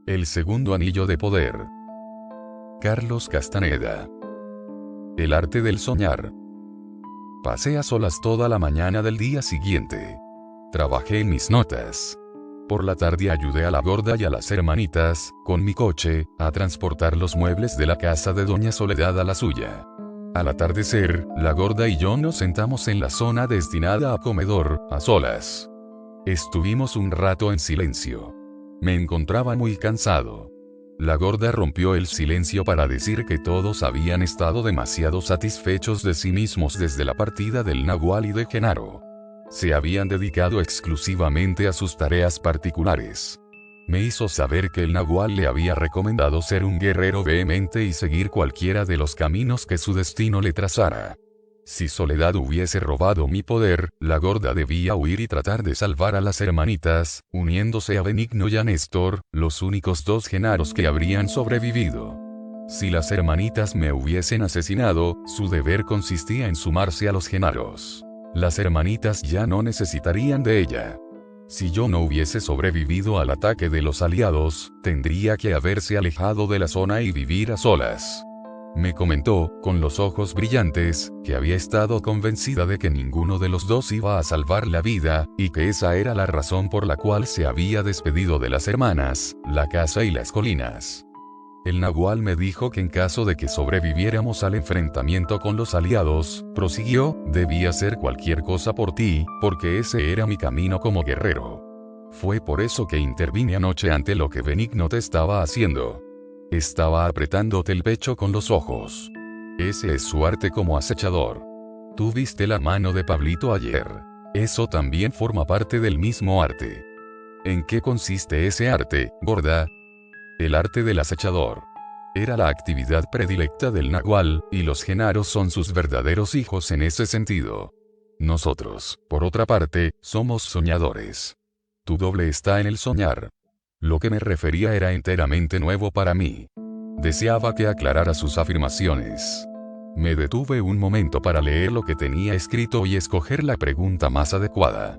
El segundo anillo de poder. Carlos Castaneda. El arte del soñar. Pasé a solas toda la mañana del día siguiente. Trabajé en mis notas. Por la tarde ayudé a la gorda y a las hermanitas, con mi coche, a transportar los muebles de la casa de doña Soledad a la suya. Al atardecer, la gorda y yo nos sentamos en la zona destinada a comedor, a solas. Estuvimos un rato en silencio. Me encontraba muy cansado. La gorda rompió el silencio para decir que todos habían estado demasiado satisfechos de sí mismos desde la partida del Nahual y de Genaro. Se habían dedicado exclusivamente a sus tareas particulares. Me hizo saber que el Nahual le había recomendado ser un guerrero vehemente y seguir cualquiera de los caminos que su destino le trazara. Si Soledad hubiese robado mi poder, la gorda debía huir y tratar de salvar a las hermanitas, uniéndose a Benigno y a Néstor, los únicos dos Genaros que habrían sobrevivido. Si las hermanitas me hubiesen asesinado, su deber consistía en sumarse a los Genaros. Las hermanitas ya no necesitarían de ella. Si yo no hubiese sobrevivido al ataque de los aliados, tendría que haberse alejado de la zona y vivir a solas. Me comentó, con los ojos brillantes, que había estado convencida de que ninguno de los dos iba a salvar la vida, y que esa era la razón por la cual se había despedido de las hermanas, la casa y las colinas. El Nahual me dijo que en caso de que sobreviviéramos al enfrentamiento con los aliados, prosiguió, debía hacer cualquier cosa por ti, porque ese era mi camino como guerrero. Fue por eso que intervine anoche ante lo que Benigno te estaba haciendo. Estaba apretándote el pecho con los ojos. Ese es su arte como acechador. Tú viste la mano de Pablito ayer. Eso también forma parte del mismo arte. ¿En qué consiste ese arte, gorda? El arte del acechador. Era la actividad predilecta del Nahual, y los Genaros son sus verdaderos hijos en ese sentido. Nosotros, por otra parte, somos soñadores. Tu doble está en el soñar. Lo que me refería era enteramente nuevo para mí. Deseaba que aclarara sus afirmaciones. Me detuve un momento para leer lo que tenía escrito y escoger la pregunta más adecuada.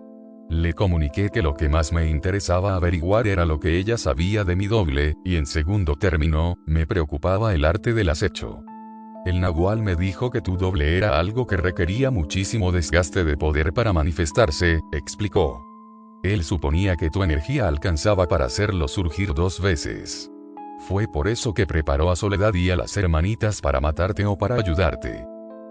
Le comuniqué que lo que más me interesaba averiguar era lo que ella sabía de mi doble, y en segundo término, me preocupaba el arte del acecho. El Nahual me dijo que tu doble era algo que requería muchísimo desgaste de poder para manifestarse, explicó. Él suponía que tu energía alcanzaba para hacerlo surgir 2 veces. Fue por eso que preparó a Soledad y a las hermanitas para matarte o para ayudarte.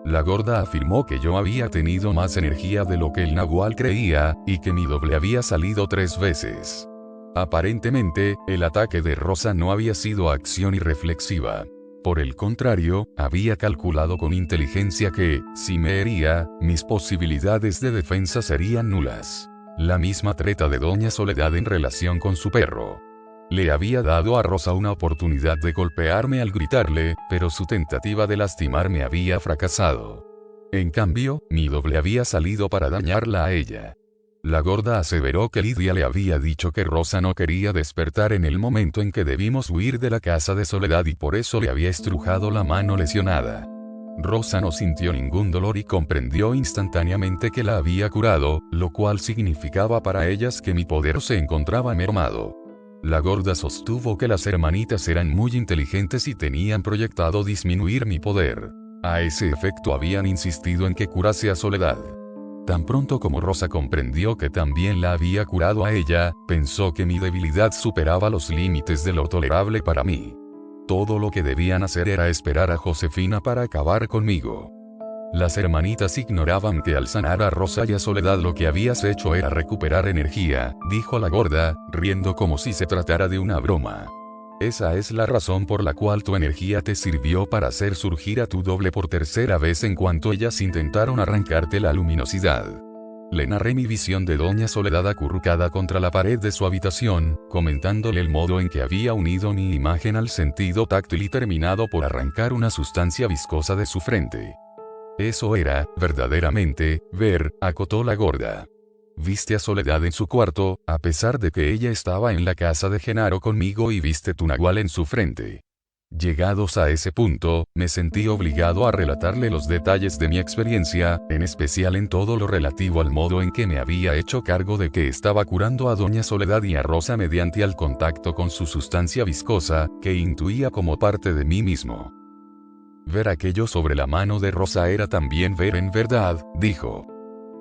La gorda afirmó que yo había tenido más energía de lo que el Nahual creía, y que mi doble había salido 3 veces. Aparentemente, el ataque de Rosa no había sido acción irreflexiva. Por el contrario, había calculado con inteligencia que, si me hería, mis posibilidades de defensa serían nulas. La misma treta de doña Soledad en relación con su perro. Le había dado a Rosa una oportunidad de golpearme al gritarle, pero su tentativa de lastimarme había fracasado. En cambio, mi doble había salido para dañarla a ella. La gorda aseveró que Lidia le había dicho que Rosa no quería despertar en el momento en que debimos huir de la casa de Soledad y por eso le había estrujado la mano lesionada. Rosa no sintió ningún dolor y comprendió instantáneamente que la había curado, lo cual significaba para ellas que mi poder se encontraba mermado. La gorda sostuvo que las hermanitas eran muy inteligentes y tenían proyectado disminuir mi poder. A ese efecto habían insistido en que curase a Soledad. Tan pronto como Rosa comprendió que también la había curado a ella, pensó que mi debilidad superaba los límites de lo tolerable para mí. Todo lo que debían hacer era esperar a Josefina para acabar conmigo. Las hermanitas ignoraban que al sanar a Rosa y a Soledad lo que habías hecho era recuperar energía, dijo la gorda, riendo como si se tratara de una broma. Esa es la razón por la cual tu energía te sirvió para hacer surgir a tu doble por tercera vez en cuanto ellas intentaron arrancarte la luminosidad. Le narré mi visión de doña Soledad acurrucada contra la pared de su habitación, comentándole el modo en que había unido mi imagen al sentido táctil y terminado por arrancar una sustancia viscosa de su frente. Eso era, verdaderamente, ver, acotó la gorda. Viste a Soledad en su cuarto, a pesar de que ella estaba en la casa de Genaro conmigo y viste tu nahual en su frente. Llegados a ese punto, me sentí obligado a relatarle los detalles de mi experiencia, en especial en todo lo relativo al modo en que me había hecho cargo de que estaba curando a doña Soledad y a Rosa mediante el contacto con su sustancia viscosa, que intuía como parte de mí mismo. Ver aquello sobre la mano de Rosa era también ver en verdad, dijo.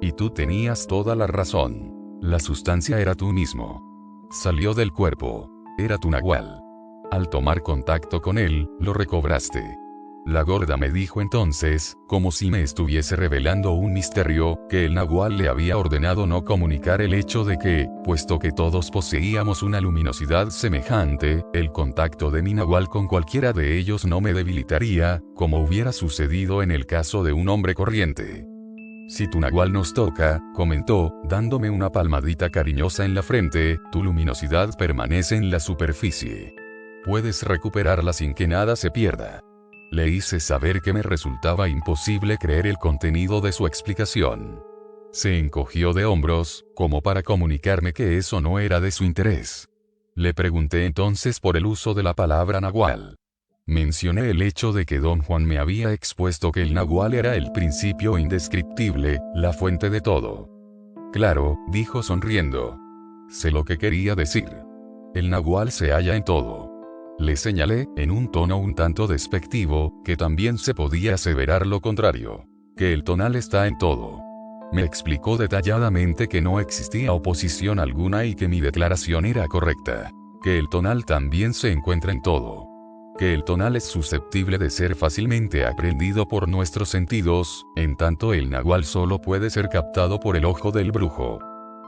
Y tú tenías toda la razón. La sustancia era tú mismo. Salió del cuerpo. Era tu nahual. Al tomar contacto con él, lo recobraste. La gorda me dijo entonces, como si me estuviese revelando un misterio, que el nahual le había ordenado no comunicar el hecho de que, puesto que todos poseíamos una luminosidad semejante, el contacto de mi nahual con cualquiera de ellos no me debilitaría, como hubiera sucedido en el caso de un hombre corriente. Si tu nahual nos toca, comentó, dándome una palmadita cariñosa en la frente, tu luminosidad permanece en la superficie. Puedes recuperarla sin que nada se pierda. Le hice saber que me resultaba imposible creer el contenido de su explicación. Se encogió de hombros, como para comunicarme que eso no era de su interés. Le pregunté entonces por el uso de la palabra nahual. Mencioné el hecho de que don Juan me había expuesto que el nahual era el principio indescriptible, la fuente de todo. Claro, dijo sonriendo. Sé lo que quería decir. El nahual se halla en todo. Le señalé, en un tono un tanto despectivo, que también se podía aseverar lo contrario. Que el tonal está en todo. Me explicó detalladamente que no existía oposición alguna y que mi declaración era correcta. Que el tonal también se encuentra en todo. Que el tonal es susceptible de ser fácilmente aprendido por nuestros sentidos, en tanto el nahual solo puede ser captado por el ojo del brujo.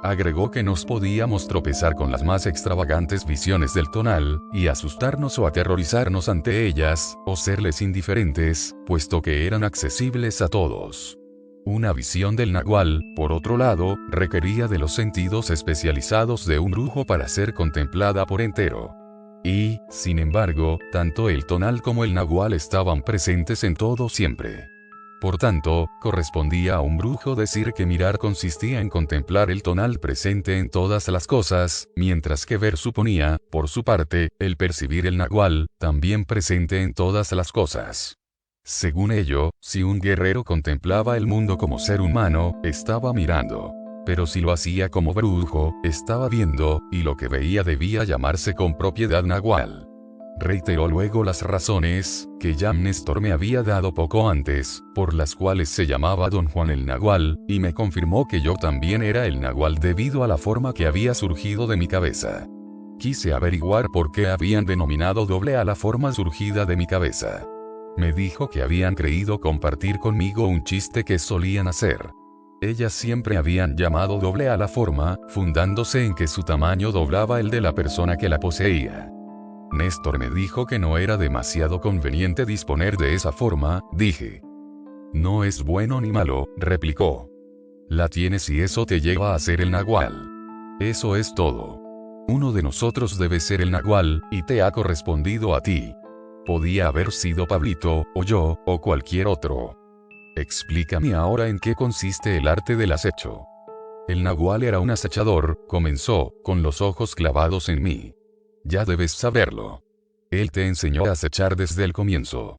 Agregó que nos podíamos tropezar con las más extravagantes visiones del tonal, y asustarnos o aterrorizarnos ante ellas, o serles indiferentes, puesto que eran accesibles a todos. Una visión del nahual, por otro lado, requería de los sentidos especializados de un brujo para ser contemplada por entero. Y, sin embargo, tanto el tonal como el nahual estaban presentes en todo siempre. Por tanto, correspondía a un brujo decir que mirar consistía en contemplar el tonal presente en todas las cosas, mientras que ver suponía, por su parte, el percibir el nahual, también presente en todas las cosas. Según ello, si un guerrero contemplaba el mundo como ser humano, estaba mirando. Pero si lo hacía como brujo, estaba viendo, y lo que veía debía llamarse con propiedad nahual. Reiteró luego las razones, que ya Néstor me había dado poco antes, por las cuales se llamaba don Juan el nahual, y me confirmó que yo también era el nahual debido a la forma que había surgido de mi cabeza. Quise averiguar por qué habían denominado doble a la forma surgida de mi cabeza. Me dijo que habían creído compartir conmigo un chiste que solían hacer. Ellas siempre habían llamado doble a la forma, fundándose en que su tamaño doblaba el de la persona que la poseía. Néstor me dijo que no era demasiado conveniente disponer de esa forma, dije. No es bueno ni malo, replicó. La tienes y eso te lleva a ser el nahual. Eso es todo. Uno de nosotros debe ser el nahual, y te ha correspondido a ti. Podía haber sido Pablito, o yo, o cualquier otro. Explícame ahora en qué consiste el arte del acecho. El nahual era un acechador, comenzó, con los ojos clavados en mí. Ya debes saberlo. Él te enseñó a acechar desde el comienzo.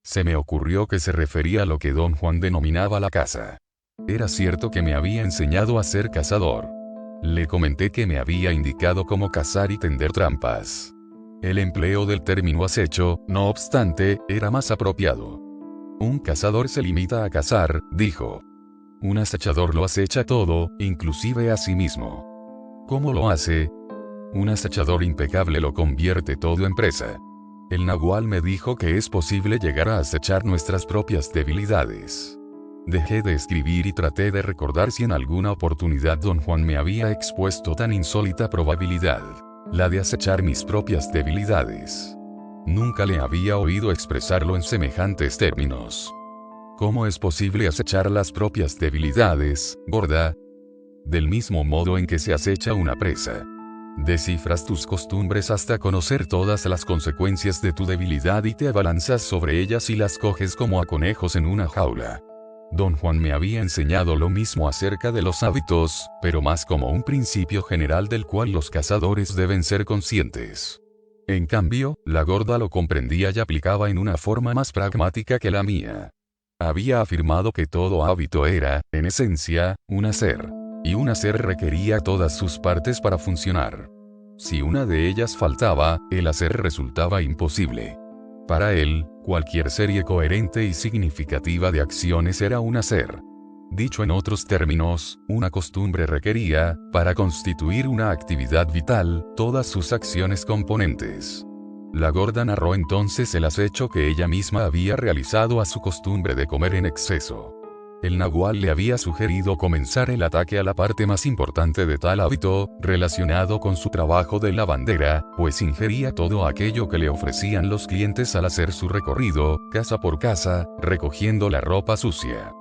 Se me ocurrió que se refería a lo que don Juan denominaba la caza. Era cierto que me había enseñado a ser cazador. Le comenté que me había indicado cómo cazar y tender trampas. El empleo del término acecho, no obstante, era más apropiado. Un cazador se limita a cazar, dijo. Un acechador lo acecha todo, inclusive a sí mismo. ¿Cómo lo hace? Un acechador impecable lo convierte todo en presa. El nahual me dijo que es posible llegar a acechar nuestras propias debilidades. Dejé de escribir y traté de recordar si en alguna oportunidad don Juan me había expuesto tan insólita probabilidad, la de acechar mis propias debilidades. Nunca le había oído expresarlo en semejantes términos. ¿Cómo es posible acechar las propias debilidades, gorda? Del mismo modo en que se acecha una presa. Descifras tus costumbres hasta conocer todas las consecuencias de tu debilidad y te abalanzas sobre ellas y las coges como a conejos en una jaula. Don Juan me había enseñado lo mismo acerca de los hábitos, pero más como un principio general del cual los cazadores deben ser conscientes. En cambio, la gorda lo comprendía y aplicaba en una forma más pragmática que la mía. Había afirmado que todo hábito era, en esencia, un hacer. Y un hacer requería todas sus partes para funcionar. Si una de ellas faltaba, el hacer resultaba imposible. Para él, cualquier serie coherente y significativa de acciones era un hacer. Dicho en otros términos, una costumbre requería, para constituir una actividad vital, todas sus acciones componentes. La gorda narró entonces el acecho que ella misma había realizado a su costumbre de comer en exceso. El nahual le había sugerido comenzar el ataque a la parte más importante de tal hábito, relacionado con su trabajo de lavandera, pues ingería todo aquello que le ofrecían los clientes al hacer su recorrido, casa por casa, recogiendo la ropa sucia.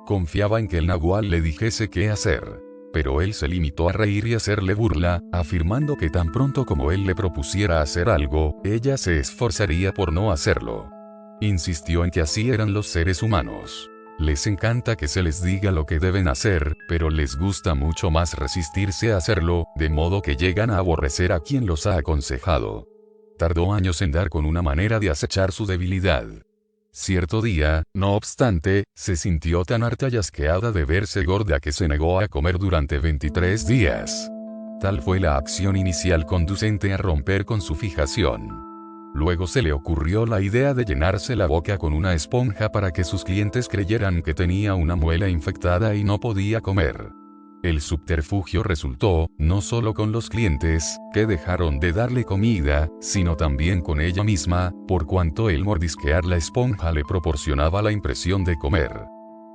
Confiaba en que el nahual le dijese qué hacer. Pero él se limitó a reír y hacerle burla, afirmando que tan pronto como él le propusiera hacer algo, ella se esforzaría por no hacerlo. Insistió en que así eran los seres humanos. Les encanta que se les diga lo que deben hacer, pero les gusta mucho más resistirse a hacerlo, de modo que llegan a aborrecer a quien los ha aconsejado. Tardó años en dar con una manera de acechar su debilidad. Cierto día, no obstante, se sintió tan harta y asqueada de verse gorda que se negó a comer durante 23 días. Tal fue la acción inicial conducente a romper con su fijación. Luego se le ocurrió la idea de llenarse la boca con una esponja para que sus clientes creyeran que tenía una muela infectada y no podía comer. El subterfugio resultó, no solo con los clientes, que dejaron de darle comida, sino también con ella misma, por cuanto el mordisquear la esponja le proporcionaba la impresión de comer.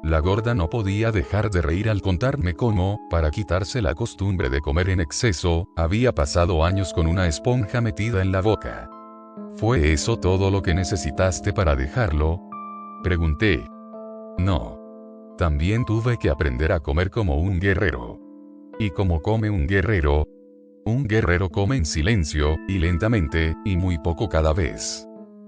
La gorda no podía dejar de reír al contarme cómo, para quitarse la costumbre de comer en exceso, había pasado años con una esponja metida en la boca. ¿Fue eso todo lo que necesitaste para dejarlo? Pregunté. No. También tuve que aprender a comer como un guerrero. ¿Y cómo come un guerrero? Un guerrero come en silencio, y lentamente, y muy poco cada vez.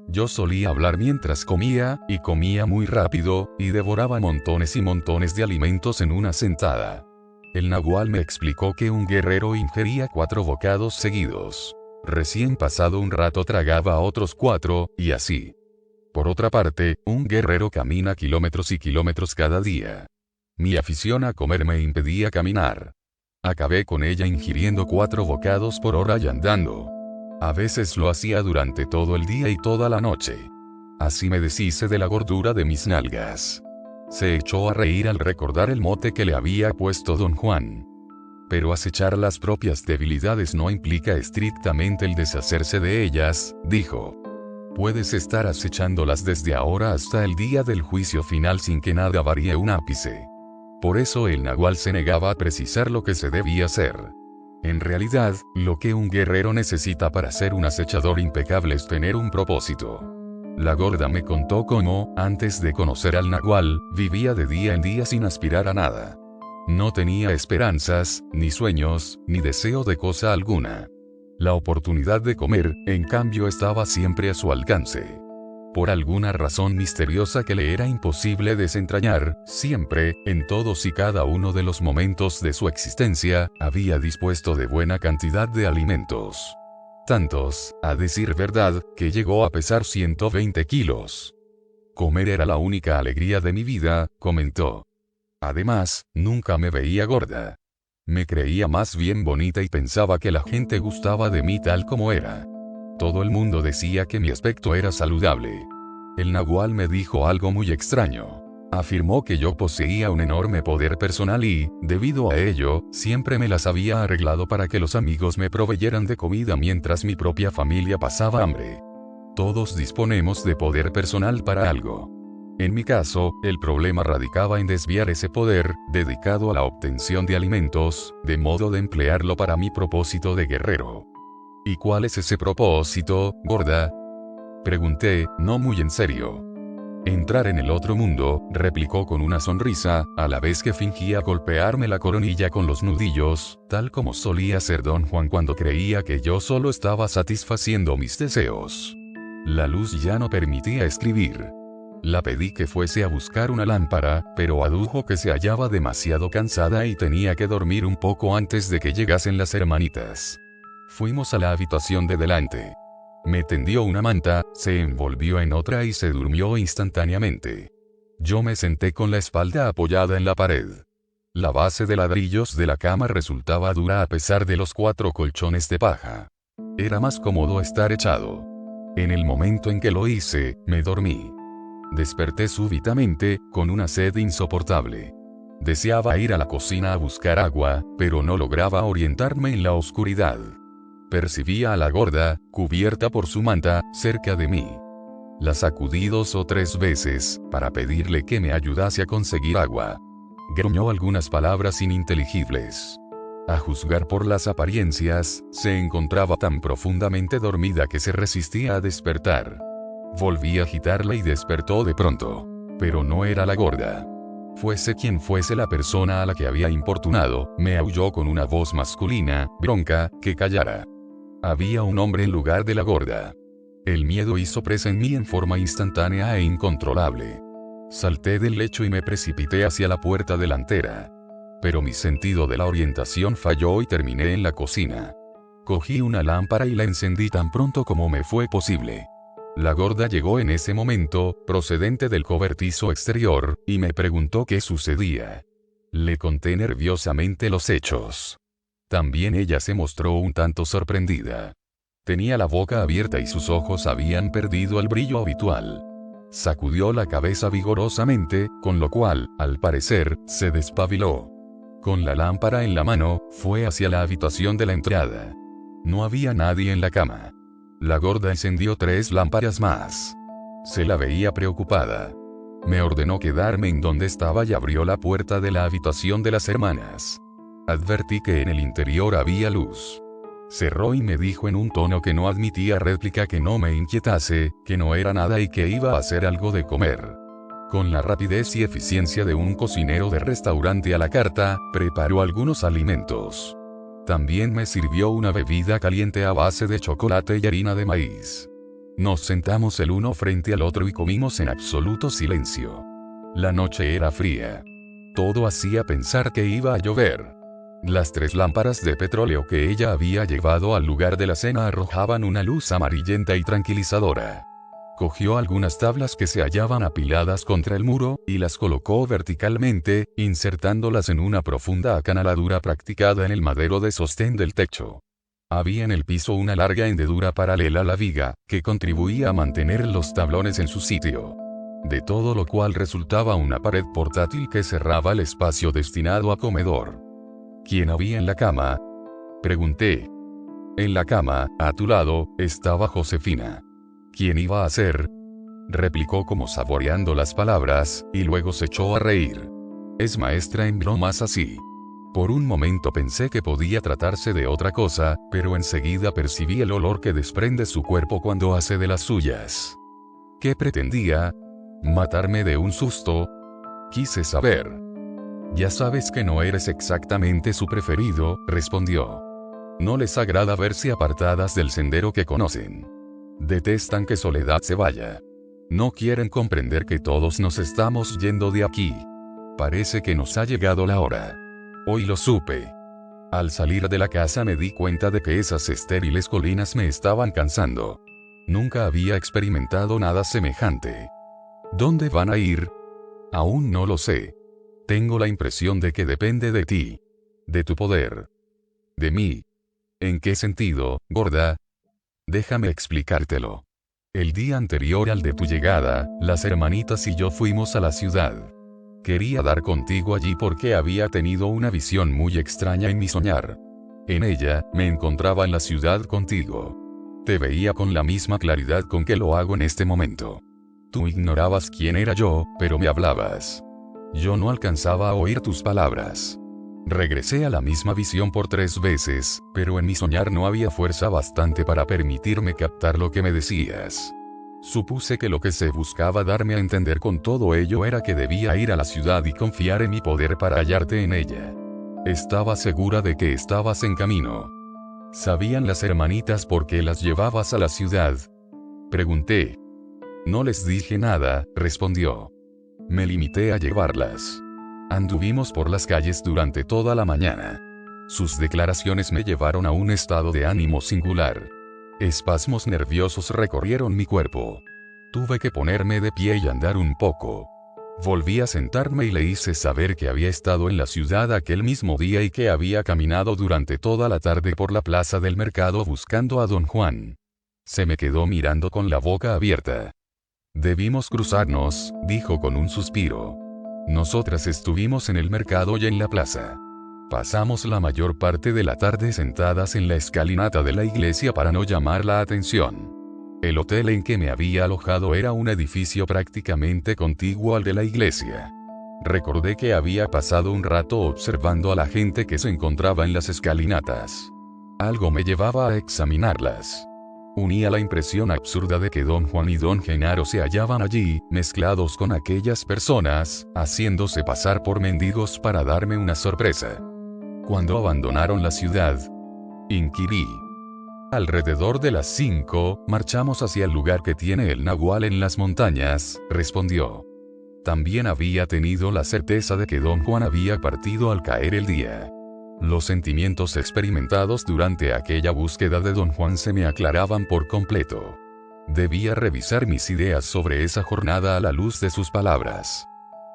Yo solía hablar mientras comía, y comía muy rápido, y devoraba montones y montones de alimentos en una sentada. El nahual me explicó que un guerrero ingería 4 bocados seguidos. Recién pasado un rato tragaba otros 4, y así. Por otra parte, un guerrero camina kilómetros y kilómetros cada día. Mi afición a comer me impedía caminar. Acabé con ella ingiriendo 4 bocados por hora y andando. A veces lo hacía durante todo el día y toda la noche. Así me deshice de la gordura de mis nalgas. Se echó a reír al recordar el mote que le había puesto don Juan. Pero acechar las propias debilidades no implica estrictamente el deshacerse de ellas, dijo. Puedes estar acechándolas desde ahora hasta el día del juicio final sin que nada varíe un ápice. Por eso el nahual se negaba a precisar lo que se debía hacer. En realidad, lo que un guerrero necesita para ser un acechador impecable es tener un propósito. La gorda me contó cómo, antes de conocer al nahual, vivía de día en día sin aspirar a nada. No tenía esperanzas, ni sueños, ni deseo de cosa alguna. La oportunidad de comer, en cambio, estaba siempre a su alcance. Por alguna razón misteriosa que le era imposible desentrañar, siempre, en todos y cada uno de los momentos de su existencia, había dispuesto de buena cantidad de alimentos. Tantos, a decir verdad, que llegó a pesar 120 kilos. Comer era la única alegría de mi vida, comentó. Además, nunca me veía gorda. Me creía más bien bonita y pensaba que la gente gustaba de mí tal como era. Todo el mundo decía que mi aspecto era saludable. El nahual me dijo algo muy extraño. Afirmó que yo poseía un enorme poder personal y, debido a ello, siempre me las había arreglado para que los amigos me proveyeran de comida mientras mi propia familia pasaba hambre. Todos disponemos de poder personal para algo. En mi caso, el problema radicaba en desviar ese poder, dedicado a la obtención de alimentos, de modo de emplearlo para mi propósito de guerrero. ¿Y cuál es ese propósito, gorda? Pregunté, no muy en serio. Entrar en el otro mundo, replicó con una sonrisa, a la vez que fingía golpearme la coronilla con los nudillos, tal como solía hacer don Juan cuando creía que yo solo estaba satisfaciendo mis deseos. La luz ya no permitía escribir. La pedí que fuese a buscar una lámpara, pero adujo que se hallaba demasiado cansada y tenía que dormir un poco antes de que llegasen las hermanitas. Fuimos a la habitación de delante. Me tendió una manta, se envolvió en otra y se durmió instantáneamente. Yo me senté con la espalda apoyada en la pared. La base de ladrillos de la cama resultaba dura a pesar de los 4 colchones de paja. Era más cómodo estar echado. En el momento en que lo hice, me dormí. Desperté súbitamente, con una sed insoportable. Deseaba ir a la cocina a buscar agua, pero no lograba orientarme en la oscuridad. Percibía a la gorda, cubierta por su manta, cerca de mí. La sacudí 2 o 3 veces, para pedirle que me ayudase a conseguir agua. Gruñó algunas palabras ininteligibles. A juzgar por las apariencias, se encontraba tan profundamente dormida que se resistía a despertar. Volví a agitarla y despertó de pronto. Pero no era la gorda. Fuese quien fuese la persona a la que había importunado, me aulló con una voz masculina, bronca, que callara. Había un hombre en lugar de la gorda. El miedo hizo presa en mí en forma instantánea e incontrolable. Salté del lecho y me precipité hacia la puerta delantera. Pero mi sentido de la orientación falló y terminé en la cocina. Cogí una lámpara y la encendí tan pronto como me fue posible. La gorda llegó en ese momento, procedente del cobertizo exterior, y me preguntó qué sucedía. Le conté nerviosamente los hechos. También ella se mostró un tanto sorprendida. Tenía la boca abierta y sus ojos habían perdido el brillo habitual. Sacudió la cabeza vigorosamente, con lo cual, al parecer, se despabiló. Con la lámpara en la mano, fue hacia la habitación de la entrada. No había nadie en la cama. La gorda encendió 3 lámparas más. Se la veía preocupada. Me ordenó quedarme en donde estaba y abrió la puerta de la habitación de las hermanas. Advertí que en el interior había luz. Cerró y me dijo en un tono que no admitía réplica que no me inquietase, que no era nada y que iba a hacer algo de comer. Con la rapidez y eficiencia de un cocinero de restaurante a la carta, preparó algunos alimentos. También me sirvió una bebida caliente a base de chocolate y harina de maíz. Nos sentamos el uno frente al otro y comimos en absoluto silencio. La noche era fría. Todo hacía pensar que iba a llover. Las 3 lámparas de petróleo que ella había llevado al lugar de la cena arrojaban una luz amarillenta y tranquilizadora. Cogió algunas tablas que se hallaban apiladas contra el muro, y las colocó verticalmente, insertándolas en una profunda acanaladura practicada en el madero de sostén del techo. Había en el piso una larga hendedura paralela a la viga, que contribuía a mantener los tablones en su sitio. De todo lo cual resultaba una pared portátil que cerraba el espacio destinado a comedor. ¿Quién había en la cama?, pregunté. En la cama, a tu lado, estaba Josefina. ¿Quién iba a ser?, replicó como saboreando las palabras, y luego se echó a reír. Es maestra en bromas así. Por un momento pensé que podía tratarse de otra cosa, pero enseguida percibí el olor que desprende su cuerpo cuando hace de las suyas. ¿Qué pretendía? ¿Matarme de un susto? Quise saber. Ya sabes que no eres exactamente su preferido, respondió. No les agrada verse apartadas del sendero que conocen. Detestan que Soledad se vaya. No quieren comprender que todos nos estamos yendo de aquí. Parece que nos ha llegado la hora. Hoy lo supe. Al salir de la casa me di cuenta de que esas estériles colinas me estaban cansando. Nunca había experimentado nada semejante. ¿Dónde van a ir? Aún no lo sé. Tengo la impresión de que depende de ti. De tu poder. De mí. ¿En qué sentido, gorda? Déjame explicártelo. El día anterior al de tu llegada, las hermanitas y yo fuimos a la ciudad. Quería dar contigo allí porque había tenido una visión muy extraña en mi soñar. En ella, me encontraba en la ciudad contigo. Te veía con la misma claridad con que lo hago en este momento. Tú ignorabas quién era yo, pero me hablabas. Yo no alcanzaba a oír tus palabras. Regresé a la misma visión por 3 veces, pero en mi soñar no había fuerza bastante para permitirme captar lo que me decías. Supuse que lo que se buscaba darme a entender con todo ello era que debía ir a la ciudad y confiar en mi poder para hallarte en ella. Estaba segura de que estabas en camino. ¿Sabían las hermanitas por qué las llevabas a la ciudad?, pregunté. No les dije nada, respondió. Me limité a llevarlas. Anduvimos por las calles durante toda la mañana. Sus declaraciones me llevaron a un estado de ánimo singular. Espasmos nerviosos recorrieron mi cuerpo. Tuve que ponerme de pie y andar un poco. Volví a sentarme y le hice saber que había estado en la ciudad aquel mismo día y que había caminado durante toda la tarde por la plaza del mercado buscando a don Juan. Se me quedó mirando con la boca abierta. Debimos cruzarnos, dijo con un suspiro. Nosotras estuvimos en el mercado y en la plaza. Pasamos la mayor parte de la tarde sentadas en la escalinata de la iglesia para no llamar la atención. El hotel en que me había alojado era un edificio prácticamente contiguo al de la iglesia. Recordé que había pasado un rato observando a la gente que se encontraba en las escalinatas. Algo me llevaba a examinarlas. Unía la impresión absurda de que don Juan y don Genaro se hallaban allí, mezclados con aquellas personas, haciéndose pasar por mendigos para darme una sorpresa. ¿Cuándo abandonaron la ciudad?, inquirí. Alrededor de las 5, marchamos hacia el lugar que tiene el Nagual en las montañas, respondió. También había tenido la certeza de que don Juan había partido al caer el día. Los sentimientos experimentados durante aquella búsqueda de don Juan se me aclaraban por completo. Debía revisar mis ideas sobre esa jornada a la luz de sus palabras.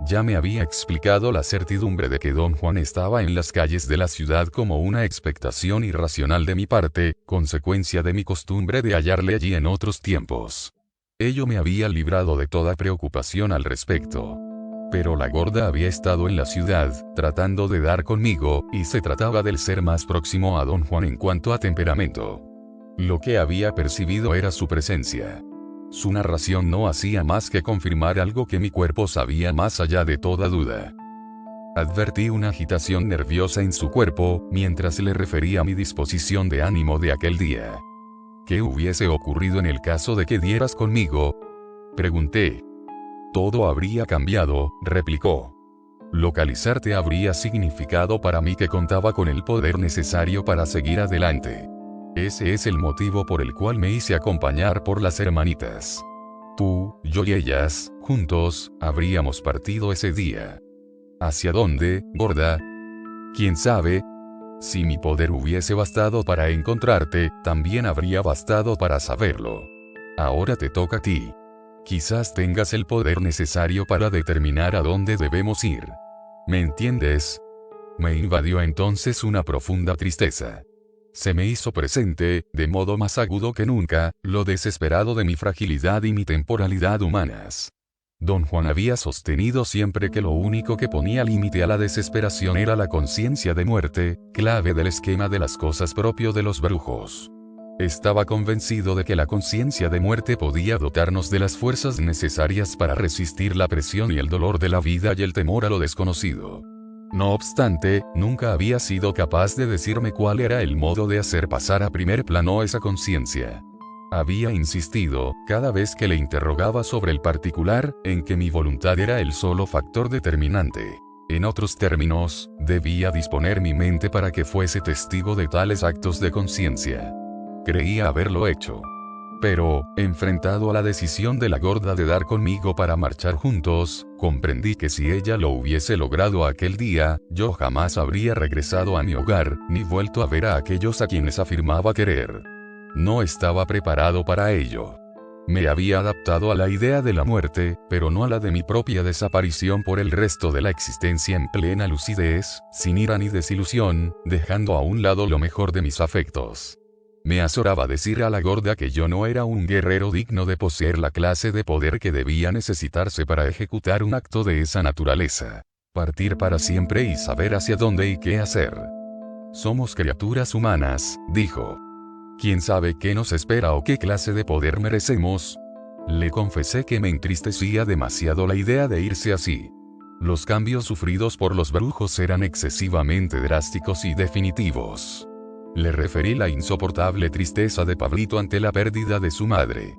Ya me había explicado la certidumbre de que don Juan estaba en las calles de la ciudad como una expectación irracional de mi parte, consecuencia de mi costumbre de hallarle allí en otros tiempos. Ello me había librado de toda preocupación al respecto. Pero la gorda había estado en la ciudad, tratando de dar conmigo, y se trataba del ser más próximo a don Juan en cuanto a temperamento. Lo que había percibido era su presencia. Su narración no hacía más que confirmar algo que mi cuerpo sabía más allá de toda duda. Advertí una agitación nerviosa en su cuerpo, mientras le refería mi disposición de ánimo de aquel día. ¿Qué hubiese ocurrido en el caso de que dieras conmigo?, pregunté. Todo habría cambiado, replicó. Localizarte habría significado para mí que contaba con el poder necesario para seguir adelante. Ese es el motivo por el cual me hice acompañar por las hermanitas. Tú, yo y ellas, juntos, habríamos partido ese día. ¿Hacia dónde, gorda? ¿Quién sabe? Si mi poder hubiese bastado para encontrarte, también habría bastado para saberlo. Ahora te toca a ti. Quizás tengas el poder necesario para determinar a dónde debemos ir. ¿Me entiendes? Me invadió entonces una profunda tristeza. Se me hizo presente, de modo más agudo que nunca, lo desesperado de mi fragilidad y mi temporalidad humanas. Don Juan había sostenido siempre que lo único que ponía límite a la desesperación era la conciencia de muerte, clave del esquema de las cosas propio de los brujos. Estaba convencido de que la conciencia de muerte podía dotarnos de las fuerzas necesarias para resistir la presión y el dolor de la vida y el temor a lo desconocido. No obstante, nunca había sido capaz de decirme cuál era el modo de hacer pasar a primer plano esa conciencia. Había insistido, cada vez que le interrogaba sobre el particular, en que mi voluntad era el solo factor determinante. En otros términos, debía disponer mi mente para que fuese testigo de tales actos de conciencia. Creía haberlo hecho. Pero, enfrentado a la decisión de la gorda de dar conmigo para marchar juntos, comprendí que si ella lo hubiese logrado aquel día, yo jamás habría regresado a mi hogar, ni vuelto a ver a aquellos a quienes afirmaba querer. No estaba preparado para ello. Me había adaptado a la idea de la muerte, pero no a la de mi propia desaparición por el resto de la existencia en plena lucidez, sin ira ni desilusión, dejando a un lado lo mejor de mis afectos. Me azoraba decir a la gorda que yo no era un guerrero digno de poseer la clase de poder que debía necesitarse para ejecutar un acto de esa naturaleza. Partir para siempre y saber hacia dónde y qué hacer. Somos criaturas humanas, dijo. ¿Quién sabe qué nos espera o qué clase de poder merecemos? Le confesé que me entristecía demasiado la idea de irse así. Los cambios sufridos por los brujos eran excesivamente drásticos y definitivos. Le referí la insoportable tristeza de Pablito ante la pérdida de su madre.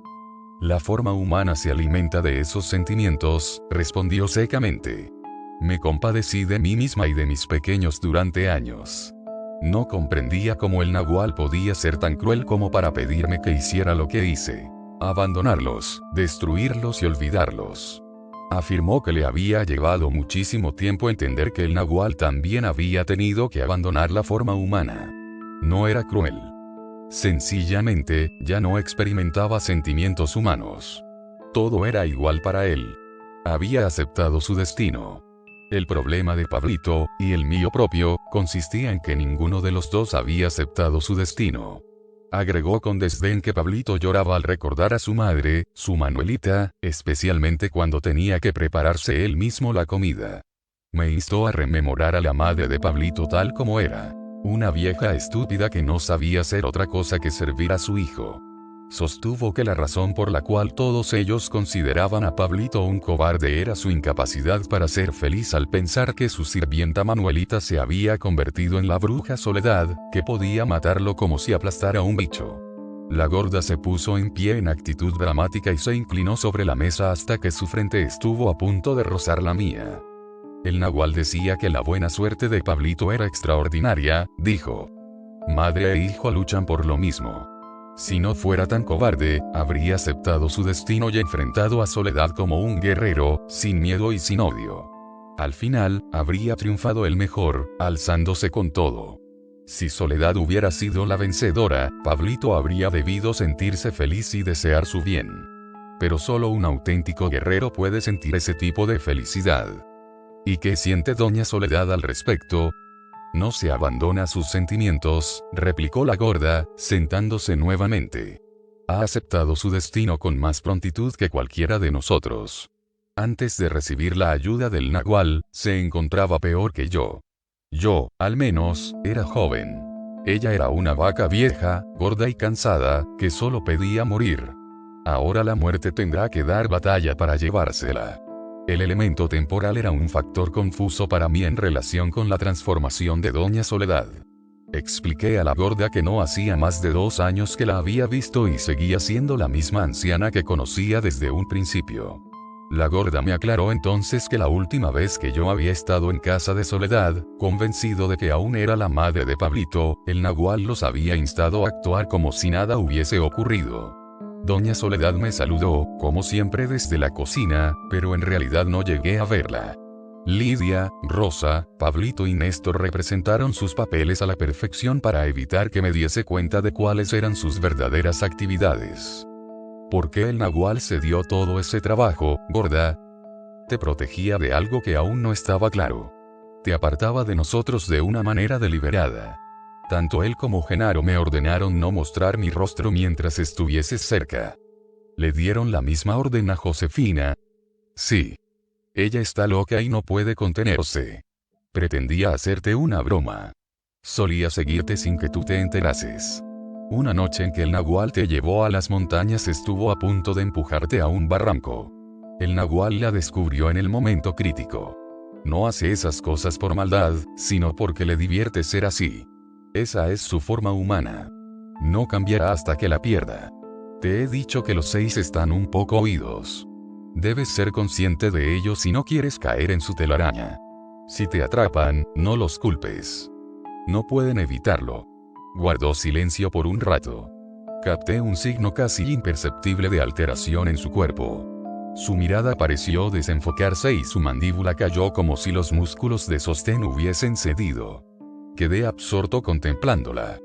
La forma humana se alimenta de esos sentimientos, respondió secamente. Me compadecí de mí misma y de mis pequeños durante años. No comprendía cómo el Nagual podía ser tan cruel como para pedirme que hiciera lo que hice. Abandonarlos, destruirlos y olvidarlos. Afirmó que le había llevado muchísimo tiempo entender que el Nagual también había tenido que abandonar la forma humana. No era cruel. Sencillamente, ya no experimentaba sentimientos humanos. Todo era igual para él. Había aceptado su destino. El problema de Pablito, y el mío propio, consistía en que ninguno de los dos había aceptado su destino. Agregó con desdén que Pablito lloraba al recordar a su madre, su Manuelita, especialmente cuando tenía que prepararse él mismo la comida. Me instó a rememorar a la madre de Pablito tal como era. Una vieja estúpida que no sabía hacer otra cosa que servir a su hijo. Sostuvo que la razón por la cual todos ellos consideraban a Pablito un cobarde era su incapacidad para ser feliz al pensar que su sirvienta Manuelita se había convertido en la bruja Soledad, que podía matarlo como si aplastara un bicho. La gorda se puso en pie en actitud dramática y se inclinó sobre la mesa hasta que su frente estuvo a punto de rozar la mía. El nahual decía que la buena suerte de Pablito era extraordinaria, dijo. Madre e hijo luchan por lo mismo. Si no fuera tan cobarde, habría aceptado su destino y enfrentado a Soledad como un guerrero, sin miedo y sin odio. Al final, habría triunfado el mejor, alzándose con todo. Si Soledad hubiera sido la vencedora, Pablito habría debido sentirse feliz y desear su bien. Pero solo un auténtico guerrero puede sentir ese tipo de felicidad. ¿Y qué siente doña Soledad al respecto? No se abandona a sus sentimientos, replicó la gorda, sentándose nuevamente. Ha aceptado su destino con más prontitud que cualquiera de nosotros. Antes de recibir la ayuda del nahual, se encontraba peor que yo. Yo, al menos, era joven. Ella era una vaca vieja, gorda y cansada, que solo pedía morir. Ahora la muerte tendrá que dar batalla para llevársela. El elemento temporal era un factor confuso para mí en relación con la transformación de doña Soledad. Expliqué a la gorda que no hacía más de 2 años que la había visto y seguía siendo la misma anciana que conocía desde un principio. La gorda me aclaró entonces que la última vez que yo había estado en casa de Soledad, convencido de que aún era la madre de Pablito, el nahual los había instado a actuar como si nada hubiese ocurrido. Doña Soledad me saludó, como siempre desde la cocina, pero en realidad no llegué a verla. Lidia, Rosa, Pablito y Néstor representaron sus papeles a la perfección para evitar que me diese cuenta de cuáles eran sus verdaderas actividades. ¿Por qué el nahual se dio todo ese trabajo, gorda? Te protegía de algo que aún no estaba claro. Te apartaba de nosotros de una manera deliberada. Tanto él como Genaro me ordenaron no mostrar mi rostro mientras estuvieses cerca. ¿Le dieron la misma orden a Josefina? Sí. Ella está loca y no puede contenerse. Pretendía hacerte una broma. Solía seguirte sin que tú te enterases. Una noche en que el nahual te llevó a las montañas estuvo a punto de empujarte a un barranco. El nahual la descubrió en el momento crítico. No hace esas cosas por maldad, sino porque le divierte ser así. Esa es su forma humana. No cambiará hasta que la pierda. Te he dicho que los 6 están un poco oídos. Debes ser consciente de ello si no quieres caer en su telaraña. Si te atrapan, no los culpes. No pueden evitarlo. Guardó silencio por un rato. Capté un signo casi imperceptible de alteración en su cuerpo. Su mirada pareció desenfocarse y su mandíbula cayó como si los músculos de sostén hubiesen cedido. Quedé absorto contemplándola.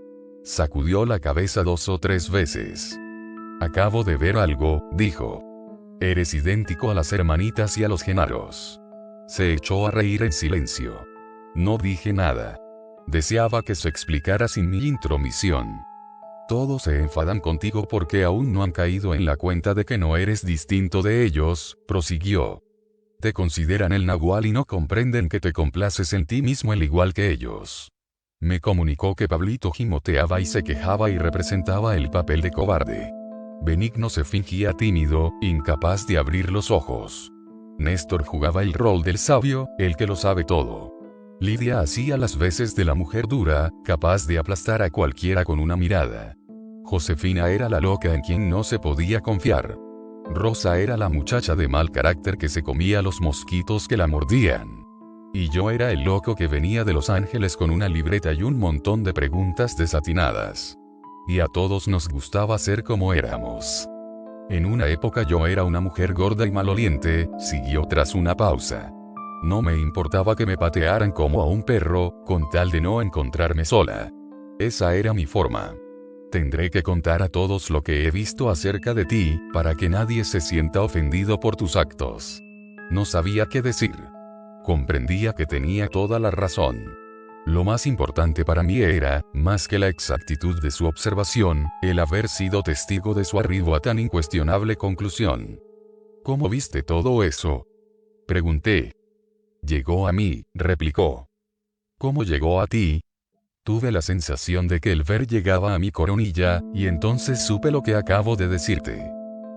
Sacudió la cabeza 2 o 3 veces. Acabo de ver algo, dijo. Eres idéntico a las hermanitas y a los Genaros. Se echó a reír en silencio. No dije nada. Deseaba que se explicara sin mi intromisión. Todos se enfadan contigo porque aún no han caído en la cuenta de que no eres distinto de ellos, prosiguió. Te consideran el nahual y no comprenden que te complaces en ti mismo al igual que ellos. Me comunicó que Pablito gimoteaba y se quejaba y representaba el papel de cobarde. Benigno se fingía tímido, incapaz de abrir los ojos. Néstor jugaba el rol del sabio, el que lo sabe todo. Lidia hacía las veces de la mujer dura, capaz de aplastar a cualquiera con una mirada. Josefina era la loca en quien no se podía confiar. Rosa era la muchacha de mal carácter que se comía los mosquitos que la mordían. Y yo era el loco que venía de Los Ángeles con una libreta y un montón de preguntas desatinadas. Y a todos nos gustaba ser como éramos. En una época yo era una mujer gorda y maloliente, siguió tras una pausa. No me importaba que me patearan como a un perro, con tal de no encontrarme sola. Esa era mi forma. Tendré que contar a todos lo que he visto acerca de ti, para que nadie se sienta ofendido por tus actos. No sabía qué decir. Comprendía que tenía toda la razón. Lo más importante para mí era, más que la exactitud de su observación, el haber sido testigo de su arribo a tan incuestionable conclusión. ¿Cómo viste todo eso? Pregunté. Llegó a mí, replicó. ¿Cómo llegó a ti? Tuve la sensación de que el ver llegaba a mi coronilla, y entonces supe lo que acabo de decirte.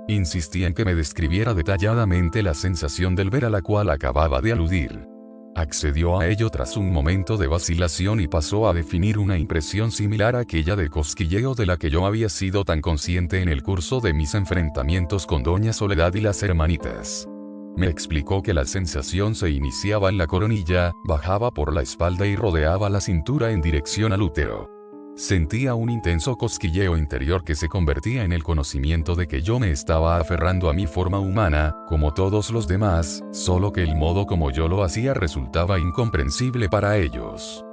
Insistí en que me describiera detalladamente la sensación del ver a la cual acababa de aludir. Accedió a ello tras un momento de vacilación y pasó a definir una impresión similar a aquella de cosquilleo de la que yo había sido tan consciente en el curso de mis enfrentamientos con Doña Soledad y las hermanitas. Me explicó que la sensación se iniciaba en la coronilla, bajaba por la espalda y rodeaba la cintura en dirección al útero. Sentía un intenso cosquilleo interior que se convertía en el conocimiento de que yo me estaba aferrando a mi forma humana, como todos los demás, solo que el modo como yo lo hacía resultaba incomprensible para ellos.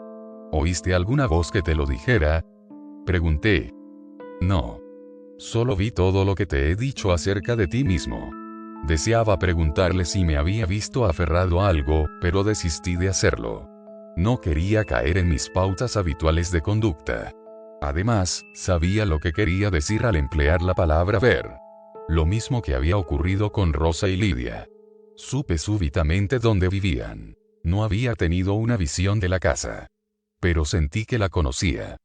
¿Oíste alguna voz que te lo dijera? Pregunté. No. Solo vi todo lo que te he dicho acerca de ti mismo. Deseaba preguntarle si me había visto aferrado a algo, pero desistí de hacerlo. No quería caer en mis pautas habituales de conducta. Además, sabía lo que quería decir al emplear la palabra ver. Lo mismo que había ocurrido con Rosa y Lidia. Supe súbitamente dónde vivían. No había tenido una visión de la casa. Pero sentí que la conocía.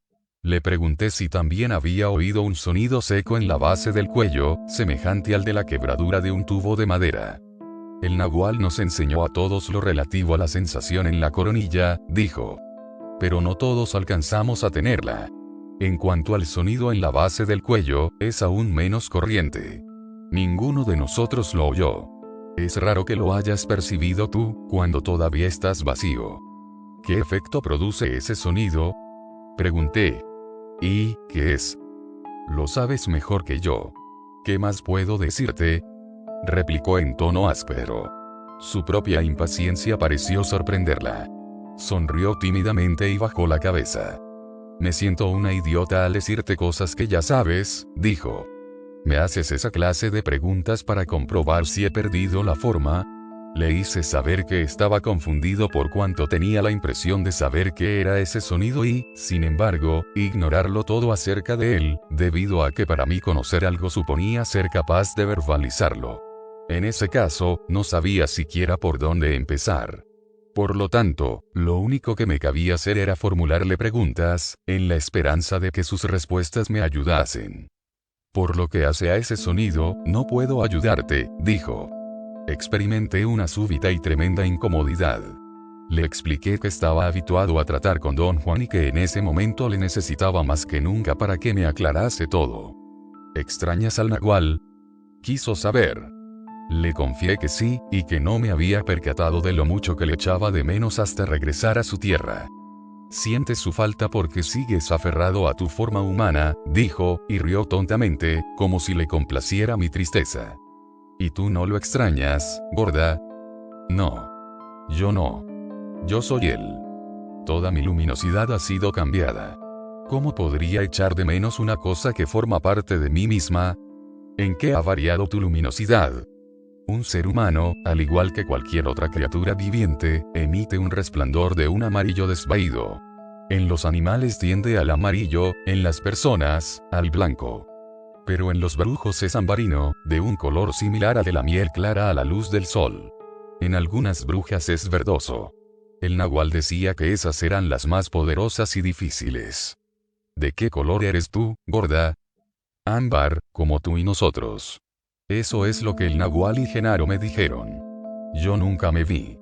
Le pregunté si también había oído un sonido seco en la base del cuello, semejante al de la quebradura de un tubo de madera. El nahual nos enseñó a todos lo relativo a la sensación en la coronilla, dijo. Pero no todos alcanzamos a tenerla. En cuanto al sonido en la base del cuello, es aún menos corriente. Ninguno de nosotros lo oyó. Es raro que lo hayas percibido tú, cuando todavía estás vacío. ¿Qué efecto produce ese sonido? Pregunté. ¿Y qué es? Lo sabes mejor que yo. ¿Qué más puedo decirte? Replicó en tono áspero. Su propia impaciencia pareció sorprenderla. Sonrió tímidamente y bajó la cabeza. Me siento una idiota al decirte cosas que ya sabes, dijo. ¿Me haces esa clase de preguntas para comprobar si he perdido la forma? Le hice saber que estaba confundido por cuanto tenía la impresión de saber qué era ese sonido y, sin embargo, ignorarlo todo acerca de él, debido a que para mí conocer algo suponía ser capaz de verbalizarlo. En ese caso, no sabía siquiera por dónde empezar. Por lo tanto, lo único que me cabía hacer era formularle preguntas, en la esperanza de que sus respuestas me ayudasen. Por lo que hace a ese sonido, no puedo ayudarte, dijo. Experimenté una súbita y tremenda incomodidad. Le expliqué que estaba habituado a tratar con Don Juan y que en ese momento le necesitaba más que nunca para que me aclarase todo. ¿Extrañas al nahual? Quiso saber. Le confié que sí, y que no me había percatado de lo mucho que le echaba de menos hasta regresar a su tierra. Sientes su falta porque sigues aferrado a tu forma humana, dijo, y rió tontamente, como si le complaciera mi tristeza. ¿Y tú no lo extrañas, gorda? No. Yo no. Yo soy él. Toda mi luminosidad ha sido cambiada. ¿Cómo podría echar de menos una cosa que forma parte de mí misma? ¿En qué ha variado tu luminosidad? Un ser humano, al igual que cualquier otra criatura viviente, emite un resplandor de un amarillo desvaído. En los animales tiende al amarillo, en las personas, al blanco. Pero en los brujos es ambarino, de un color similar al de la miel clara a la luz del sol. En algunas brujas es verdoso. El nahual decía que esas eran las más poderosas y difíciles. ¿De qué color eres tú, gorda? Ámbar, como tú y nosotros. Eso es lo que el nahual y Genaro me dijeron. Yo nunca me vi.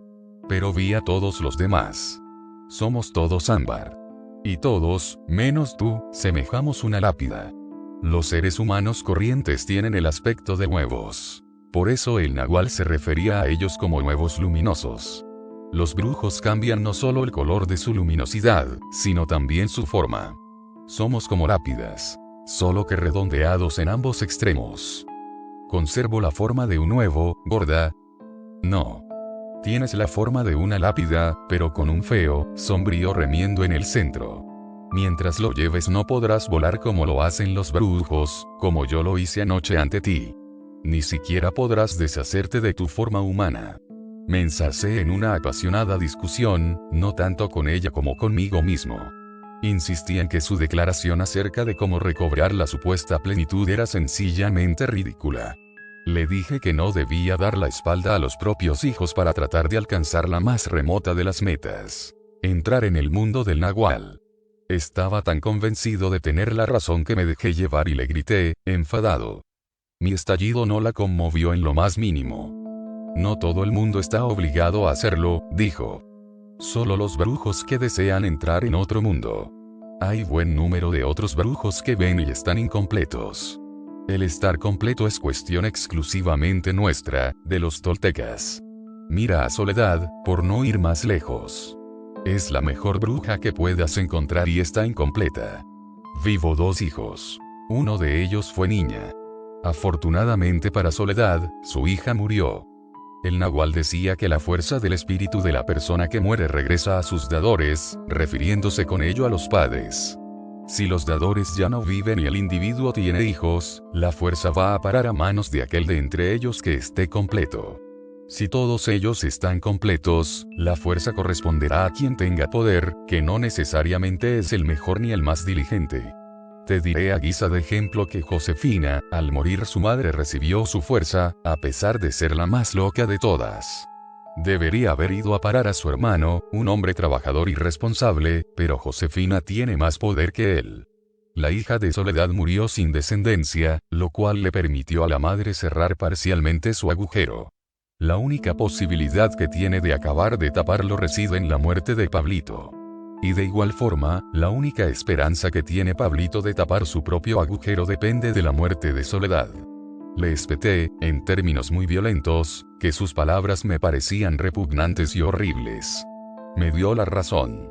Pero vi a todos los demás. Somos todos ámbar. Y todos, menos tú, semejamos una lápida. Los seres humanos corrientes tienen el aspecto de huevos. Por eso el nahual se refería a ellos como huevos luminosos. Los brujos cambian no solo el color de su luminosidad, sino también su forma. Somos como lápidas, solo que redondeados en ambos extremos. ¿Conservo la forma de un huevo, gorda? No. Tienes la forma de una lápida, pero con un feo, sombrío remiendo en el centro. Mientras lo lleves no podrás volar como lo hacen los brujos, como yo lo hice anoche ante ti. Ni siquiera podrás deshacerte de tu forma humana. Me ensalcé en una apasionada discusión, no tanto con ella como conmigo mismo. Insistí en que su declaración acerca de cómo recobrar la supuesta plenitud era sencillamente ridícula. Le dije que no debía dar la espalda a los propios hijos para tratar de alcanzar la más remota de las metas: entrar en el mundo del Nahual. Estaba tan convencido de tener la razón que me dejé llevar y le grité, enfadado. Mi estallido no la conmovió en lo más mínimo. No todo el mundo está obligado a hacerlo, dijo. Solo los brujos que desean entrar en otro mundo. Hay buen número de otros brujos que ven y están incompletos. El estar completo es cuestión exclusivamente nuestra, de los toltecas. Mira a Soledad, por no ir más lejos. Es la mejor bruja que puedas encontrar y está incompleta. Vivo 2 hijos. Uno de ellos fue niña. Afortunadamente para Soledad, su hija murió. El Nahual decía que la fuerza del espíritu de la persona que muere regresa a sus dadores, refiriéndose con ello a los padres. Si los dadores ya no viven y el individuo tiene hijos, la fuerza va a parar a manos de aquel de entre ellos que esté completo. Si todos ellos están completos, la fuerza corresponderá a quien tenga poder, que no necesariamente es el mejor ni el más diligente. Te diré a guisa de ejemplo que Josefina, al morir su madre recibió su fuerza, a pesar de ser la más loca de todas. Debería haber ido a parar a su hermano, un hombre trabajador y responsable, pero Josefina tiene más poder que él. La hija de Soledad murió sin descendencia, lo cual le permitió a la madre cerrar parcialmente su agujero. La única posibilidad que tiene de acabar de taparlo reside en la muerte de Pablito. Y de igual forma, la única esperanza que tiene Pablito de tapar su propio agujero depende de la muerte de Soledad. Le espeté, en términos muy violentos, que sus palabras me parecían repugnantes y horribles. Me dio la razón.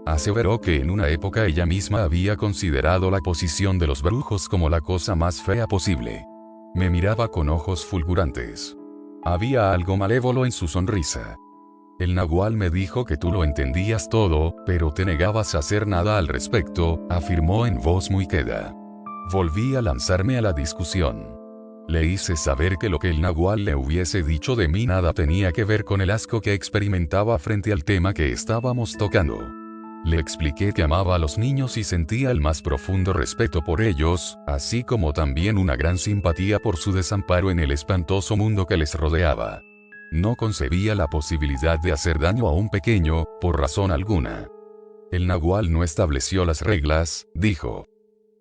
Aseveró que en una época ella misma había considerado la posición de los brujos como la cosa más fea posible. Me miraba con ojos fulgurantes. Había algo malévolo en su sonrisa. El Nahual me dijo que tú lo entendías todo, pero te negabas a hacer nada al respecto, afirmó en voz muy queda. Volví a lanzarme a la discusión. Le hice saber que lo que el Nahual le hubiese dicho de mí nada tenía que ver con el asco que experimentaba frente al tema que estábamos tocando. Le expliqué que amaba a los niños y sentía el más profundo respeto por ellos, así como también una gran simpatía por su desamparo en el espantoso mundo que les rodeaba. No concebía la posibilidad de hacer daño a un pequeño, por razón alguna. El Nahual no estableció las reglas, dijo.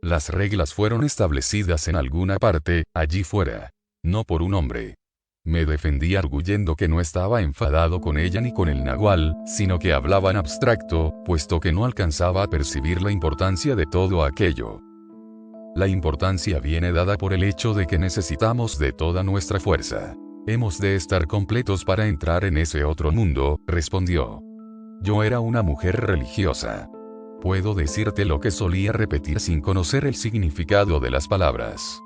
Las reglas fueron establecidas en alguna parte, allí fuera. No por un hombre. Me defendí arguyendo que no estaba enfadado con ella ni con el Nahual, sino que hablaba en abstracto, puesto que no alcanzaba a percibir la importancia de todo aquello. La importancia viene dada por el hecho de que necesitamos de toda nuestra fuerza. Hemos de estar completos para entrar en ese otro mundo, respondió. Yo era una mujer religiosa. Puedo decirte lo que solía repetir sin conocer el significado de las palabras.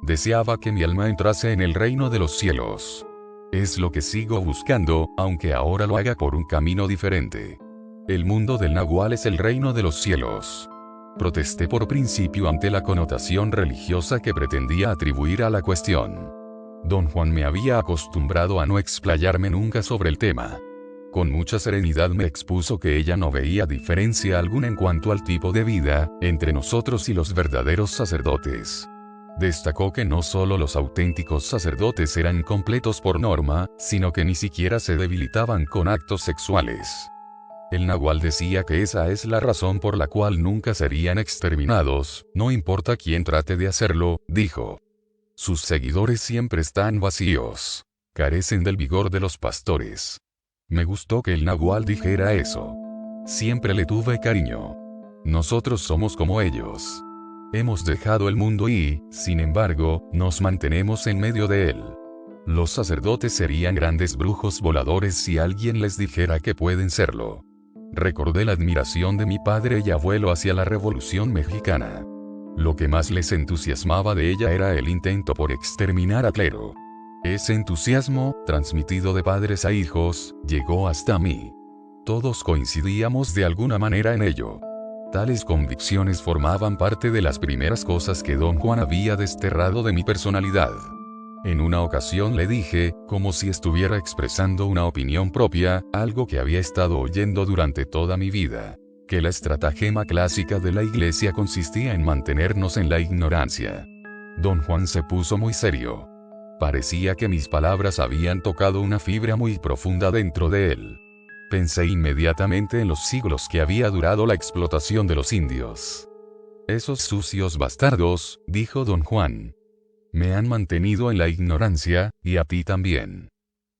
Deseaba que mi alma entrase en el reino de los cielos. Es lo que sigo buscando, aunque ahora lo haga por un camino diferente. El mundo del Nahual es el reino de los cielos. Protesté por principio ante la connotación religiosa que pretendía atribuir a la cuestión. Don Juan me había acostumbrado a no explayarme nunca sobre el tema. Con mucha serenidad me expuso que ella no veía diferencia alguna en cuanto al tipo de vida, entre nosotros y los verdaderos sacerdotes. Destacó que no solo los auténticos sacerdotes eran completos por norma, sino que ni siquiera se debilitaban con actos sexuales. El Nahual decía que esa es la razón por la cual nunca serían exterminados, no importa quién trate de hacerlo, dijo. Sus seguidores siempre están vacíos. Carecen del vigor de los pastores. Me gustó que el Nahual dijera eso. Siempre le tuve cariño. Nosotros somos como ellos. Hemos dejado el mundo y, sin embargo, nos mantenemos en medio de él. Los sacerdotes serían grandes brujos voladores si alguien les dijera que pueden serlo. Recordé la admiración de mi padre y abuelo hacia la Revolución Mexicana. Lo que más les entusiasmaba de ella era el intento por exterminar a clero. Ese entusiasmo, transmitido de padres a hijos, llegó hasta mí. Todos coincidíamos de alguna manera en ello. Tales convicciones formaban parte de las primeras cosas que don Juan había desterrado de mi personalidad. En una ocasión le dije, como si estuviera expresando una opinión propia, algo que había estado oyendo durante toda mi vida, que la estratagema clásica de la Iglesia consistía en mantenernos en la ignorancia. Don Juan se puso muy serio. Parecía que mis palabras habían tocado una fibra muy profunda dentro de él. Pensé inmediatamente en los siglos que había durado la explotación de los indios. Esos sucios bastardos, dijo don Juan, me han mantenido en la ignorancia, y a ti también.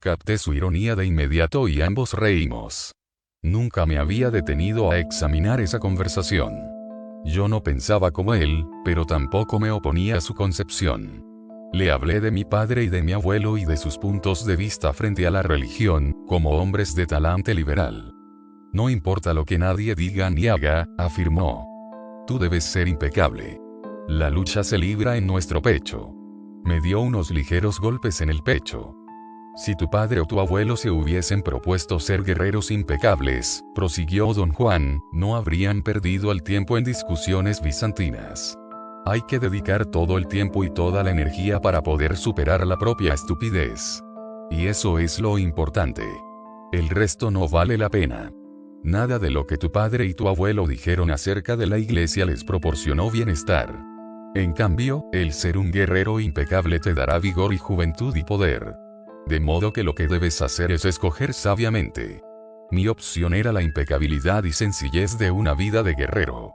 Capté su ironía de inmediato y ambos reímos. Nunca me había detenido a examinar esa conversación. Yo no pensaba como él, pero tampoco me oponía a su concepción. Le hablé de mi padre y de mi abuelo y de sus puntos de vista frente a la religión, como hombres de talante liberal. No importa lo que nadie diga ni haga, afirmó. Tú debes ser impecable. La lucha se libra en nuestro pecho. Me dio unos ligeros golpes en el pecho. Si tu padre o tu abuelo se hubiesen propuesto ser guerreros impecables, prosiguió don Juan, no habrían perdido el tiempo en discusiones bizantinas. Hay que dedicar todo el tiempo y toda la energía para poder superar la propia estupidez. Y eso es lo importante. El resto no vale la pena. Nada de lo que tu padre y tu abuelo dijeron acerca de la Iglesia les proporcionó bienestar. En cambio, el ser un guerrero impecable te dará vigor y juventud y poder. De modo que lo que debes hacer es escoger sabiamente. Mi opción era la impecabilidad y sencillez de una vida de guerrero.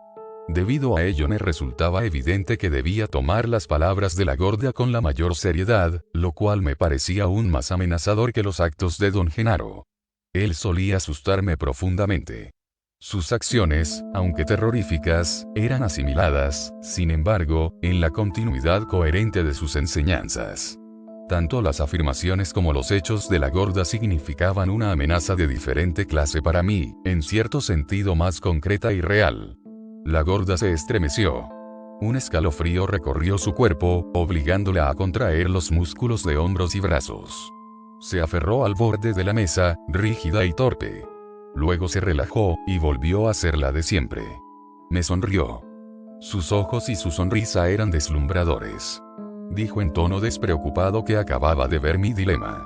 Debido a ello me resultaba evidente que debía tomar las palabras de la gorda con la mayor seriedad, lo cual me parecía aún más amenazador que los actos de don Genaro. Él solía asustarme profundamente. Sus acciones, aunque terroríficas, eran asimiladas, sin embargo, en la continuidad coherente de sus enseñanzas. Tanto las afirmaciones como los hechos de la gorda significaban una amenaza de diferente clase para mí, en cierto sentido más concreta y real. La gorda se estremeció. Un escalofrío recorrió su cuerpo, obligándola a contraer los músculos de hombros y brazos. Se aferró al borde de la mesa, rígida y torpe. Luego se relajó, y volvió a ser la de siempre. Me sonrió. Sus ojos y su sonrisa eran deslumbradores. Dijo en tono despreocupado que acababa de ver mi dilema.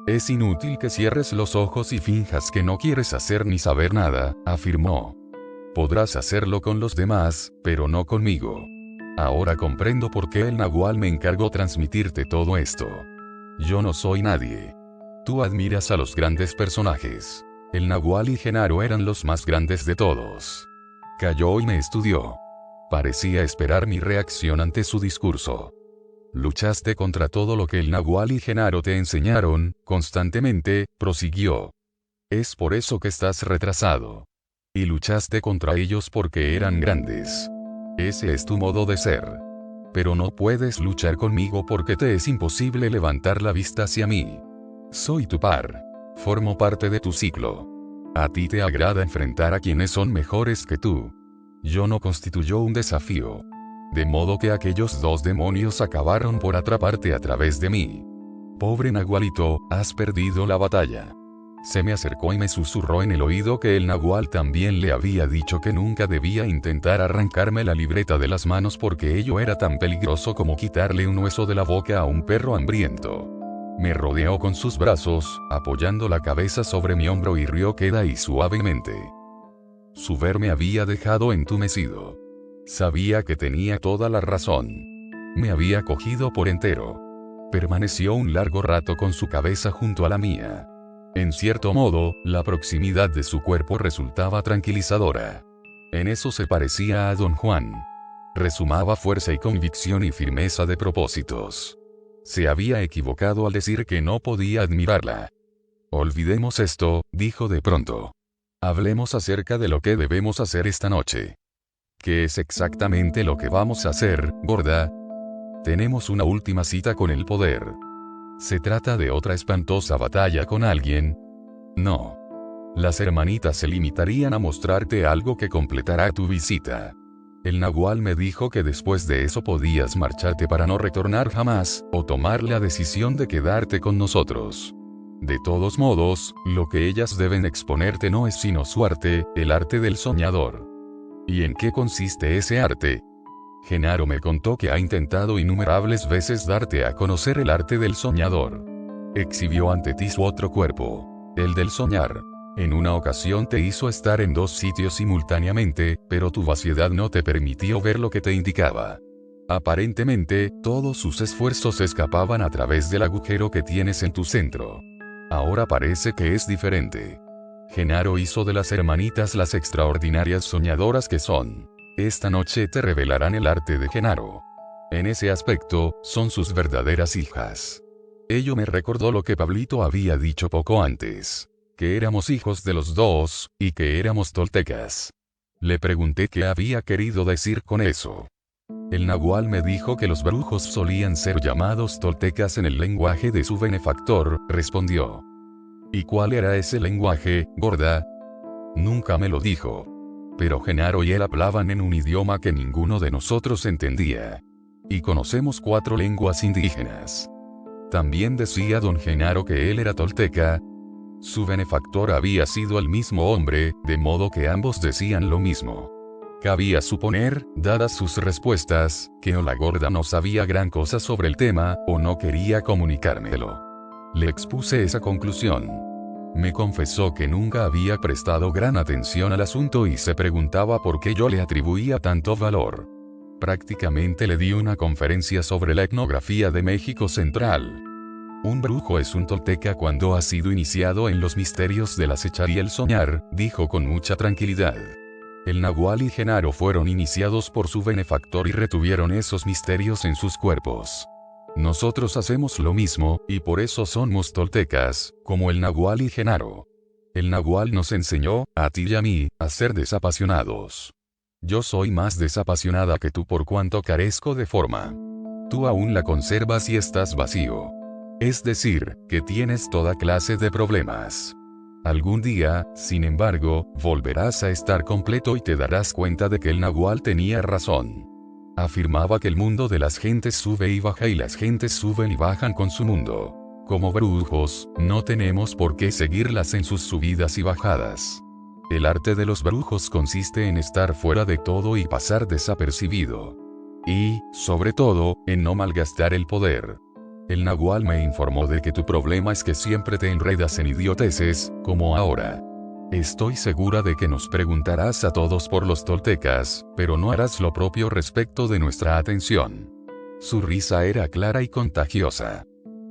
Es inútil que cierres los ojos y finjas que no quieres hacer ni saber nada, afirmó. Podrás hacerlo con los demás, pero no conmigo. Ahora comprendo por qué el Nahual me encargó transmitirte todo esto. Yo no soy nadie. Tú admiras a los grandes personajes. El Nahual y Genaro eran los más grandes de todos. Calló y me estudió. Parecía esperar mi reacción ante su discurso. Luchaste contra todo lo que el Nahual y Genaro te enseñaron, constantemente, prosiguió. Es por eso que estás retrasado. Y luchaste contra ellos porque eran grandes. Ese es tu modo de ser. Pero no puedes luchar conmigo porque te es imposible levantar la vista hacia mí. Soy tu par. Formo parte de tu ciclo. A ti te agrada enfrentar a quienes son mejores que tú. Yo no constituyó un desafío. De modo que aquellos dos demonios acabaron por atraparte a través de mí. Pobre Nahualito, has perdido la batalla. Se me acercó y me susurró en el oído que el Nahual también le había dicho que nunca debía intentar arrancarme la libreta de las manos porque ello era tan peligroso como quitarle un hueso de la boca a un perro hambriento. Me rodeó con sus brazos, apoyando la cabeza sobre mi hombro y rió queda y suavemente. Su ver me había dejado entumecido. Sabía que tenía toda la razón. Me había cogido por entero. Permaneció un largo rato con su cabeza junto a la mía. En cierto modo, la proximidad de su cuerpo resultaba tranquilizadora. En eso se parecía a don Juan. Resumaba fuerza y convicción y firmeza de propósitos. Se había equivocado al decir que no podía admirarla. Olvidemos esto, dijo de pronto. Hablemos acerca de lo que debemos hacer esta noche. ¿Qué es exactamente lo que vamos a hacer, gorda? Tenemos una última cita con el poder. ¿Se trata de otra espantosa batalla con alguien? No. Las hermanitas se limitarían a mostrarte algo que completará tu visita. El Nahual me dijo que después de eso podías marcharte para no retornar jamás, o tomar la decisión de quedarte con nosotros. De todos modos, lo que ellas deben exponerte no es sino su arte, el arte del soñador. ¿Y en qué consiste ese arte? Genaro me contó que ha intentado innumerables veces darte a conocer el arte del soñador. Exhibió ante ti su otro cuerpo, el del soñar. En una ocasión te hizo estar en dos sitios simultáneamente, pero tu vaciedad no te permitió ver lo que te indicaba. Aparentemente, todos sus esfuerzos escapaban a través del agujero que tienes en tu centro. Ahora parece que es diferente. Genaro hizo de las hermanitas las extraordinarias soñadoras que son. Esta noche te revelarán el arte de Genaro. En ese aspecto, son sus verdaderas hijas. Ello me recordó lo que Pablito había dicho poco antes. Que éramos hijos de los dos, y que éramos toltecas. Le pregunté qué había querido decir con eso. El nahual me dijo que los brujos solían ser llamados toltecas en el lenguaje de su benefactor, respondió. ¿Y cuál era ese lenguaje, gorda? Nunca me lo dijo. Pero Genaro y él hablaban en un idioma que ninguno de nosotros entendía. Y conocemos 4 lenguas indígenas. También decía don Genaro que él era tolteca. Su benefactor había sido el mismo hombre, de modo que ambos decían lo mismo. Cabía suponer, dadas sus respuestas, que o la gorda no sabía gran cosa sobre el tema, o no quería comunicármelo. Le expuse esa conclusión. Me confesó que nunca había prestado gran atención al asunto y se preguntaba por qué yo le atribuía tanto valor. Prácticamente le di una conferencia sobre la etnografía de México Central. Un brujo es un tolteca cuando ha sido iniciado en los misterios del acechar y el soñar, dijo con mucha tranquilidad. El nahual y Genaro fueron iniciados por su benefactor y retuvieron esos misterios en sus cuerpos. Nosotros hacemos lo mismo, y por eso somos toltecas, como el nahual y Genaro. El nahual nos enseñó, a ti y a mí, a ser desapasionados. Yo soy más desapasionada que tú por cuanto carezco de forma. Tú aún la conservas y estás vacío. Es decir, que tienes toda clase de problemas. Algún día, sin embargo, volverás a estar completo y te darás cuenta de que el nahual tenía razón. Afirmaba que el mundo de las gentes sube y baja y las gentes suben y bajan con su mundo. Como brujos, no tenemos por qué seguirlas en sus subidas y bajadas. El arte de los brujos consiste en estar fuera de todo y pasar desapercibido. Y, sobre todo, en no malgastar el poder. El nahual me informó de que tu problema es que siempre te enredas en idioteces, como ahora. Estoy segura de que nos preguntarás a todos por los toltecas, pero no harás lo propio respecto de nuestra atención. Su risa era clara y contagiosa.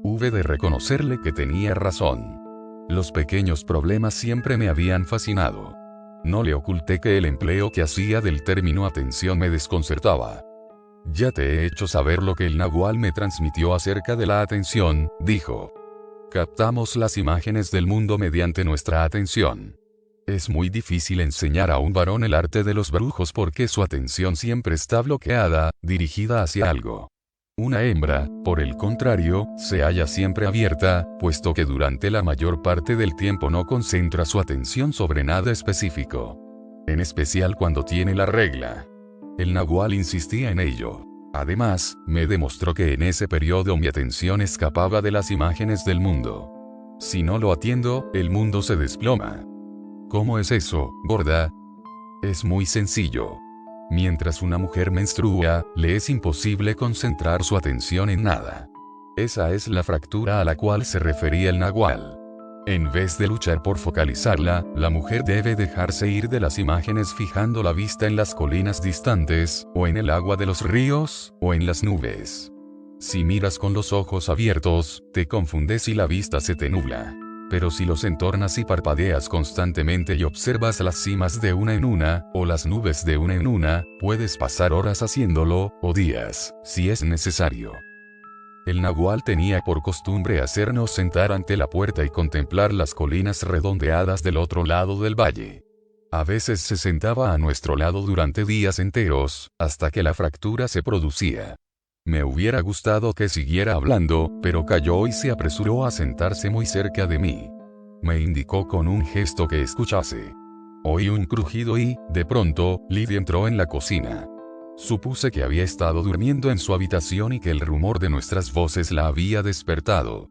Hube de reconocerle que tenía razón. Los pequeños problemas siempre me habían fascinado. No le oculté que el empleo que hacía del término atención me desconcertaba. Ya te he hecho saber lo que el nahual me transmitió acerca de la atención, dijo. Captamos las imágenes del mundo mediante nuestra atención. Es muy difícil enseñar a un varón el arte de los brujos porque su atención siempre está bloqueada, dirigida hacia algo. Una hembra, por el contrario, se halla siempre abierta, puesto que durante la mayor parte del tiempo no concentra su atención sobre nada específico. En especial cuando tiene la regla. El nahual insistía en ello. Además, me demostró que en ese periodo mi atención escapaba de las imágenes del mundo. Si no lo atiendo, el mundo se desploma. ¿Cómo es eso, gorda? Es muy sencillo. Mientras una mujer menstrua, le es imposible concentrar su atención en nada. Esa es la fractura a la cual se refería el nahual. En vez de luchar por focalizarla, la mujer debe dejarse ir de las imágenes fijando la vista en las colinas distantes, o en el agua de los ríos, o en las nubes. Si miras con los ojos abiertos, te confundes y la vista se te nubla. Pero si los entornas y parpadeas constantemente y observas las cimas de una en una, o las nubes de una en una, puedes pasar horas haciéndolo, o días, si es necesario. El nahual tenía por costumbre hacernos sentar ante la puerta y contemplar las colinas redondeadas del otro lado del valle. A veces se sentaba a nuestro lado durante días enteros, hasta que la fractura se producía. Me hubiera gustado que siguiera hablando, pero calló y se apresuró a sentarse muy cerca de mí. Me indicó con un gesto que escuchase. Oí un crujido y, de pronto, Lidia entró en la cocina. Supuse que había estado durmiendo en su habitación y que el rumor de nuestras voces la había despertado.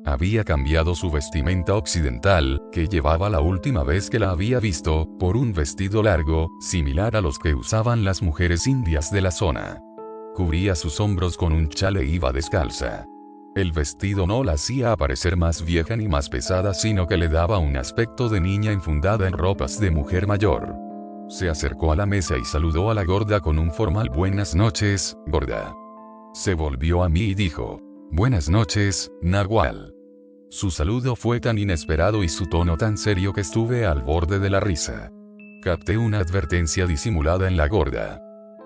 Había cambiado su vestimenta occidental, que llevaba la última vez que la había visto, por un vestido largo, similar a los que usaban las mujeres indias de la zona. Cubría sus hombros con un chal e iba descalza. El vestido no la hacía aparecer más vieja ni más pesada, sino que le daba un aspecto de niña enfundada en ropas de mujer mayor. Se acercó a la mesa y saludó a la gorda con un formal buenas noches, gorda. Se volvió a mí y dijo, buenas noches, Nahual. Su saludo fue tan inesperado y su tono tan serio que estuve al borde de la risa. Capté una advertencia disimulada en la gorda.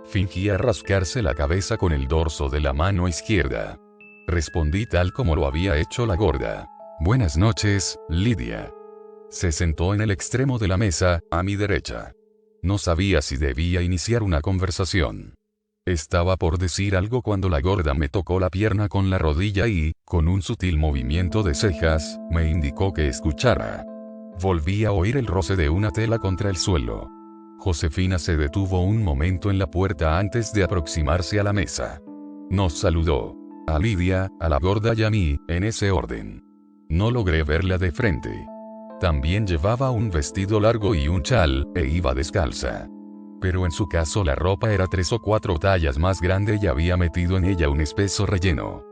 Fingía rascarse la cabeza con el dorso de la mano izquierda. Respondí tal como lo había hecho la gorda. Buenas noches, Lidia. Se sentó en el extremo de la mesa, a mi derecha. No sabía si debía iniciar una conversación. Estaba por decir algo cuando la gorda me tocó la pierna con la rodilla y, con un sutil movimiento de cejas, me indicó que escuchara. Volví a oír el roce de una tela contra el suelo. Josefina se detuvo un momento en la puerta antes de aproximarse a la mesa. Nos saludó. A Lidia, a la gorda y a mí, en ese orden. No logré verla de frente. También llevaba un vestido largo y un chal, e iba descalza. Pero en su caso la ropa era 3 o 4 tallas más grande y había metido en ella un espeso relleno.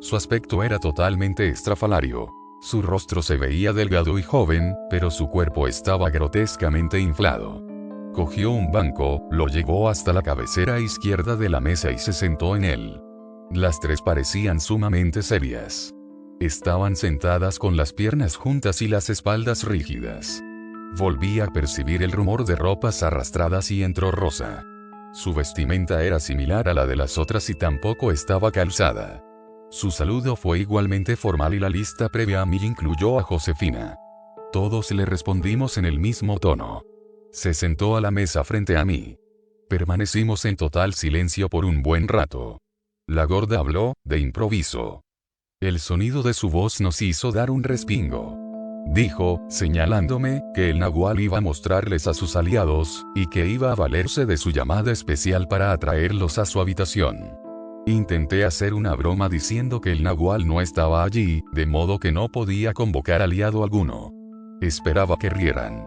Su aspecto era totalmente estrafalario. Su rostro se veía delgado y joven, pero su cuerpo estaba grotescamente inflado. Cogió un banco, lo llevó hasta la cabecera izquierda de la mesa y se sentó en él. Las tres parecían sumamente serias. Estaban sentadas con las piernas juntas y las espaldas rígidas. Volví a percibir el rumor de ropas arrastradas y entró Rosa. Su vestimenta era similar a la de las otras y tampoco estaba calzada. Su saludo fue igualmente formal y la lista previa a mí incluyó a Josefina. Todos le respondimos en el mismo tono. Se sentó a la mesa frente a mí. Permanecimos en total silencio por un buen rato. La gorda habló, de improviso. El sonido de su voz nos hizo dar un respingo. Dijo, señalándome, que el Nahual iba a mostrarles a sus aliados, y que iba a valerse de su llamada especial para atraerlos a su habitación. Intenté hacer una broma diciendo que el Nahual no estaba allí, de modo que no podía convocar aliado alguno. Esperaba que rieran.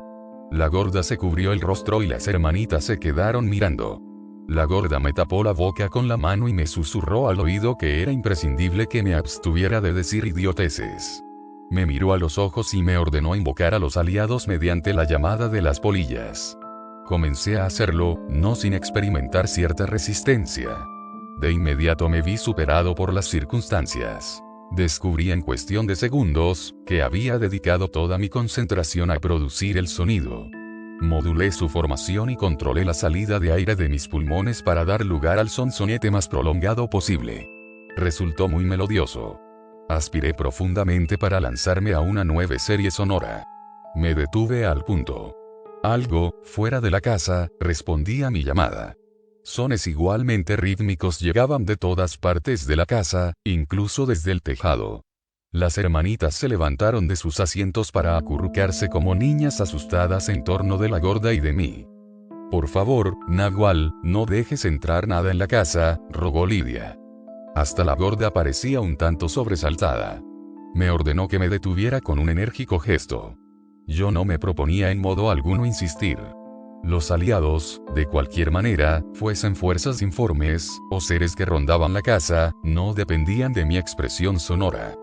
La gorda se cubrió el rostro y las hermanitas se quedaron mirando. La gorda me tapó la boca con la mano y me susurró al oído que era imprescindible que me abstuviera de decir idioteces. Me miró a los ojos y me ordenó invocar a los aliados mediante la llamada de las polillas. Comencé a hacerlo, no sin experimentar cierta resistencia. De inmediato me vi superado por las circunstancias. Descubrí en cuestión de segundos, que había dedicado toda mi concentración a producir el sonido. Modulé su formación y controlé la salida de aire de mis pulmones para dar lugar al sonsonete más prolongado posible. Resultó muy melodioso. Aspiré profundamente para lanzarme a una nueva serie sonora. Me detuve al punto. Algo, fuera de la casa, respondía a mi llamada. Sones igualmente rítmicos llegaban de todas partes de la casa, incluso desde el tejado. Las hermanitas se levantaron de sus asientos para acurrucarse como niñas asustadas en torno de la gorda y de mí. Por favor, Nahual, no dejes entrar nada en la casa, rogó Lidia. Hasta la gorda parecía un tanto sobresaltada. Me ordenó que me detuviera con un enérgico gesto. Yo no me proponía en modo alguno insistir. Los aliados, de cualquier manera, fuesen fuerzas informes, o seres que rondaban la casa, no dependían de mi expresión sonora.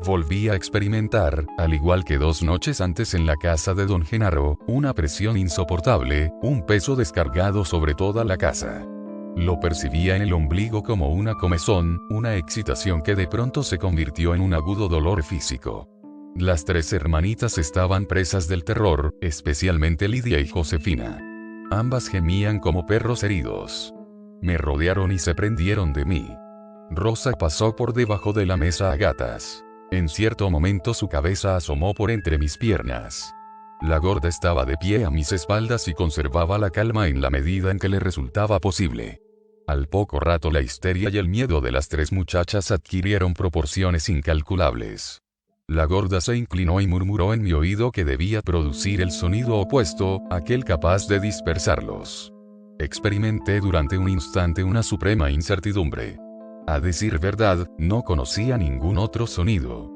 Volví a experimentar, al igual que 2 noches antes en la casa de don Genaro, una presión insoportable, un peso descargado sobre toda la casa. Lo percibía en el ombligo como una comezón, una excitación que de pronto se convirtió en un agudo dolor físico. Las 3 hermanitas estaban presas del terror, especialmente Lidia y Josefina. Ambas gemían como perros heridos. Me rodearon y se prendieron de mí. Rosa pasó por debajo de la mesa a gatas. En cierto momento su cabeza asomó por entre mis piernas. La gorda estaba de pie a mis espaldas y conservaba la calma en la medida en que le resultaba posible. Al poco rato la histeria y el miedo de las 3 muchachas adquirieron proporciones incalculables. La gorda se inclinó y murmuró en mi oído que debía producir el sonido opuesto, aquel capaz de dispersarlos. Experimenté durante un instante una suprema incertidumbre. A decir verdad, no conocía ningún otro sonido.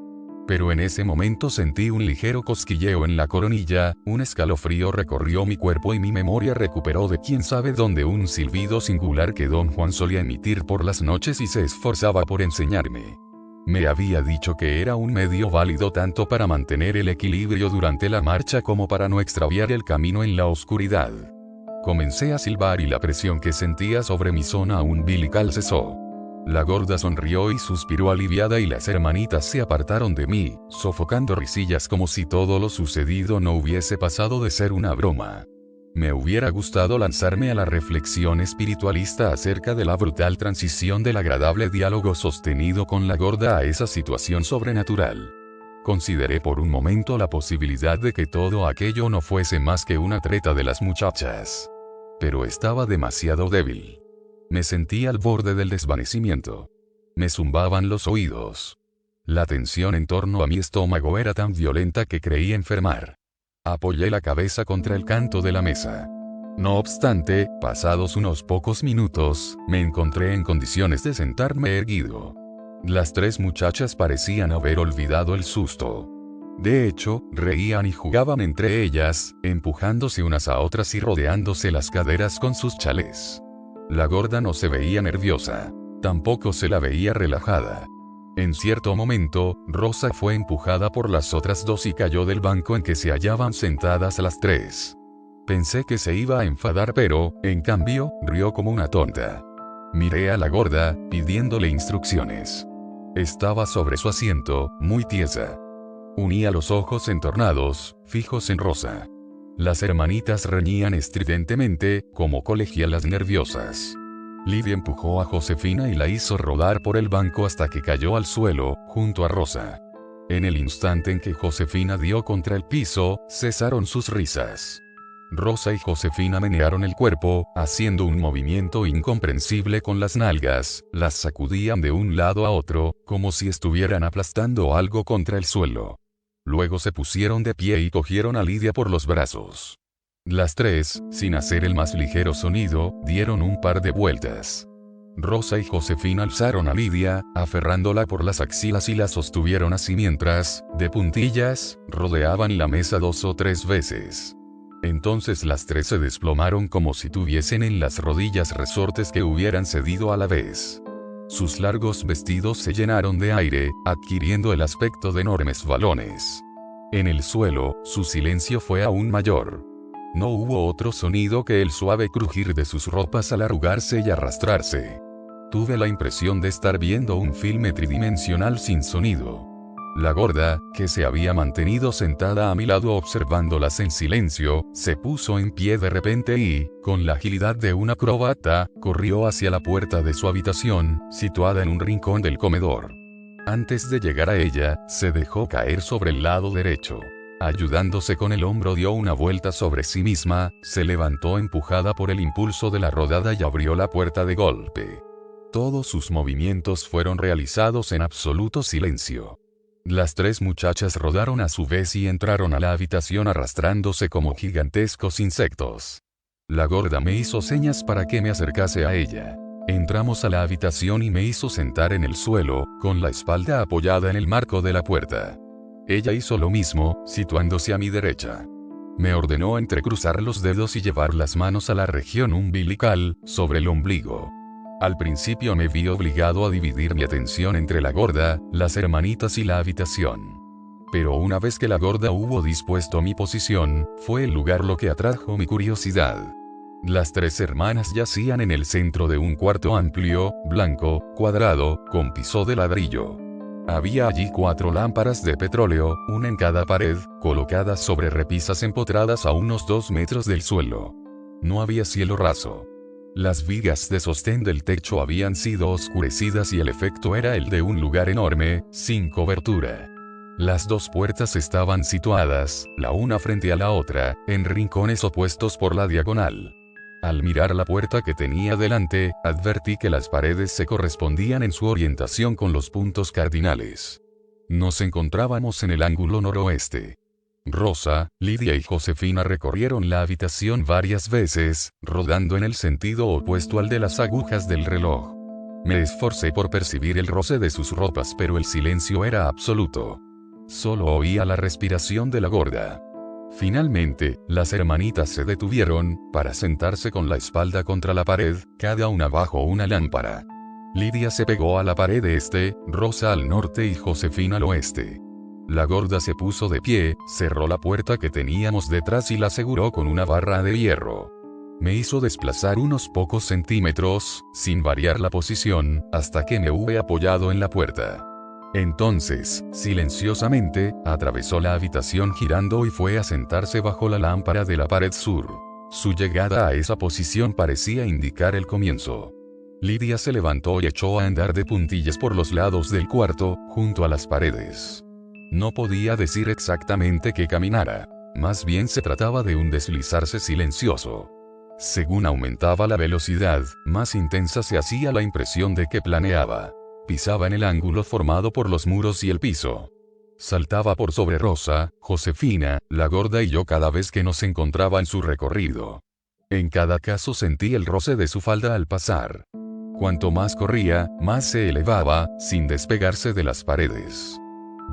Pero en ese momento sentí un ligero cosquilleo en la coronilla, un escalofrío recorrió mi cuerpo y mi memoria recuperó de quién sabe dónde un silbido singular que don Juan solía emitir por las noches y se esforzaba por enseñarme. Me había dicho que era un medio válido tanto para mantener el equilibrio durante la marcha como para no extraviar el camino en la oscuridad. Comencé a silbar y la presión que sentía sobre mi zona umbilical cesó. La gorda sonrió y suspiró aliviada y las hermanitas se apartaron de mí, sofocando risillas como si todo lo sucedido no hubiese pasado de ser una broma. Me hubiera gustado lanzarme a la reflexión espiritualista acerca de la brutal transición del agradable diálogo sostenido con la gorda a esa situación sobrenatural. Consideré por un momento la posibilidad de que todo aquello no fuese más que una treta de las muchachas. Pero estaba demasiado débil. Me sentía al borde del desvanecimiento. Me zumbaban los oídos. La tensión en torno a mi estómago era tan violenta que creí enfermar. Apoyé la cabeza contra el canto de la mesa. No obstante, pasados unos pocos minutos, me encontré en condiciones de sentarme erguido. Las tres muchachas parecían haber olvidado el susto. De hecho, reían y jugaban entre ellas, empujándose unas a otras y rodeándose las caderas con sus chalés. La gorda no se veía nerviosa. Tampoco se la veía relajada. En cierto momento, Rosa fue empujada por las otras dos y cayó del banco en que se hallaban sentadas las tres. Pensé que se iba a enfadar pero, en cambio, rió como una tonta. Miré a la gorda, pidiéndole instrucciones. Estaba sobre su asiento, muy tiesa. Unía los ojos entornados, fijos en Rosa. Las hermanitas reñían estridentemente, como colegialas nerviosas. Lidia empujó a Josefina y la hizo rodar por el banco hasta que cayó al suelo, junto a Rosa. En el instante en que Josefina dio contra el piso, cesaron sus risas. Rosa y Josefina menearon el cuerpo, haciendo un movimiento incomprensible con las nalgas, las sacudían de un lado a otro, como si estuvieran aplastando algo contra el suelo. Luego se pusieron de pie y cogieron a Lidia por los brazos. Las tres, sin hacer el más ligero sonido, dieron un par de vueltas. Rosa y Josefina alzaron a Lidia, aferrándola por las axilas y la sostuvieron así mientras, de puntillas, rodeaban la mesa 2 o 3 veces. Entonces las tres se desplomaron como si tuviesen en las rodillas resortes que hubieran cedido a la vez. Sus largos vestidos se llenaron de aire, adquiriendo el aspecto de enormes balones. En el suelo, su silencio fue aún mayor. No hubo otro sonido que el suave crujir de sus ropas al arrugarse y arrastrarse. Tuve la impresión de estar viendo un filme tridimensional sin sonido. La gorda, que se había mantenido sentada a mi lado observándolas en silencio, se puso en pie de repente y, con la agilidad de una acróbata, corrió hacia la puerta de su habitación, situada en un rincón del comedor. Antes de llegar a ella, se dejó caer sobre el lado derecho. Ayudándose con el hombro dio una vuelta sobre sí misma, se levantó empujada por el impulso de la rodada y abrió la puerta de golpe. Todos sus movimientos fueron realizados en absoluto silencio. Las tres muchachas rodaron a su vez y entraron a la habitación arrastrándose como gigantescos insectos. La gorda me hizo señas para que me acercase a ella. Entramos a la habitación y me hizo sentar en el suelo, con la espalda apoyada en el marco de la puerta. Ella hizo lo mismo, situándose a mi derecha. Me ordenó entrecruzar los dedos y llevar las manos a la región umbilical, sobre el ombligo. Al principio me vi obligado a dividir mi atención entre la gorda, las hermanitas y la habitación. Pero una vez que la gorda hubo dispuesto mi posición, fue el lugar lo que atrajo mi curiosidad. Las tres hermanas yacían en el centro de un cuarto amplio, blanco, cuadrado, con piso de ladrillo. Había allí 4 lámparas de petróleo, una en cada pared, colocadas sobre repisas empotradas a unos 2 metros del suelo. No había cielo raso. Las vigas de sostén del techo habían sido oscurecidas y el efecto era el de un lugar enorme, sin cobertura. Las 2 puertas estaban situadas, la una frente a la otra, en rincones opuestos por la diagonal. Al mirar la puerta que tenía delante, advertí que las paredes se correspondían en su orientación con los puntos cardinales. Nos encontrábamos en el ángulo noroeste. Rosa, Lidia y Josefina recorrieron la habitación varias veces, rodando en el sentido opuesto al de las agujas del reloj. Me esforcé por percibir el roce de sus ropas pero el silencio era absoluto. Solo oía la respiración de la gorda. Finalmente, las hermanitas se detuvieron, para sentarse con la espalda contra la pared, cada una bajo una lámpara. Lidia se pegó a la pared este, Rosa al norte y Josefina al oeste. La gorda se puso de pie, cerró la puerta que teníamos detrás y la aseguró con una barra de hierro. Me hizo desplazar unos pocos centímetros, sin variar la posición, hasta que me hube apoyado en la puerta. Entonces, silenciosamente, atravesó la habitación girando y fue a sentarse bajo la lámpara de la pared sur. Su llegada a esa posición parecía indicar el comienzo. Lidia se levantó y echó a andar de puntillas por los lados del cuarto, junto a las paredes. No podía decir exactamente que caminara. Más bien se trataba de un deslizarse silencioso. Según aumentaba la velocidad, más intensa se hacía la impresión de que planeaba. Pisaba en el ángulo formado por los muros y el piso. Saltaba por sobre Rosa, Josefina, la gorda y yo cada vez que nos encontraba en su recorrido. En cada caso sentí el roce de su falda al pasar. Cuanto más corría, más se elevaba, sin despegarse de las paredes.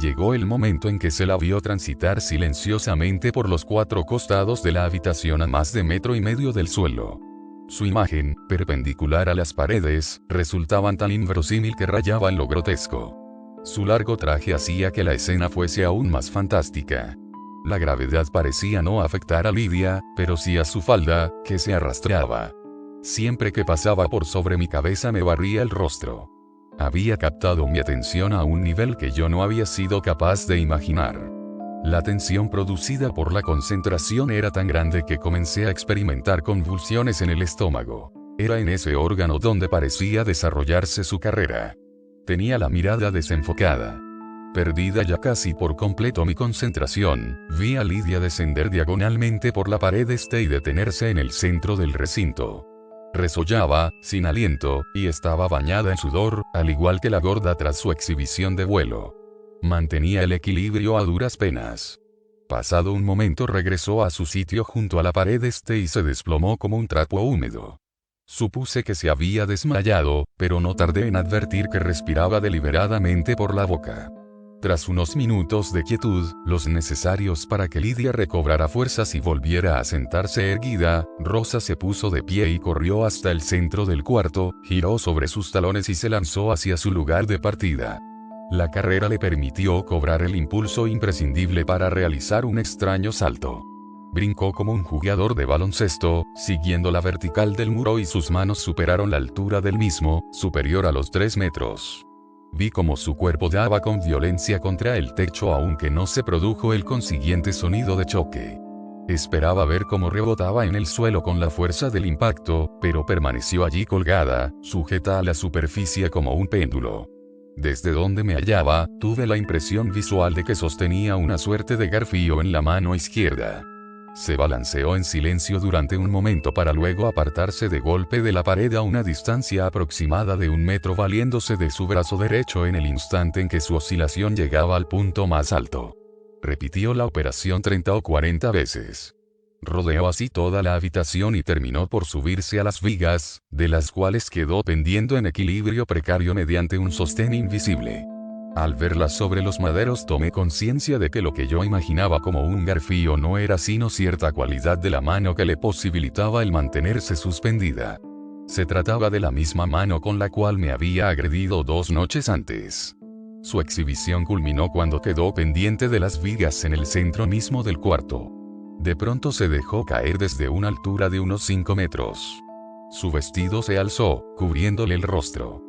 Llegó el momento en que se la vio transitar silenciosamente por los 4 costados de la habitación a más de 1,5 metros del suelo. Su imagen, perpendicular a las paredes, resultaba tan inverosímil que rayaba en lo grotesco. Su largo traje hacía que la escena fuese aún más fantástica. La gravedad parecía no afectar a Lidia, pero sí a su falda, que se arrastraba. Siempre que pasaba por sobre mi cabeza me barría el rostro. Había captado mi atención a un nivel que yo no había sido capaz de imaginar. La tensión producida por la concentración era tan grande que comencé a experimentar convulsiones en el estómago. Era en ese órgano donde parecía desarrollarse su carrera. Tenía la mirada desenfocada. Perdida ya casi por completo mi concentración, vi a Lidia descender diagonalmente por la pared este y detenerse en el centro del recinto. Resollaba, sin aliento, y estaba bañada en sudor, al igual que la gorda tras su exhibición de vuelo. Mantenía el equilibrio a duras penas. Pasado un momento regresó a su sitio junto a la pared este y se desplomó como un trapo húmedo. Supuse que se había desmayado, pero no tardé en advertir que respiraba deliberadamente por la boca. Tras unos minutos de quietud, los necesarios para que Lidia recobrara fuerzas y volviera a sentarse erguida, Rosa se puso de pie y corrió hasta el centro del cuarto, giró sobre sus talones y se lanzó hacia su lugar de partida. La carrera le permitió cobrar el impulso imprescindible para realizar un extraño salto. Brincó como un jugador de baloncesto, siguiendo la vertical del muro y sus manos superaron la altura del mismo, superior a los 3 metros. Vi cómo su cuerpo daba con violencia contra el techo aunque no se produjo el consiguiente sonido de choque. Esperaba ver cómo rebotaba en el suelo con la fuerza del impacto, pero permaneció allí colgada, sujeta a la superficie como un péndulo. Desde donde me hallaba, tuve la impresión visual de que sostenía una suerte de garfio en la mano izquierda. Se balanceó en silencio durante un momento para luego apartarse de golpe de la pared a una distancia aproximada de 1 metro valiéndose de su brazo derecho en el instante en que su oscilación llegaba al punto más alto. Repitió la operación 30 o 40 veces. Rodeó así toda la habitación y terminó por subirse a las vigas, de las cuales quedó pendiendo en equilibrio precario mediante un sostén invisible. Al verla sobre los maderos tomé conciencia de que lo que yo imaginaba como un garfio no era sino cierta cualidad de la mano que le posibilitaba el mantenerse suspendida. Se trataba de la misma mano con la cual me había agredido 2 noches antes. Su exhibición culminó cuando quedó pendiente de las vigas en el centro mismo del cuarto. De pronto se dejó caer desde una altura de unos 5 metros. Su vestido se alzó, cubriéndole el rostro.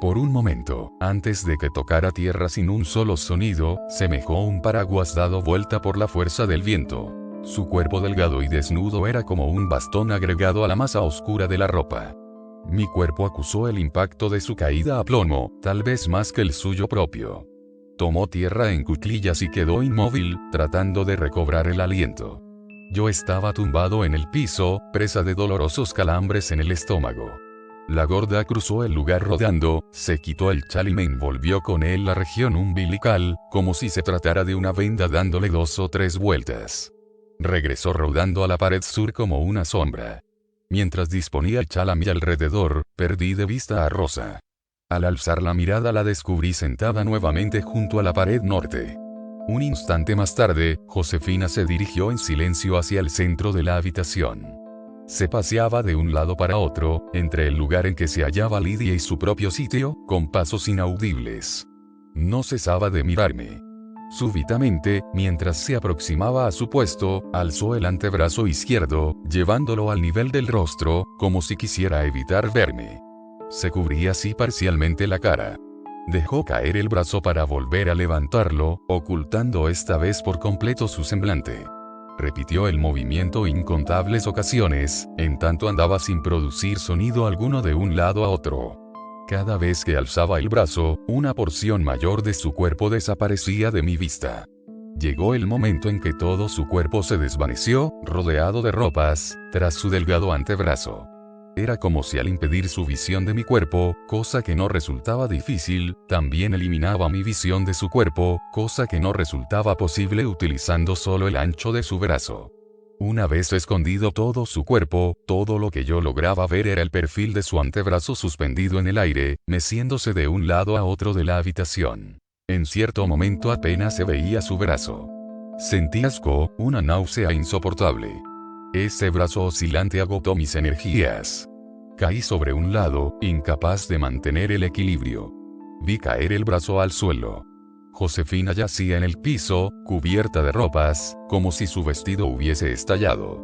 Por un momento, antes de que tocara tierra sin un solo sonido, semejó un paraguas dado vuelta por la fuerza del viento. Su cuerpo delgado y desnudo era como un bastón agregado a la masa oscura de la ropa. Mi cuerpo acusó el impacto de su caída a plomo, tal vez más que el suyo propio. Tomó tierra en cuclillas y quedó inmóvil, tratando de recobrar el aliento. Yo estaba tumbado en el piso, presa de dolorosos calambres en el estómago. La gorda cruzó el lugar rodando, se quitó el chal y me envolvió con él la región umbilical, como si se tratara de una venda dándole 2 o 3 vueltas. Regresó rodando a la pared sur como una sombra. Mientras disponía el chal a mi alrededor, perdí de vista a Rosa. Al alzar la mirada la descubrí sentada nuevamente junto a la pared norte. Un instante más tarde, Josefina se dirigió en silencio hacia el centro de la habitación. Se paseaba de un lado para otro, entre el lugar en que se hallaba Lidia y su propio sitio, con pasos inaudibles. No cesaba de mirarme. Súbitamente, mientras se aproximaba a su puesto, alzó el antebrazo izquierdo, llevándolo al nivel del rostro, como si quisiera evitar verme. Se cubría así parcialmente la cara. Dejó caer el brazo para volver a levantarlo, ocultando esta vez por completo su semblante. Repitió el movimiento incontables ocasiones, en tanto andaba sin producir sonido alguno de un lado a otro. Cada vez que alzaba el brazo, una porción mayor de su cuerpo desaparecía de mi vista. Llegó el momento en que todo su cuerpo se desvaneció, rodeado de ropas, tras su delgado antebrazo. Era como si al impedir su visión de mi cuerpo, cosa que no resultaba difícil, también eliminaba mi visión de su cuerpo, cosa que no resultaba posible utilizando solo el ancho de su brazo. Una vez escondido todo su cuerpo, todo lo que yo lograba ver era el perfil de su antebrazo suspendido en el aire, meciéndose de un lado a otro de la habitación. En cierto momento apenas se veía su brazo. Sentí asco, una náusea insoportable. Ese brazo oscilante agotó mis energías. Caí sobre un lado, incapaz de mantener el equilibrio. Vi caer el brazo al suelo. Josefina yacía en el piso, cubierta de ropas, como si su vestido hubiese estallado.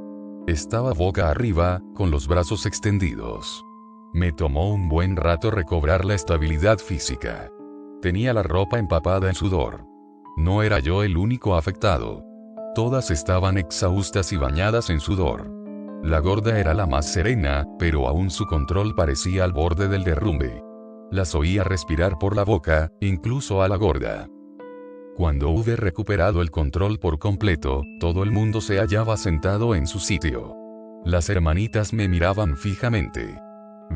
Estaba boca arriba, con los brazos extendidos. Me tomó un buen rato recobrar la estabilidad física. Tenía la ropa empapada en sudor. No era yo el único afectado. Todas estaban exhaustas y bañadas en sudor. La gorda era la más serena, pero aún su control parecía al borde del derrumbe. Las oía respirar por la boca, incluso a la gorda. Cuando hube recuperado el control por completo, todo el mundo se hallaba sentado en su sitio. Las hermanitas me miraban fijamente.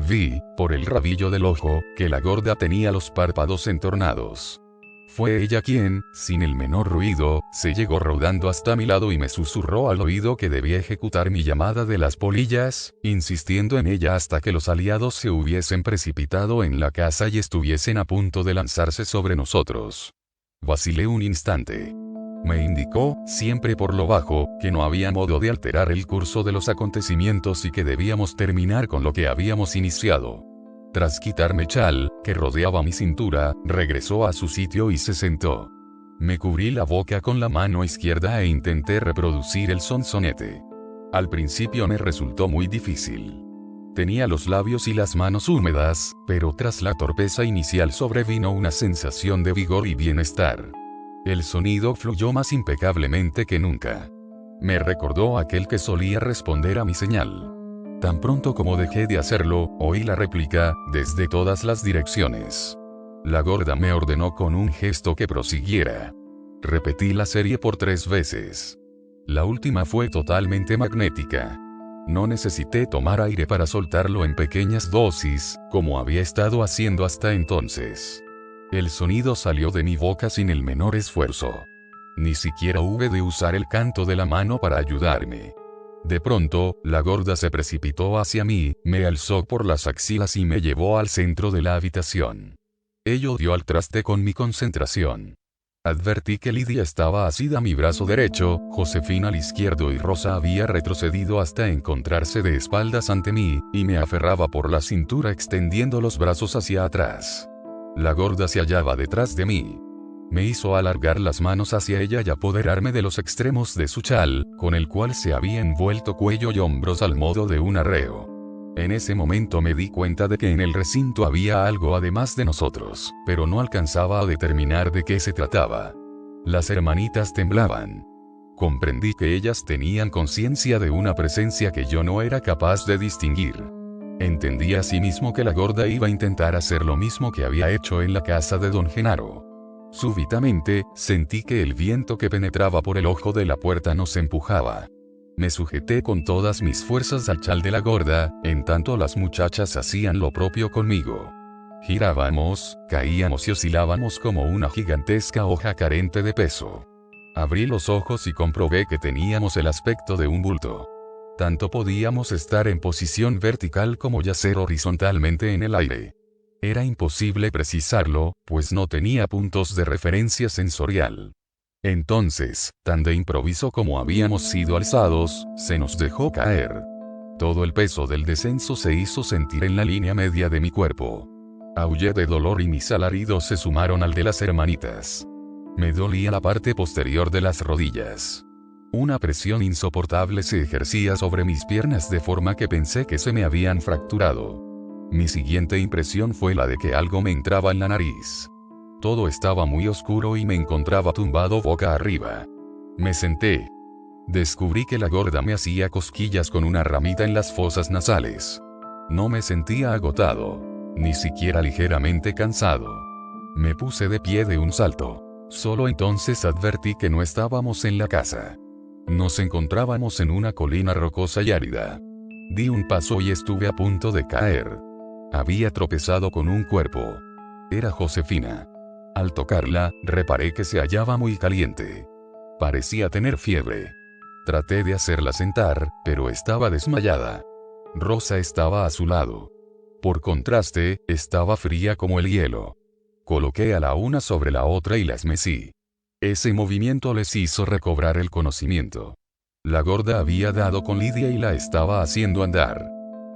Vi, por el rabillo del ojo, que la gorda tenía los párpados entornados. Fue ella quien, sin el menor ruido, se llegó rodando hasta mi lado y me susurró al oído que debía ejecutar mi llamada de las polillas, insistiendo en ella hasta que los aliados se hubiesen precipitado en la casa y estuviesen a punto de lanzarse sobre nosotros. Vacilé un instante. Me indicó, siempre por lo bajo, que no había modo de alterar el curso de los acontecimientos y que debíamos terminar con lo que habíamos iniciado. Tras quitarme chal, que rodeaba mi cintura, regresó a su sitio y se sentó. Me cubrí la boca con la mano izquierda e intenté reproducir el sonsonete. Al principio me resultó muy difícil. Tenía los labios y las manos húmedas, pero tras la torpeza inicial sobrevino una sensación de vigor y bienestar. El sonido fluyó más impecablemente que nunca. Me recordó aquel que solía responder a mi señal. Tan pronto como dejé de hacerlo, oí la réplica, desde todas las direcciones. La gorda me ordenó con un gesto que prosiguiera. Repetí la serie por 3 veces. La última fue totalmente magnética. No necesité tomar aire para soltarlo en pequeñas dosis, como había estado haciendo hasta entonces. El sonido salió de mi boca sin el menor esfuerzo. Ni siquiera hube de usar el canto de la mano para ayudarme. De pronto, la gorda se precipitó hacia mí, me alzó por las axilas y me llevó al centro de la habitación. Ello dio al traste con mi concentración. Advertí que Lidia estaba asida a mi brazo derecho, Josefina al izquierdo y Rosa había retrocedido hasta encontrarse de espaldas ante mí, y me aferraba por la cintura extendiendo los brazos hacia atrás. La gorda se hallaba detrás de mí. Me hizo alargar las manos hacia ella y apoderarme de los extremos de su chal, con el cual se había envuelto cuello y hombros al modo de un arreo. En ese momento me di cuenta de que en el recinto había algo además de nosotros, pero no alcanzaba a determinar de qué se trataba. Las hermanitas temblaban. Comprendí que ellas tenían conciencia de una presencia que yo no era capaz de distinguir. Entendí asimismo que la gorda iba a intentar hacer lo mismo que había hecho en la casa de don Genaro. Súbitamente, sentí que el viento que penetraba por el ojo de la puerta nos empujaba. Me sujeté con todas mis fuerzas al chal de la gorda, en tanto las muchachas hacían lo propio conmigo. Girábamos, caíamos y oscilábamos como una gigantesca hoja carente de peso. Abrí los ojos y comprobé que teníamos el aspecto de un bulto. Tanto podíamos estar en posición vertical como yacer horizontalmente en el aire. Era imposible precisarlo, pues no tenía puntos de referencia sensorial. Entonces, tan de improviso como habíamos sido alzados, se nos dejó caer. Todo el peso del descenso se hizo sentir en la línea media de mi cuerpo. Aullé de dolor y mis alaridos se sumaron al de las hermanitas. Me dolía la parte posterior de las rodillas. Una presión insoportable se ejercía sobre mis piernas de forma que pensé que se me habían fracturado. Mi siguiente impresión fue la de que algo me entraba en la nariz. Todo estaba muy oscuro y me encontraba tumbado boca arriba. Me senté. Descubrí que la gorda me hacía cosquillas con una ramita en las fosas nasales. No me sentía agotado, ni siquiera ligeramente cansado. Me puse de pie de un salto. Solo entonces advertí que no estábamos en la casa. Nos encontrábamos en una colina rocosa y árida. Di un paso y estuve a punto de caer. Había tropezado con un cuerpo. Era Josefina. Al tocarla, reparé que se hallaba muy caliente. Parecía tener fiebre. Traté de hacerla sentar, pero estaba desmayada. Rosa estaba a su lado. Por contraste, estaba fría como el hielo. Coloqué a la una sobre la otra y las mecí. Ese movimiento les hizo recobrar el conocimiento. La gorda había dado con Lidia y la estaba haciendo andar.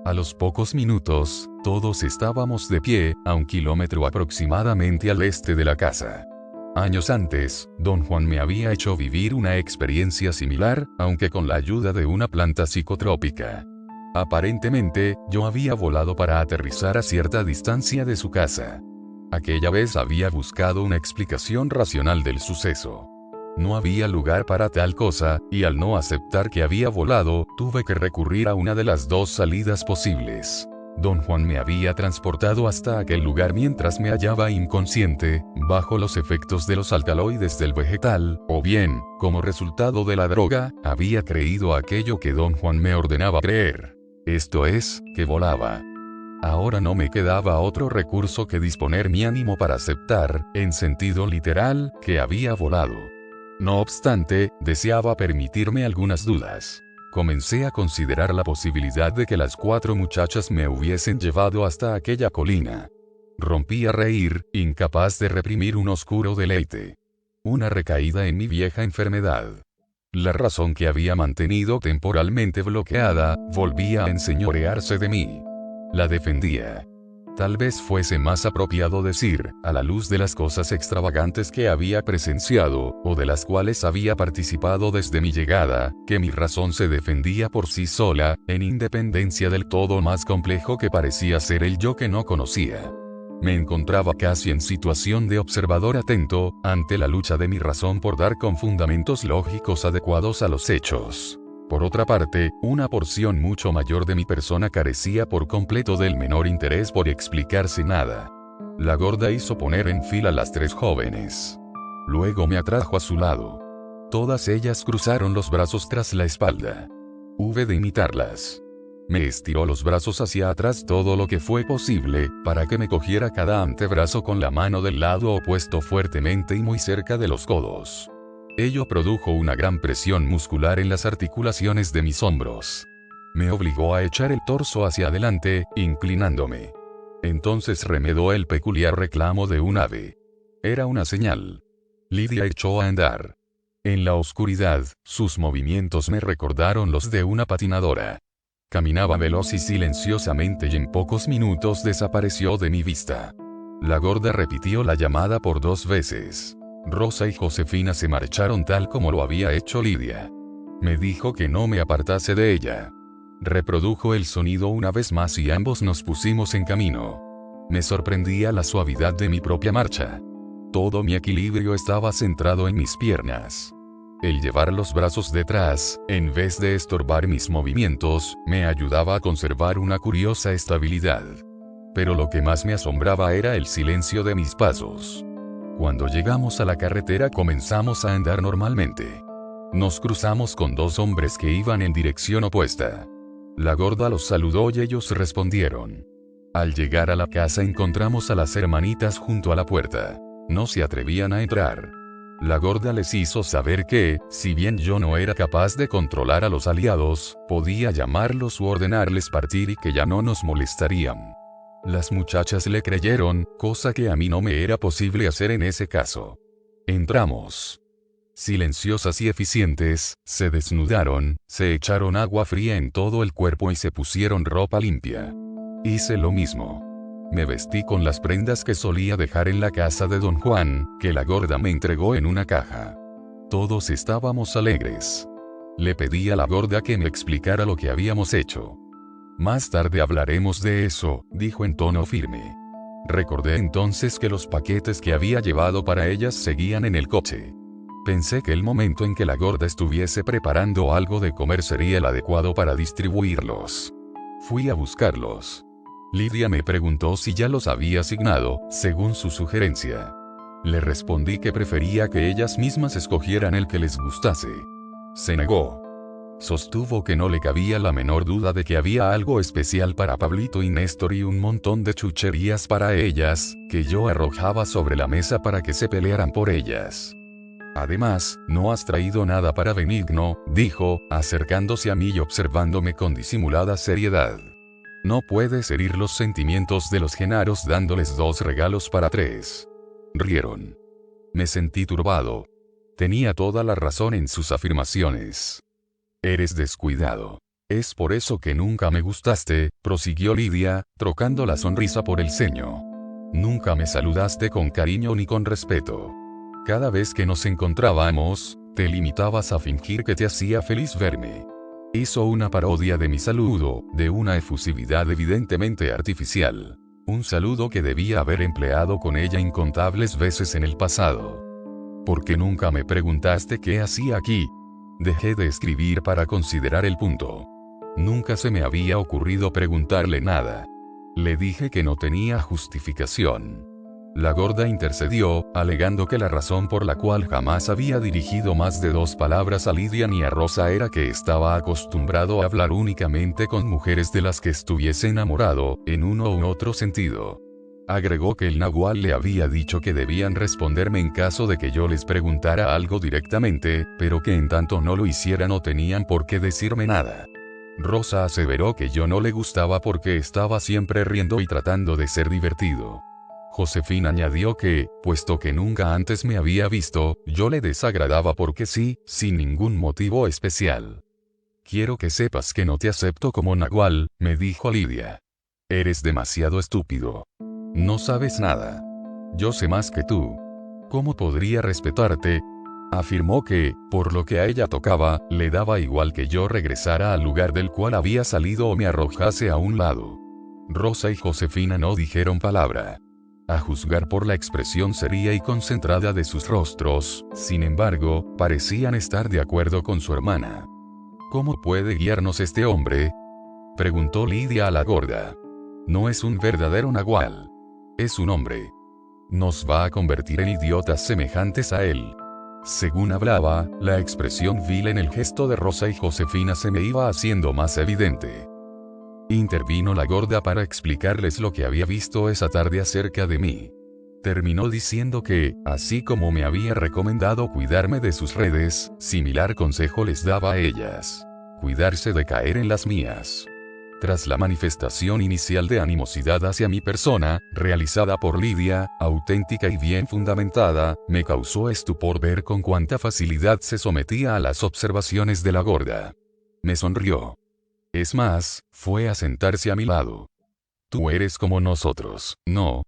A los pocos minutos, todos estábamos de pie, a 1 kilómetro aproximadamente al este de la casa. Años antes, don Juan me había hecho vivir una experiencia similar, aunque con la ayuda de una planta psicotrópica. Aparentemente, yo había volado para aterrizar a cierta distancia de su casa. Aquella vez había buscado una explicación racional del suceso. No había lugar para tal cosa, y al no aceptar que había volado, tuve que recurrir a una de las dos salidas posibles. Don Juan me había transportado hasta aquel lugar mientras me hallaba inconsciente, bajo los efectos de los alcaloides del vegetal, o bien, como resultado de la droga, había creído aquello que don Juan me ordenaba creer. Esto es, que volaba. Ahora no me quedaba otro recurso que disponer mi ánimo para aceptar, en sentido literal, que había volado. No obstante, deseaba permitirme algunas dudas. Comencé a considerar la posibilidad de que las 4 muchachas me hubiesen llevado hasta aquella colina. Rompí a reír, incapaz de reprimir un oscuro deleite. Una recaída en mi vieja enfermedad. La razón que había mantenido temporalmente bloqueada, volvía a enseñorearse de mí. La defendía. Tal vez fuese más apropiado decir, a la luz de las cosas extravagantes que había presenciado, o de las cuales había participado desde mi llegada, que mi razón se defendía por sí sola, en independencia del todo más complejo que parecía ser el yo que no conocía. Me encontraba casi en situación de observador atento, ante la lucha de mi razón por dar con fundamentos lógicos adecuados a los hechos. Por otra parte, una porción mucho mayor de mi persona carecía por completo del menor interés por explicarse nada. La gorda hizo poner en fila las 3 jóvenes. Luego me atrajo a su lado. Todas ellas cruzaron los brazos tras la espalda. Hube de imitarlas. Me estiró los brazos hacia atrás todo lo que fue posible, para que me cogiera cada antebrazo con la mano del lado opuesto fuertemente y muy cerca de los codos. Ello produjo una gran presión muscular en las articulaciones de mis hombros. Me obligó a echar el torso hacia adelante, inclinándome. Entonces remedó el peculiar reclamo de un ave. Era una señal. Lidia echó a andar. En la oscuridad, sus movimientos me recordaron los de una patinadora. Caminaba veloz y silenciosamente y en pocos minutos desapareció de mi vista. La gorda repitió la llamada por 2 veces. Rosa y Josefina se marcharon tal como lo había hecho Lidia. Me dijo que no me apartase de ella. Reprodujo el sonido una vez más y ambos nos pusimos en camino. Me sorprendía la suavidad de mi propia marcha. Todo mi equilibrio estaba centrado en mis piernas. El llevar los brazos detrás, en vez de estorbar mis movimientos, me ayudaba a conservar una curiosa estabilidad. Pero lo que más me asombraba era el silencio de mis pasos. Cuando llegamos a la carretera comenzamos a andar normalmente. Nos cruzamos con 2 hombres que iban en dirección opuesta. La gorda los saludó y ellos respondieron. Al llegar a la casa encontramos a las hermanitas junto a la puerta. No se atrevían a entrar. La gorda les hizo saber que, si bien yo no era capaz de controlar a los aliados, podía llamarlos u ordenarles partir y que ya no nos molestarían. Las muchachas le creyeron, cosa que a mí no me era posible hacer en ese caso. Entramos. silenciosas y eficientes, se desnudaron, se echaron agua fría en todo el cuerpo y se pusieron ropa limpia. Hice lo mismo. Me vestí con las prendas que solía dejar en la casa de don Juan, que la gorda me entregó en una caja. Todos estábamos alegres. Le pedí a la gorda que me explicara lo que habíamos hecho. Más tarde hablaremos de eso, dijo en tono firme. Recordé entonces que los paquetes que había llevado para ellas seguían en el coche. Pensé que el momento en que la gorda estuviese preparando algo de comer sería el adecuado para distribuirlos. Fui a buscarlos. Lidia me preguntó si ya los había asignado, según su sugerencia. Le respondí que prefería que ellas mismas escogieran el que les gustase. Se negó. Sostuvo que no le cabía la menor duda de que había algo especial para Pablito y Néstor y un montón de chucherías para ellas, que yo arrojaba sobre la mesa para que se pelearan por ellas. Además, no has traído nada para Benigno, dijo, acercándose a mí y observándome con disimulada seriedad. No puedes herir los sentimientos de los Genaros dándoles 2 regalos para 3. Rieron. Me sentí turbado. Tenía toda la razón en sus afirmaciones. Eres descuidado. Es por eso que nunca me gustaste, prosiguió Lidia, trocando la sonrisa por el ceño. Nunca me saludaste con cariño ni con respeto. Cada vez que nos encontrábamos, te limitabas a fingir que te hacía feliz verme. Hizo una parodia de mi saludo, de una efusividad evidentemente artificial. Un saludo que debía haber empleado con ella incontables veces en el pasado. ¿Por qué nunca me preguntaste qué hacía aquí? Dejé de escribir para considerar el punto. Nunca se me había ocurrido preguntarle nada. Le dije que no tenía justificación. La gorda intercedió, alegando que la razón por la cual jamás había dirigido más de 2 palabras a Lidia ni a Rosa era que estaba acostumbrado a hablar únicamente con mujeres de las que estuviese enamorado, en uno u otro sentido. Agregó que el nahual le había dicho que debían responderme en caso de que yo les preguntara algo directamente, pero que en tanto no lo hiciera no tenían por qué decirme nada. Rosa aseveró que yo no le gustaba porque estaba siempre riendo y tratando de ser divertido. Josefina añadió que, puesto que nunca antes me había visto, yo le desagradaba porque sí, sin ningún motivo especial. Quiero que sepas que no te acepto como nahual, me dijo Lidia. Eres demasiado estúpido. No sabes nada. Yo sé más que tú. ¿Cómo podría respetarte? Afirmó que, por lo que a ella tocaba, le daba igual que yo regresara al lugar del cual había salido o me arrojase a un lado. Rosa y Josefina no dijeron palabra. A juzgar por la expresión seria y concentrada de sus rostros, sin embargo, parecían estar de acuerdo con su hermana. ¿Cómo puede guiarnos este hombre? Preguntó Lidia a la gorda. No es un verdadero nahual. Es un hombre. Nos va a convertir en idiotas semejantes a él. Según hablaba, la expresión vil en el gesto de Rosa y Josefina se me iba haciendo más evidente. Intervino la gorda para explicarles lo que había visto esa tarde acerca de mí. Terminó diciendo que, así como me había recomendado cuidarme de sus redes, similar consejo les daba a ellas. Cuidarse de caer en las mías. Tras la manifestación inicial de animosidad hacia mi persona, realizada por Lidia, auténtica y bien fundamentada, me causó estupor ver con cuánta facilidad se sometía a las observaciones de la gorda. Me sonrió. Es más, fue a sentarse a mi lado. Tú eres como nosotros, ¿no?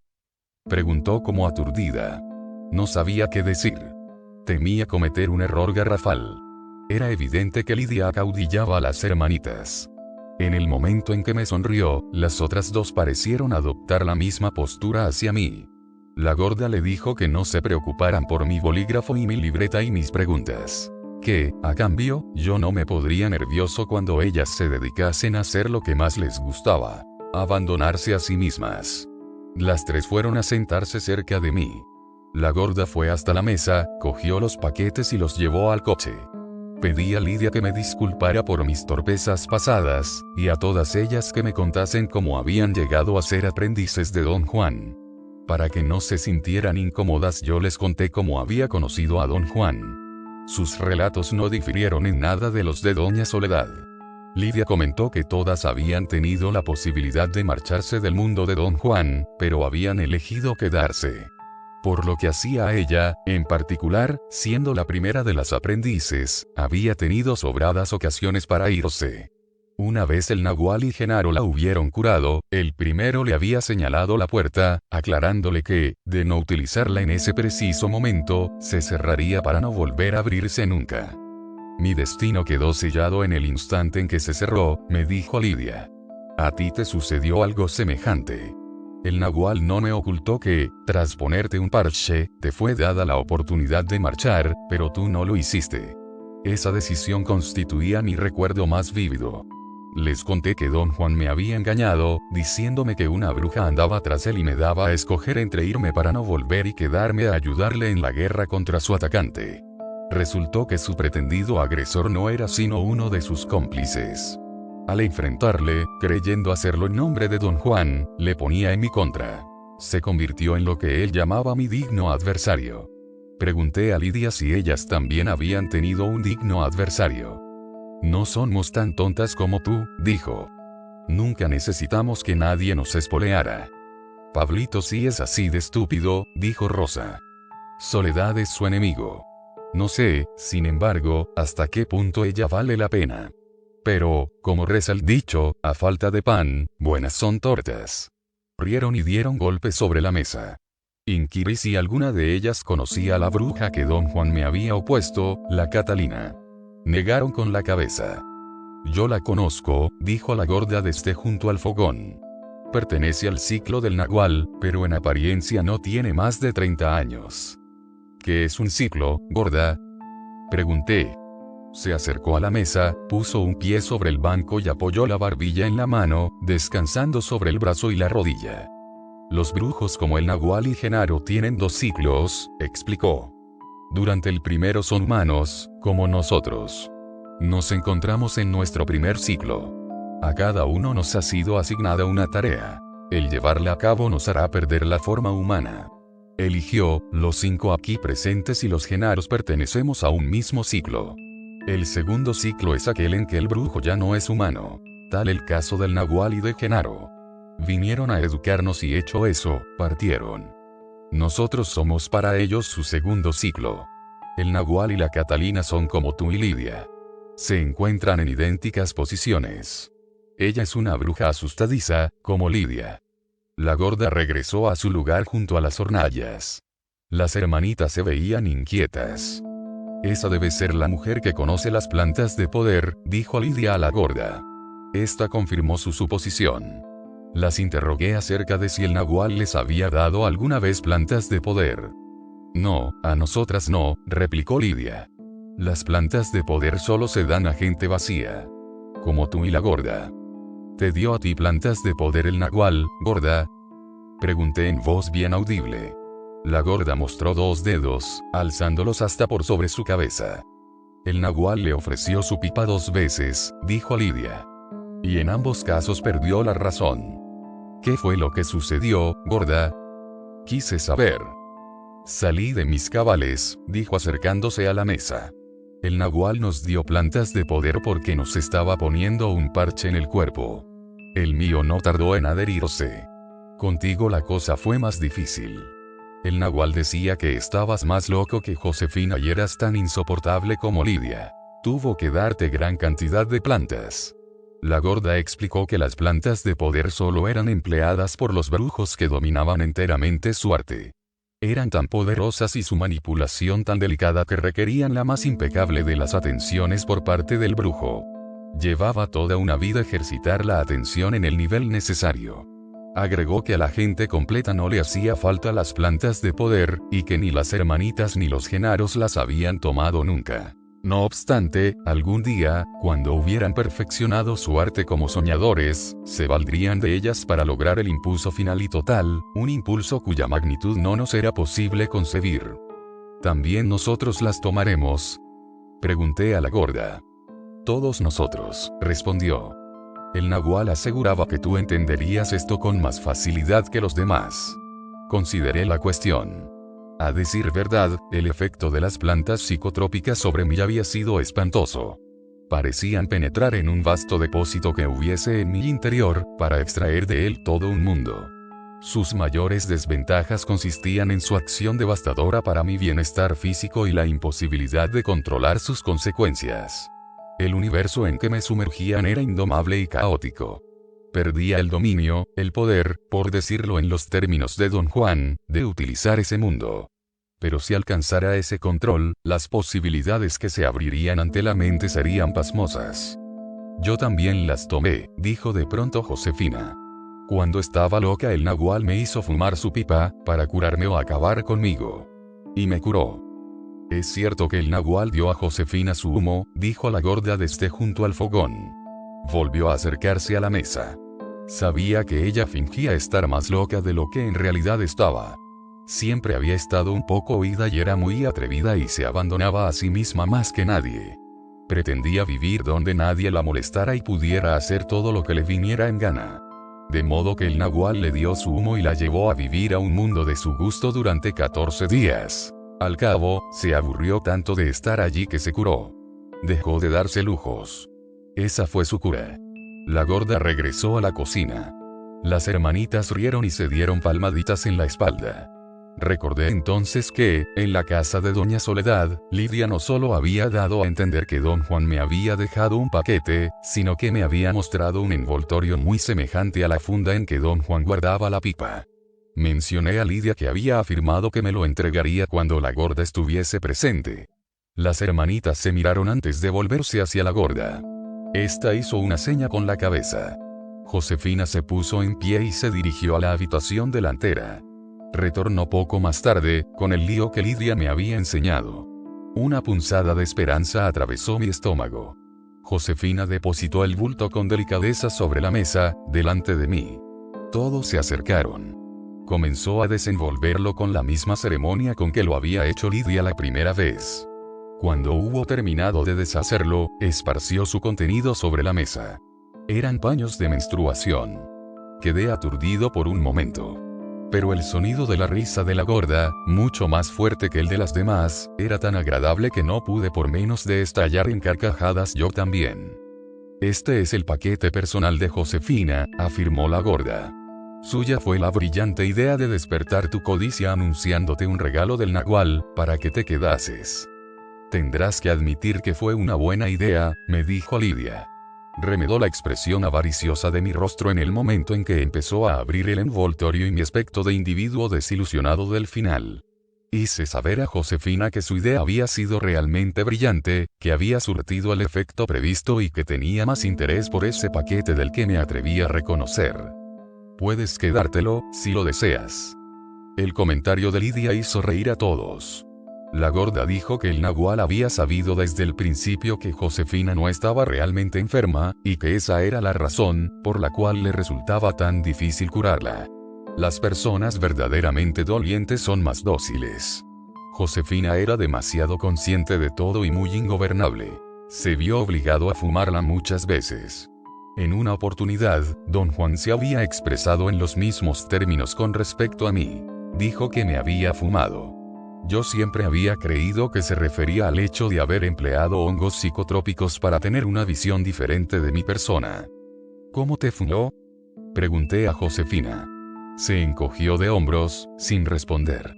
Preguntó como aturdida. No sabía qué decir. Temía cometer un error garrafal. Era evidente que Lidia acaudillaba a las hermanitas. En el momento en que me sonrió, las otras 2 parecieron adoptar la misma postura hacia mí. La gorda le dijo que no se preocuparan por mi bolígrafo y mi libreta y mis preguntas. Que, a cambio, yo no me pondría nervioso cuando ellas se dedicasen a hacer lo que más les gustaba. Abandonarse a sí mismas. Las 3 fueron a sentarse cerca de mí. La gorda fue hasta la mesa, cogió los paquetes y los llevó al coche. Pedí a Lidia que me disculpara por mis torpezas pasadas, y a todas ellas que me contasen cómo habían llegado a ser aprendices de don Juan. Para que no se sintieran incómodas yo les conté cómo había conocido a don Juan. Sus relatos no difirieron en nada de los de doña Soledad. Lidia comentó que todas habían tenido la posibilidad de marcharse del mundo de don Juan, pero habían elegido quedarse. Por lo que hacía a ella, en particular, siendo la primera de las aprendices, había tenido sobradas ocasiones para irse. Una vez el Nahual y Genaro la hubieron curado, el primero le había señalado la puerta, aclarándole que, de no utilizarla en ese preciso momento, se cerraría para no volver a abrirse nunca. Mi destino quedó sellado en el instante en que se cerró, me dijo Lidia. A ti te sucedió algo semejante. El Nahual no me ocultó que, tras ponerte un parche, te fue dada la oportunidad de marchar, pero tú no lo hiciste. Esa decisión constituía mi recuerdo más vívido. Les conté que don Juan me había engañado, diciéndome que una bruja andaba tras él y me daba a escoger entre irme para no volver y quedarme a ayudarle en la guerra contra su atacante. Resultó que su pretendido agresor no era sino uno de sus cómplices. Al enfrentarle, creyendo hacerlo en nombre de don Juan, le ponía en mi contra. Se convirtió en lo que él llamaba mi digno adversario. Pregunté a Lidia si ellas también habían tenido un digno adversario. No somos tan tontas como tú, dijo. Nunca necesitamos que nadie nos espoleara. Pablito sí es así de estúpido, dijo Rosa. Soledad es su enemigo. No sé, sin embargo, hasta qué punto ella vale la pena. Pero, como reza el dicho, a falta de pan, buenas son tortas. Rieron y dieron golpes sobre la mesa. Inquirí si alguna de ellas conocía a la bruja que don Juan me había opuesto, la Catalina. Negaron con la cabeza. Yo la conozco, dijo la gorda desde junto al fogón. Pertenece al ciclo del Nahual, pero en apariencia no tiene más de 30 años. ¿Qué es un ciclo, gorda? Pregunté. Se acercó a la mesa, puso un pie sobre el banco y apoyó la barbilla en la mano, descansando sobre el brazo y la rodilla. Los brujos como el Nahual y Genaro tienen 2 ciclos, explicó. Durante el primero son humanos, como nosotros. Nos encontramos en nuestro primer ciclo. A cada uno nos ha sido asignada una tarea. El llevarla a cabo nos hará perder la forma humana. Eligió, los 5 aquí presentes y los Genaros pertenecemos a un mismo ciclo. El segundo ciclo es aquel en que el brujo ya no es humano. Tal el caso del Nahual y de Genaro. Vinieron a educarnos y hecho eso, partieron. Nosotros somos para ellos su segundo ciclo. El Nahual y la Catalina son como tú y Lidia. Se encuentran en idénticas posiciones. Ella es una bruja asustadiza, como Lidia. La gorda regresó a su lugar junto a las hornallas. Las hermanitas se veían inquietas. Esa debe ser la mujer que conoce las plantas de poder, dijo Lidia a la gorda. Esta confirmó su suposición. Las interrogué acerca de si el Nahual les había dado alguna vez plantas de poder. No, a nosotras no, replicó Lidia. Las plantas de poder solo se dan a gente vacía. Como tú y la gorda. ¿Te dio a ti plantas de poder el Nahual, gorda? Pregunté en voz bien audible. La gorda mostró 2 dedos, alzándolos hasta por sobre su cabeza. El Nahual le ofreció su pipa 2 veces, dijo Lidia. Y en ambos casos perdió la razón. ¿Qué fue lo que sucedió, gorda? Quise saber. Salí de mis cabales, dijo acercándose a la mesa. El Nahual nos dio plantas de poder porque nos estaba poniendo un parche en el cuerpo. El mío no tardó en adherirse. Contigo la cosa fue más difícil. El Nahual decía que estabas más loco que Josefina y eras tan insoportable como Lidia. Tuvo que darte gran cantidad de plantas. La gorda explicó que las plantas de poder solo eran empleadas por los brujos que dominaban enteramente su arte. Eran tan poderosas y su manipulación tan delicada que requerían la más impecable de las atenciones por parte del brujo. Llevaba toda una vida ejercitar la atención en el nivel necesario. Agregó que a la gente completa no le hacía falta las plantas de poder, y que ni las hermanitas ni los Genaros las habían tomado nunca. No obstante, algún día, cuando hubieran perfeccionado su arte como soñadores, se valdrían de ellas para lograr el impulso final y total, un impulso cuya magnitud no nos era posible concebir. ¿También nosotros las tomaremos? Pregunté a la gorda. Todos nosotros, respondió. El Nahual aseguraba que tú entenderías esto con más facilidad que los demás. Consideré la cuestión. A decir verdad, el efecto de las plantas psicotrópicas sobre mí había sido espantoso. Parecían penetrar en un vasto depósito que hubiese en mi interior, para extraer de él todo un mundo. Sus mayores desventajas consistían en su acción devastadora para mi bienestar físico y la imposibilidad de controlar sus consecuencias. El universo en que me sumergían era indomable y caótico. Perdía el dominio, el poder, por decirlo en los términos de Don Juan, de utilizar ese mundo. Pero si alcanzara ese control, las posibilidades que se abrirían ante la mente serían pasmosas. Yo también las tomé, dijo de pronto Josefina. Cuando estaba loca el nahual me hizo fumar su pipa, para curarme o acabar conmigo. Y me curó. Es cierto que el nahual dio a Josefina su humo, dijo la gorda desde junto al fogón. Volvió a acercarse a la mesa. Sabía que ella fingía estar más loca de lo que en realidad estaba. Siempre había estado un poco oída y era muy atrevida y se abandonaba a sí misma más que nadie. Pretendía vivir donde nadie la molestara y pudiera hacer todo lo que le viniera en gana. De modo que el nahual le dio su humo y la llevó a vivir a un mundo de su gusto durante 14 días. Al cabo, se aburrió tanto de estar allí que se curó. Dejó de darse lujos. Esa fue su cura. La gorda regresó a la cocina. Las hermanitas rieron y se dieron palmaditas en la espalda. Recordé entonces que, en la casa de doña Soledad, Lidia no solo había dado a entender que don Juan me había dejado un paquete, sino que me había mostrado un envoltorio muy semejante a la funda en que don Juan guardaba la pipa. Mencioné a Lidia que había afirmado que me lo entregaría cuando la gorda estuviese presente. Las hermanitas se miraron antes de volverse hacia la gorda. Esta hizo una seña con la cabeza. Josefina se puso en pie y se dirigió a la habitación delantera. Retornó poco más tarde, con el lío que Lidia me había enseñado. Una punzada de esperanza atravesó mi estómago. Josefina depositó el bulto con delicadeza sobre la mesa, delante de mí. Todos se acercaron. Comenzó a desenvolverlo con la misma ceremonia con que lo había hecho Lidia la primera vez. Cuando hubo terminado de deshacerlo, esparció su contenido sobre la mesa. Eran paños de menstruación. Quedé aturdido por un momento. Pero el sonido de la risa de la gorda, mucho más fuerte que el de las demás, era tan agradable que no pude por menos de estallar en carcajadas yo también. Este es el paquete personal de Josefina, afirmó la gorda. Suya fue la brillante idea de despertar tu codicia anunciándote un regalo del nahual, para que te quedases. Tendrás que admitir que fue una buena idea, me dijo Lidia. Remedó la expresión avariciosa de mi rostro en el momento en que empezó a abrir el envoltorio y mi aspecto de individuo desilusionado del final. Hice saber a Josefina que su idea había sido realmente brillante, que había surtido el efecto previsto y que tenía más interés por ese paquete del que me atreví a reconocer. Puedes quedártelo, si lo deseas. El comentario de Lidia hizo reír a todos. La gorda dijo que el nahual había sabido desde el principio que Josefina no estaba realmente enferma, y que esa era la razón, por la cual le resultaba tan difícil curarla. Las personas verdaderamente dolientes son más dóciles. Josefina era demasiado consciente de todo y muy ingobernable. Se vio obligado a fumarla muchas veces. En una oportunidad, don Juan se había expresado en los mismos términos con respecto a mí. Dijo que me había fumado. Yo siempre había creído que se refería al hecho de haber empleado hongos psicotrópicos para tener una visión diferente de mi persona. ¿Cómo te fumó?, pregunté a Josefina. Se encogió de hombros, sin responder.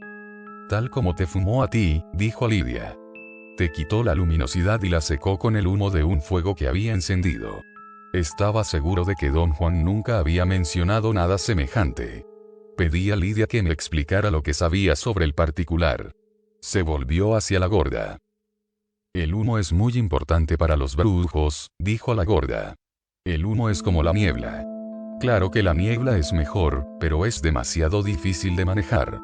Tal como te fumó a ti, dijo Lidia. Te quitó la luminosidad y la secó con el humo de un fuego que había encendido. Estaba seguro de que don Juan nunca había mencionado nada semejante. Pedí a Lidia que me explicara lo que sabía sobre el particular. Se volvió hacia la gorda. El humo es muy importante para los brujos, dijo la gorda. El humo es como la niebla. Claro que la niebla es mejor, pero es demasiado difícil de manejar.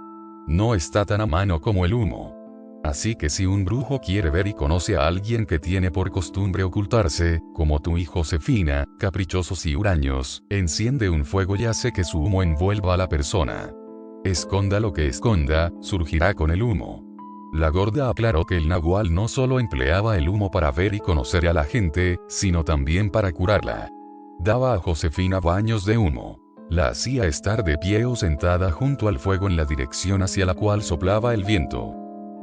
No está tan a mano como el humo. Así que si un brujo quiere ver y conoce a alguien que tiene por costumbre ocultarse, como tú y Josefina, caprichosos y huraños, enciende un fuego y hace que su humo envuelva a la persona. Esconda lo que esconda, surgirá con el humo. La gorda aclaró que el nahual no solo empleaba el humo para ver y conocer a la gente, sino también para curarla. Daba a Josefina baños de humo. La hacía estar de pie o sentada junto al fuego en la dirección hacia la cual soplaba el viento.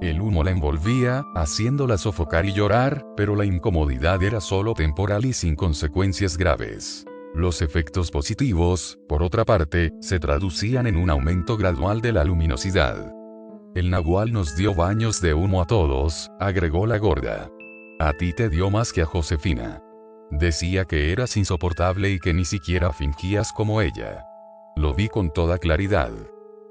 El humo la envolvía, haciéndola sofocar y llorar, pero la incomodidad era solo temporal y sin consecuencias graves. Los efectos positivos, por otra parte, se traducían en un aumento gradual de la luminosidad. El nahual nos dio baños de humo a todos, agregó la gorda. A ti te dio más que a Josefina. Decía que eras insoportable y que ni siquiera fingías como ella. Lo vi con toda claridad.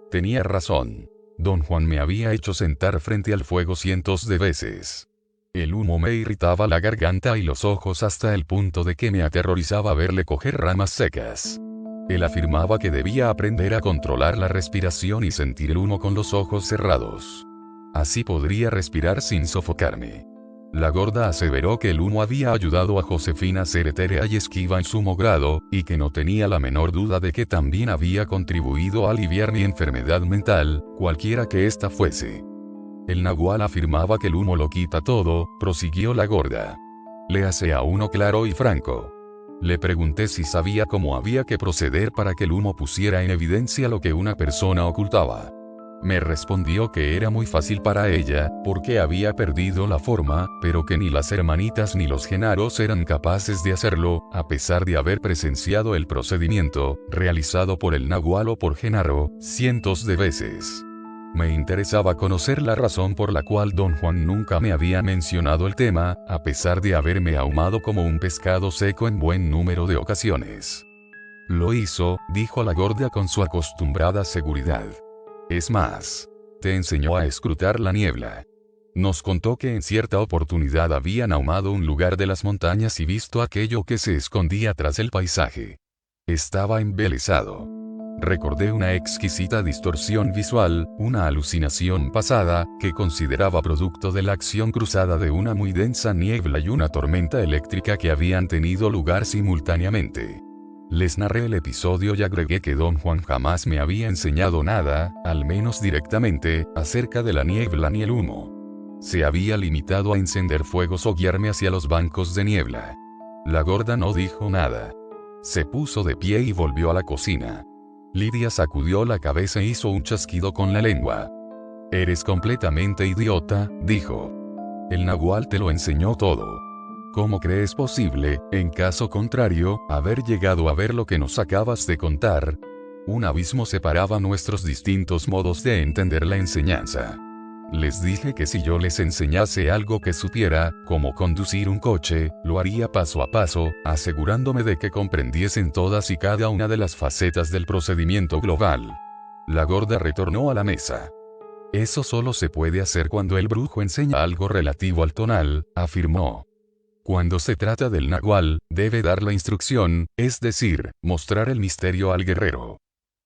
Tenía razón. Don Juan me había hecho sentar frente al fuego cientos de veces. El humo me irritaba la garganta y los ojos hasta el punto de que me aterrorizaba verle coger ramas secas. Él afirmaba que debía aprender a controlar la respiración y sentir el humo con los ojos cerrados. Así podría respirar sin sofocarme. La gorda aseveró que el humo había ayudado a Josefina a ser etérea y esquiva en sumo grado, y que no tenía la menor duda de que también había contribuido a aliviar mi enfermedad mental, cualquiera que ésta fuese. El nahual afirmaba que el humo lo quita todo, prosiguió la gorda. Le hace a uno claro y franco. Le pregunté si sabía cómo había que proceder para que el humo pusiera en evidencia lo que una persona ocultaba. Me respondió que era muy fácil para ella, porque había perdido la forma, pero que ni las hermanitas ni los genaros eran capaces de hacerlo, a pesar de haber presenciado el procedimiento, realizado por el nahual o por Genaro, cientos de veces. Me interesaba conocer la razón por la cual don Juan nunca me había mencionado el tema, a pesar de haberme ahumado como un pescado seco en buen número de ocasiones. Lo hizo, dijo la gorda con su acostumbrada seguridad. Es más, te enseñó a escrutar la niebla. Nos contó que en cierta oportunidad habían ahumado un lugar de las montañas y visto aquello que se escondía tras el paisaje. Estaba embelesado. Recordé una exquisita distorsión visual, una alucinación pasada, que consideraba producto de la acción cruzada de una muy densa niebla y una tormenta eléctrica que habían tenido lugar simultáneamente. Les narré el episodio y agregué que don Juan jamás me había enseñado nada, al menos directamente, acerca de la niebla ni el humo. Se había limitado a encender fuegos o guiarme hacia los bancos de niebla. La gorda no dijo nada. Se puso de pie y volvió a la cocina. Lidia sacudió la cabeza e hizo un chasquido con la lengua. Eres completamente idiota, dijo. El nahual te lo enseñó todo. ¿Cómo crees posible, en caso contrario, haber llegado a ver lo que nos acabas de contar? Un abismo separaba nuestros distintos modos de entender la enseñanza. Les dije que si yo les enseñase algo que supiera, como conducir un coche, lo haría paso a paso, asegurándome de que comprendiesen todas y cada una de las facetas del procedimiento global. La gorda retornó a la mesa. Eso solo se puede hacer cuando el brujo enseña algo relativo al tonal, afirmó. Cuando se trata del nahual, debe dar la instrucción, es decir, mostrar el misterio al guerrero.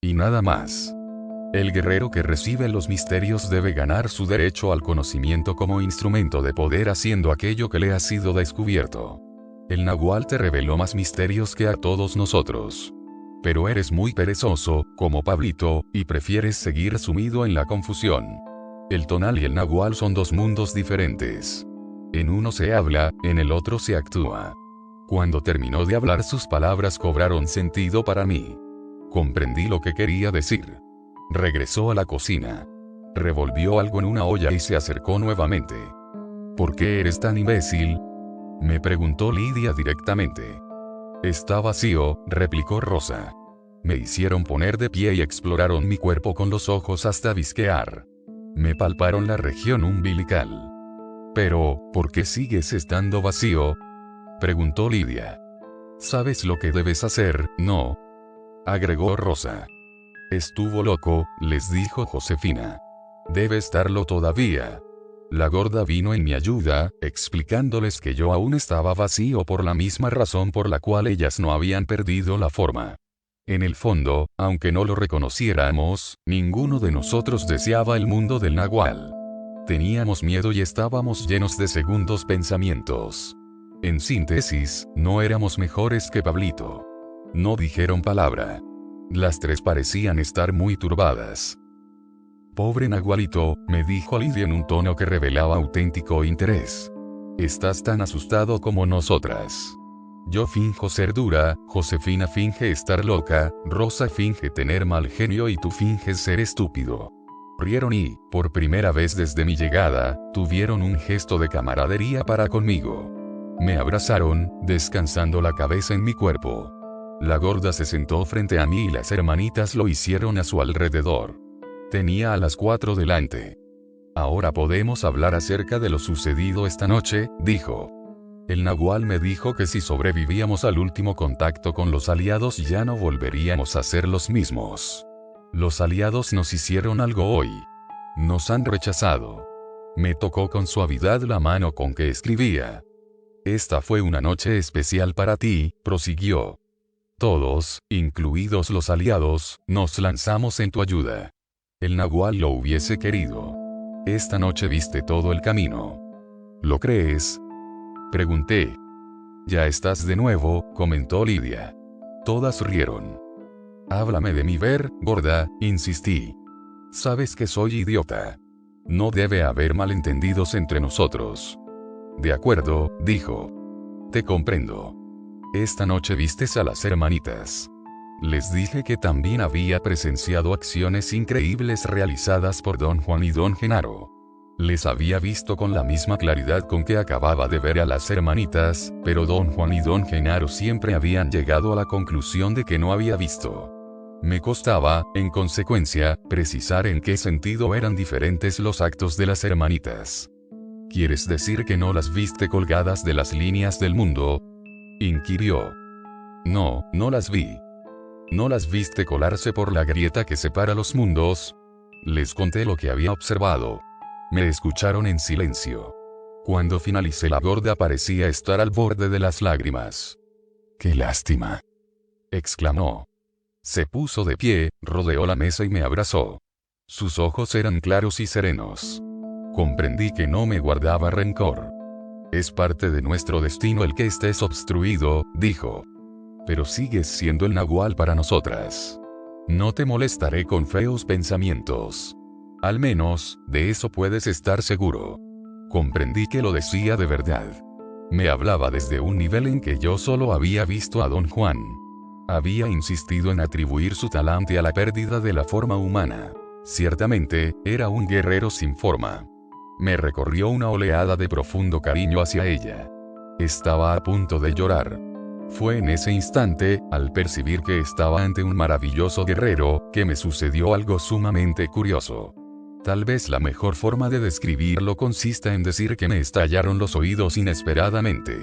Y nada más. El guerrero que recibe los misterios debe ganar su derecho al conocimiento como instrumento de poder haciendo aquello que le ha sido descubierto. El nahual te reveló más misterios que a todos nosotros. Pero eres muy perezoso, como Pablito, y prefieres seguir sumido en la confusión. El tonal y el nahual son dos mundos diferentes. En uno se habla, en el otro se actúa. Cuando terminó de hablar sus palabras cobraron sentido para mí. Comprendí lo que quería decir. Regresó a la cocina. Revolvió algo en una olla y se acercó nuevamente. ¿Por qué eres tan imbécil?, me preguntó Lidia directamente. Está vacío, replicó Rosa. Me hicieron poner de pie y exploraron mi cuerpo con los ojos hasta visquear. Me palparon la región umbilical. Pero, ¿por qué sigues estando vacío?, preguntó Lidia. ¿Sabes lo que debes hacer, no?, agregó Rosa. Estuvo loco, les dijo Josefina. Debe estarlo todavía. La gorda vino en mi ayuda, explicándoles que yo aún estaba vacío por la misma razón por la cual ellas no habían perdido la forma. En el fondo, aunque no lo reconociéramos, ninguno de nosotros deseaba el mundo del nahual. Teníamos miedo y estábamos llenos de segundos pensamientos. En síntesis, no éramos mejores que Pablito. No dijeron palabra. Las tres parecían estar muy turbadas. Pobre nahualito, me dijo Lidia en un tono que revelaba auténtico interés. Estás tan asustado como nosotras. Yo finjo ser dura, Josefina finge estar loca, Rosa finge tener mal genio y tú finges ser estúpido. Rieron y, por primera vez desde mi llegada, tuvieron un gesto de camaradería para conmigo. Me abrazaron, descansando la cabeza en mi cuerpo. La gorda se sentó frente a mí y las hermanitas lo hicieron a su alrededor. Tenía a las 4 delante. Ahora podemos hablar acerca de lo sucedido esta noche, dijo. El nahual me dijo que si sobrevivíamos al último contacto con los aliados ya no volveríamos a ser los mismos. Los aliados nos hicieron algo hoy. Nos han rechazado. Me tocó con suavidad la mano con que escribía. Esta fue una noche especial para ti, prosiguió. Todos, incluidos los aliados, nos lanzamos en tu ayuda. El nahual lo hubiese querido. Esta noche viste todo el camino. ¿Lo crees? Pregunté. Ya estás de nuevo, comentó Lidia. Todas rieron. Háblame de mi ver, gorda, insistí. Sabes que soy idiota. No debe haber malentendidos entre nosotros. De acuerdo, dijo. Te comprendo. Esta noche vistes a las hermanitas. Les dije que también había presenciado acciones increíbles realizadas por don Juan y don Genaro. Les había visto con la misma claridad con que acababa de ver a las hermanitas, pero don Juan y don Genaro siempre habían llegado a la conclusión de que no había visto. Me costaba, en consecuencia, precisar en qué sentido eran diferentes los actos de las hermanitas. ¿Quieres decir que no las viste colgadas de las líneas del mundo?, inquirió. No, no las vi. ¿No las viste colarse por la grieta que separa los mundos? Les conté lo que había observado. Me escucharon en silencio. Cuando finalicé, la gorda parecía estar al borde de las lágrimas. ¡Qué lástima!, exclamó. Se puso de pie, rodeó la mesa y me abrazó. Sus ojos eran claros y serenos. Comprendí que no me guardaba rencor. Es parte de nuestro destino el que estés obstruido, dijo. Pero sigues siendo el nahual para nosotras. No te molestaré con feos pensamientos. Al menos, de eso puedes estar seguro. Comprendí que lo decía de verdad. Me hablaba desde un nivel en que yo solo había visto a don Juan. Había insistido en atribuir su talante a la pérdida de la forma humana. Ciertamente, era un guerrero sin forma. Me recorrió una oleada de profundo cariño hacia ella. Estaba a punto de llorar. Fue en ese instante, al percibir que estaba ante un maravilloso guerrero, que me sucedió algo sumamente curioso. Tal vez la mejor forma de describirlo consista en decir que me estallaron los oídos inesperadamente.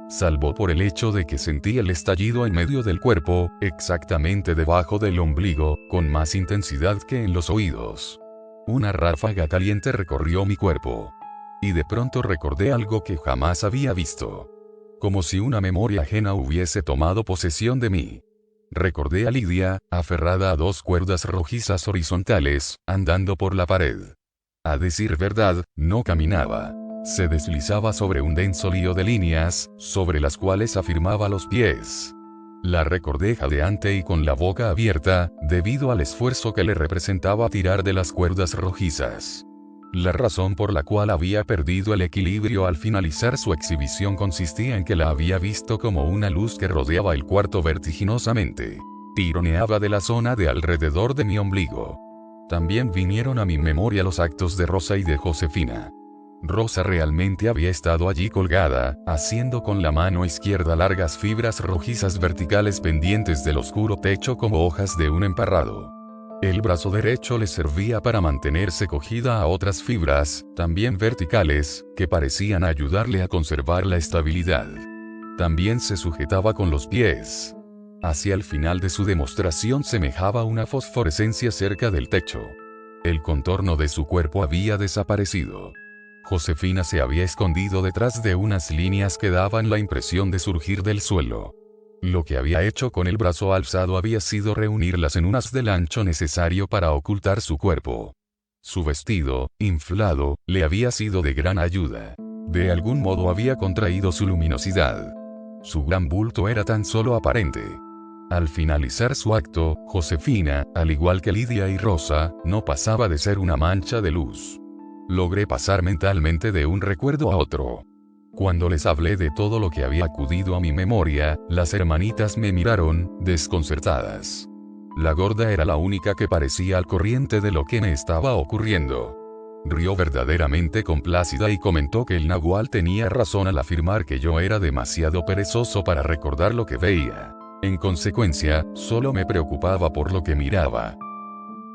Salvo por el hecho de que sentí el estallido en medio del cuerpo, exactamente debajo del ombligo, con más intensidad que en los oídos. Una ráfaga caliente recorrió mi cuerpo. Y de pronto recordé algo que jamás había visto. Como si una memoria ajena hubiese tomado posesión de mí. Recordé a Lidia, aferrada a 2 cuerdas rojizas horizontales, andando por la pared. A decir verdad, no caminaba. Se deslizaba sobre un denso lío de líneas, sobre las cuales afirmaba los pies. La recordé jadeante y con la boca abierta, debido al esfuerzo que le representaba tirar de las cuerdas rojizas. La razón por la cual había perdido el equilibrio al finalizar su exhibición consistía en que la había visto como una luz que rodeaba el cuarto vertiginosamente. Tironeaba de la zona de alrededor de mi ombligo. También vinieron a mi memoria los actos de Rosa y de Josefina. Rosa realmente había estado allí colgada, haciendo con la mano izquierda largas fibras rojizas verticales pendientes del oscuro techo como hojas de un emparrado. El brazo derecho le servía para mantenerse cogida a otras fibras, también verticales, que parecían ayudarle a conservar la estabilidad. También se sujetaba con los pies. Hacia el final de su demostración semejaba una fosforescencia cerca del techo. El contorno de su cuerpo había desaparecido. Josefina se había escondido detrás de unas líneas que daban la impresión de surgir del suelo. Lo que había hecho con el brazo alzado había sido reunirlas en un haz del ancho necesario para ocultar su cuerpo. Su vestido, inflado, le había sido de gran ayuda. De algún modo había contraído su luminosidad. Su gran bulto era tan solo aparente. Al finalizar su acto, Josefina, al igual que Lidia y Rosa, no pasaba de ser una mancha de luz. Logré pasar mentalmente de un recuerdo a otro. Cuando les hablé de todo lo que había acudido a mi memoria, las hermanitas me miraron, desconcertadas. La gorda era la única que parecía al corriente de lo que me estaba ocurriendo. Rió verdaderamente complácida y comentó que el nahual tenía razón al afirmar que yo era demasiado perezoso para recordar lo que veía. En consecuencia, solo me preocupaba por lo que miraba.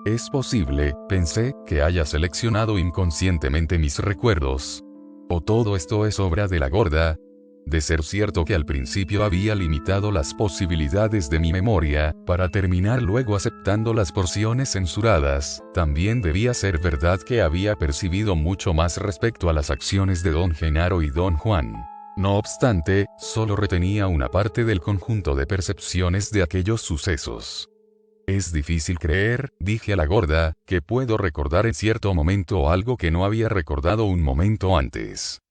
Es posible, pensé, que haya seleccionado inconscientemente mis recuerdos. ¿O todo esto es obra de la gorda? De ser cierto que al principio había limitado las posibilidades de mi memoria, para terminar luego aceptando las porciones censuradas, también debía ser verdad que había percibido mucho más respecto a las acciones de don Genaro y don Juan. No obstante, solo retenía una parte del conjunto de percepciones de aquellos sucesos. Es difícil creer, dije a la gorda, que puedo recordar en cierto momento algo que no había recordado un momento antes.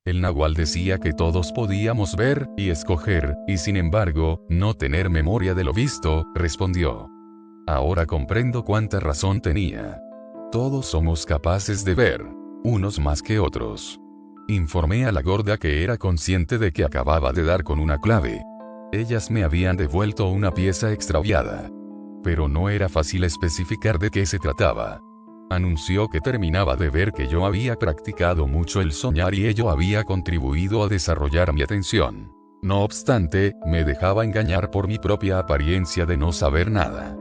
El nahual decía que todos podíamos ver y escoger, y sin embargo, no tener memoria de lo visto, respondió. Ahora comprendo cuánta razón tenía. Todos somos capaces de ver, unos más que otros. Informé a la gorda que era consciente de que acababa de dar con una clave. Ellas me habían devuelto una pieza extraviada. Pero no era fácil especificar de qué se trataba. Anunció que terminaba de ver que yo había practicado mucho el soñar y ello había contribuido a desarrollar mi atención. No obstante, me dejaba engañar por mi propia apariencia de no saber nada.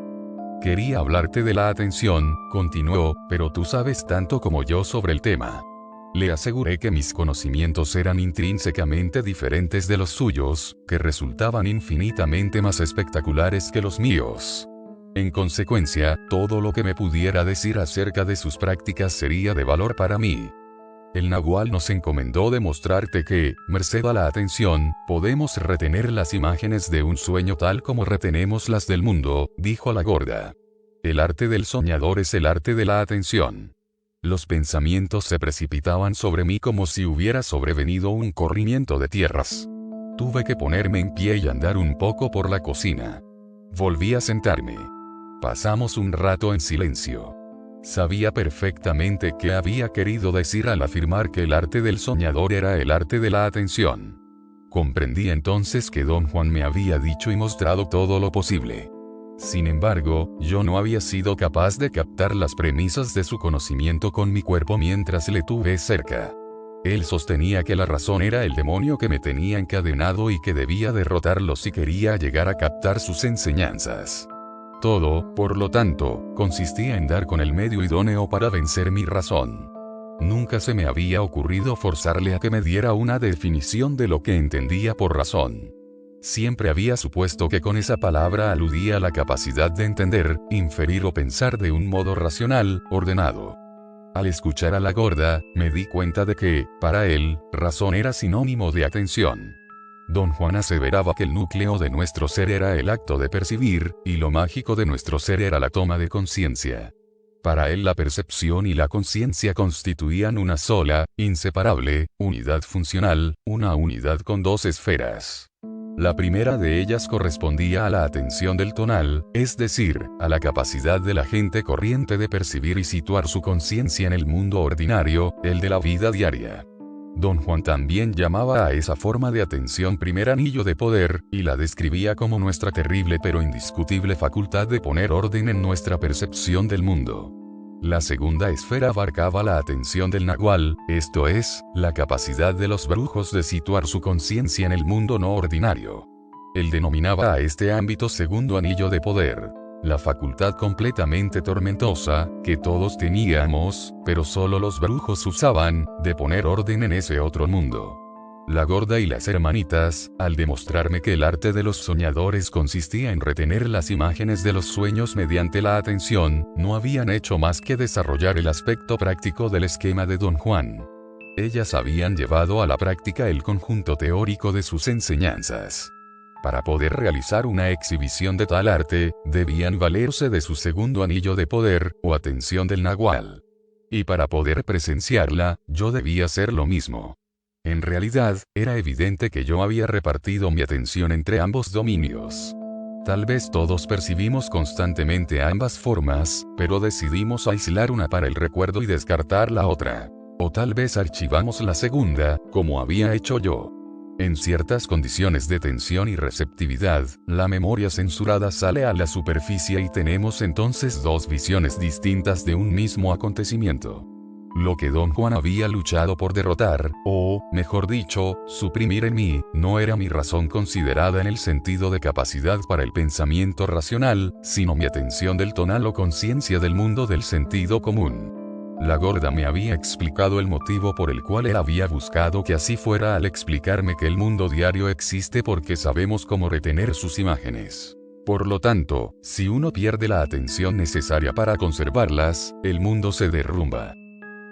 Quería hablarte de la atención, continuó, pero tú sabes tanto como yo sobre el tema. Le aseguré que mis conocimientos eran intrínsecamente diferentes de los suyos, que resultaban infinitamente más espectaculares que los míos. En consecuencia, todo lo que me pudiera decir acerca de sus prácticas sería de valor para mí. El nahual nos encomendó demostrarte que, merced a la atención, podemos retener las imágenes de un sueño tal como retenemos las del mundo, dijo la gorda. El arte del soñador es el arte de la atención. Los pensamientos se precipitaban sobre mí como si hubiera sobrevenido un corrimiento de tierras. Tuve que ponerme en pie y andar un poco por la cocina. Volví a sentarme. Pasamos un rato en silencio. Sabía perfectamente qué había querido decir al afirmar que el arte del soñador era el arte de la atención. Comprendí entonces que don Juan me había dicho y mostrado todo lo posible. Sin embargo, yo no había sido capaz de captar las premisas de su conocimiento con mi cuerpo mientras le tuve cerca. Él sostenía que la razón era el demonio que me tenía encadenado y que debía derrotarlo si quería llegar a captar sus enseñanzas. Todo, por lo tanto, consistía en dar con el medio idóneo para vencer mi razón. Nunca se me había ocurrido forzarle a que me diera una definición de lo que entendía por razón. Siempre había supuesto que con esa palabra aludía a la capacidad de entender, inferir o pensar de un modo racional, ordenado. Al escuchar a la gorda, me di cuenta de que, para él, razón era sinónimo de atención. Don Juan aseveraba que el núcleo de nuestro ser era el acto de percibir, y lo mágico de nuestro ser era la toma de conciencia. Para él la percepción y la conciencia constituían una sola, inseparable, unidad funcional, una unidad con dos esferas. La primera de ellas correspondía a la atención del tonal, es decir, a la capacidad de la gente corriente de percibir y situar su conciencia en el mundo ordinario, el de la vida diaria. Don Juan también llamaba a esa forma de atención primer anillo de poder, y la describía como nuestra terrible pero indiscutible facultad de poner orden en nuestra percepción del mundo. La segunda esfera abarcaba la atención del nahual, esto es, la capacidad de los brujos de situar su conciencia en el mundo no ordinario. Él denominaba a este ámbito segundo anillo de poder. La facultad completamente tormentosa, que todos teníamos, pero solo los brujos usaban, de poner orden en ese otro mundo. La gorda y las hermanitas, al demostrarme que el arte de los soñadores consistía en retener las imágenes de los sueños mediante la atención, no habían hecho más que desarrollar el aspecto práctico del esquema de don Juan. Ellas habían llevado a la práctica el conjunto teórico de sus enseñanzas. Para poder realizar una exhibición de tal arte, debían valerse de su segundo anillo de poder, o atención del nahual. Y para poder presenciarla, yo debía hacer lo mismo. En realidad, era evidente que yo había repartido mi atención entre ambos dominios. Tal vez todos percibimos constantemente ambas formas, pero decidimos aislar una para el recuerdo y descartar la otra. O tal vez archivamos la segunda, como había hecho yo. En ciertas condiciones de tensión y receptividad, la memoria censurada sale a la superficie y tenemos entonces dos visiones distintas de un mismo acontecimiento. Lo que Don Juan había luchado por derrotar, o, mejor dicho, suprimir en mí, no era mi razón considerada en el sentido de capacidad para el pensamiento racional, sino mi atención del tonal o conciencia del mundo del sentido común. La gorda me había explicado el motivo por el cual él había buscado que así fuera al explicarme que el mundo diario existe porque sabemos cómo retener sus imágenes. Por lo tanto, si uno pierde la atención necesaria para conservarlas, el mundo se derrumba.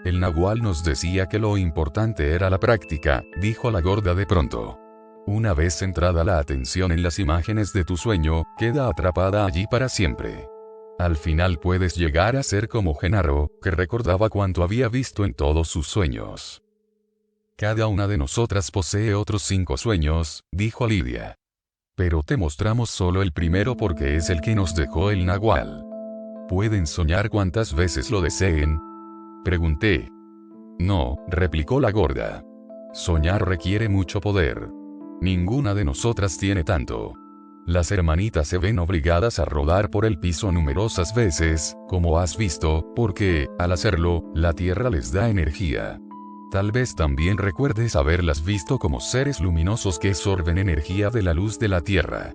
El nahual nos decía que lo importante era la práctica, dijo la gorda de pronto. Una vez centrada la atención en las imágenes de tu sueño, queda atrapada allí para siempre. Al final puedes llegar a ser como Genaro, que recordaba cuanto había visto en todos sus sueños. Cada una de nosotras posee otros 5 sueños, dijo Lidia. Pero te mostramos solo el primero porque es el que nos dejó el nahual. ¿Pueden soñar cuantas veces lo deseen? Pregunté. No, replicó la gorda. Soñar requiere mucho poder. Ninguna de nosotras tiene tanto. Las hermanitas se ven obligadas a rodar por el piso numerosas veces, como has visto, porque, al hacerlo, la tierra les da energía. Tal vez también recuerdes haberlas visto como seres luminosos que absorben energía de la luz de la tierra.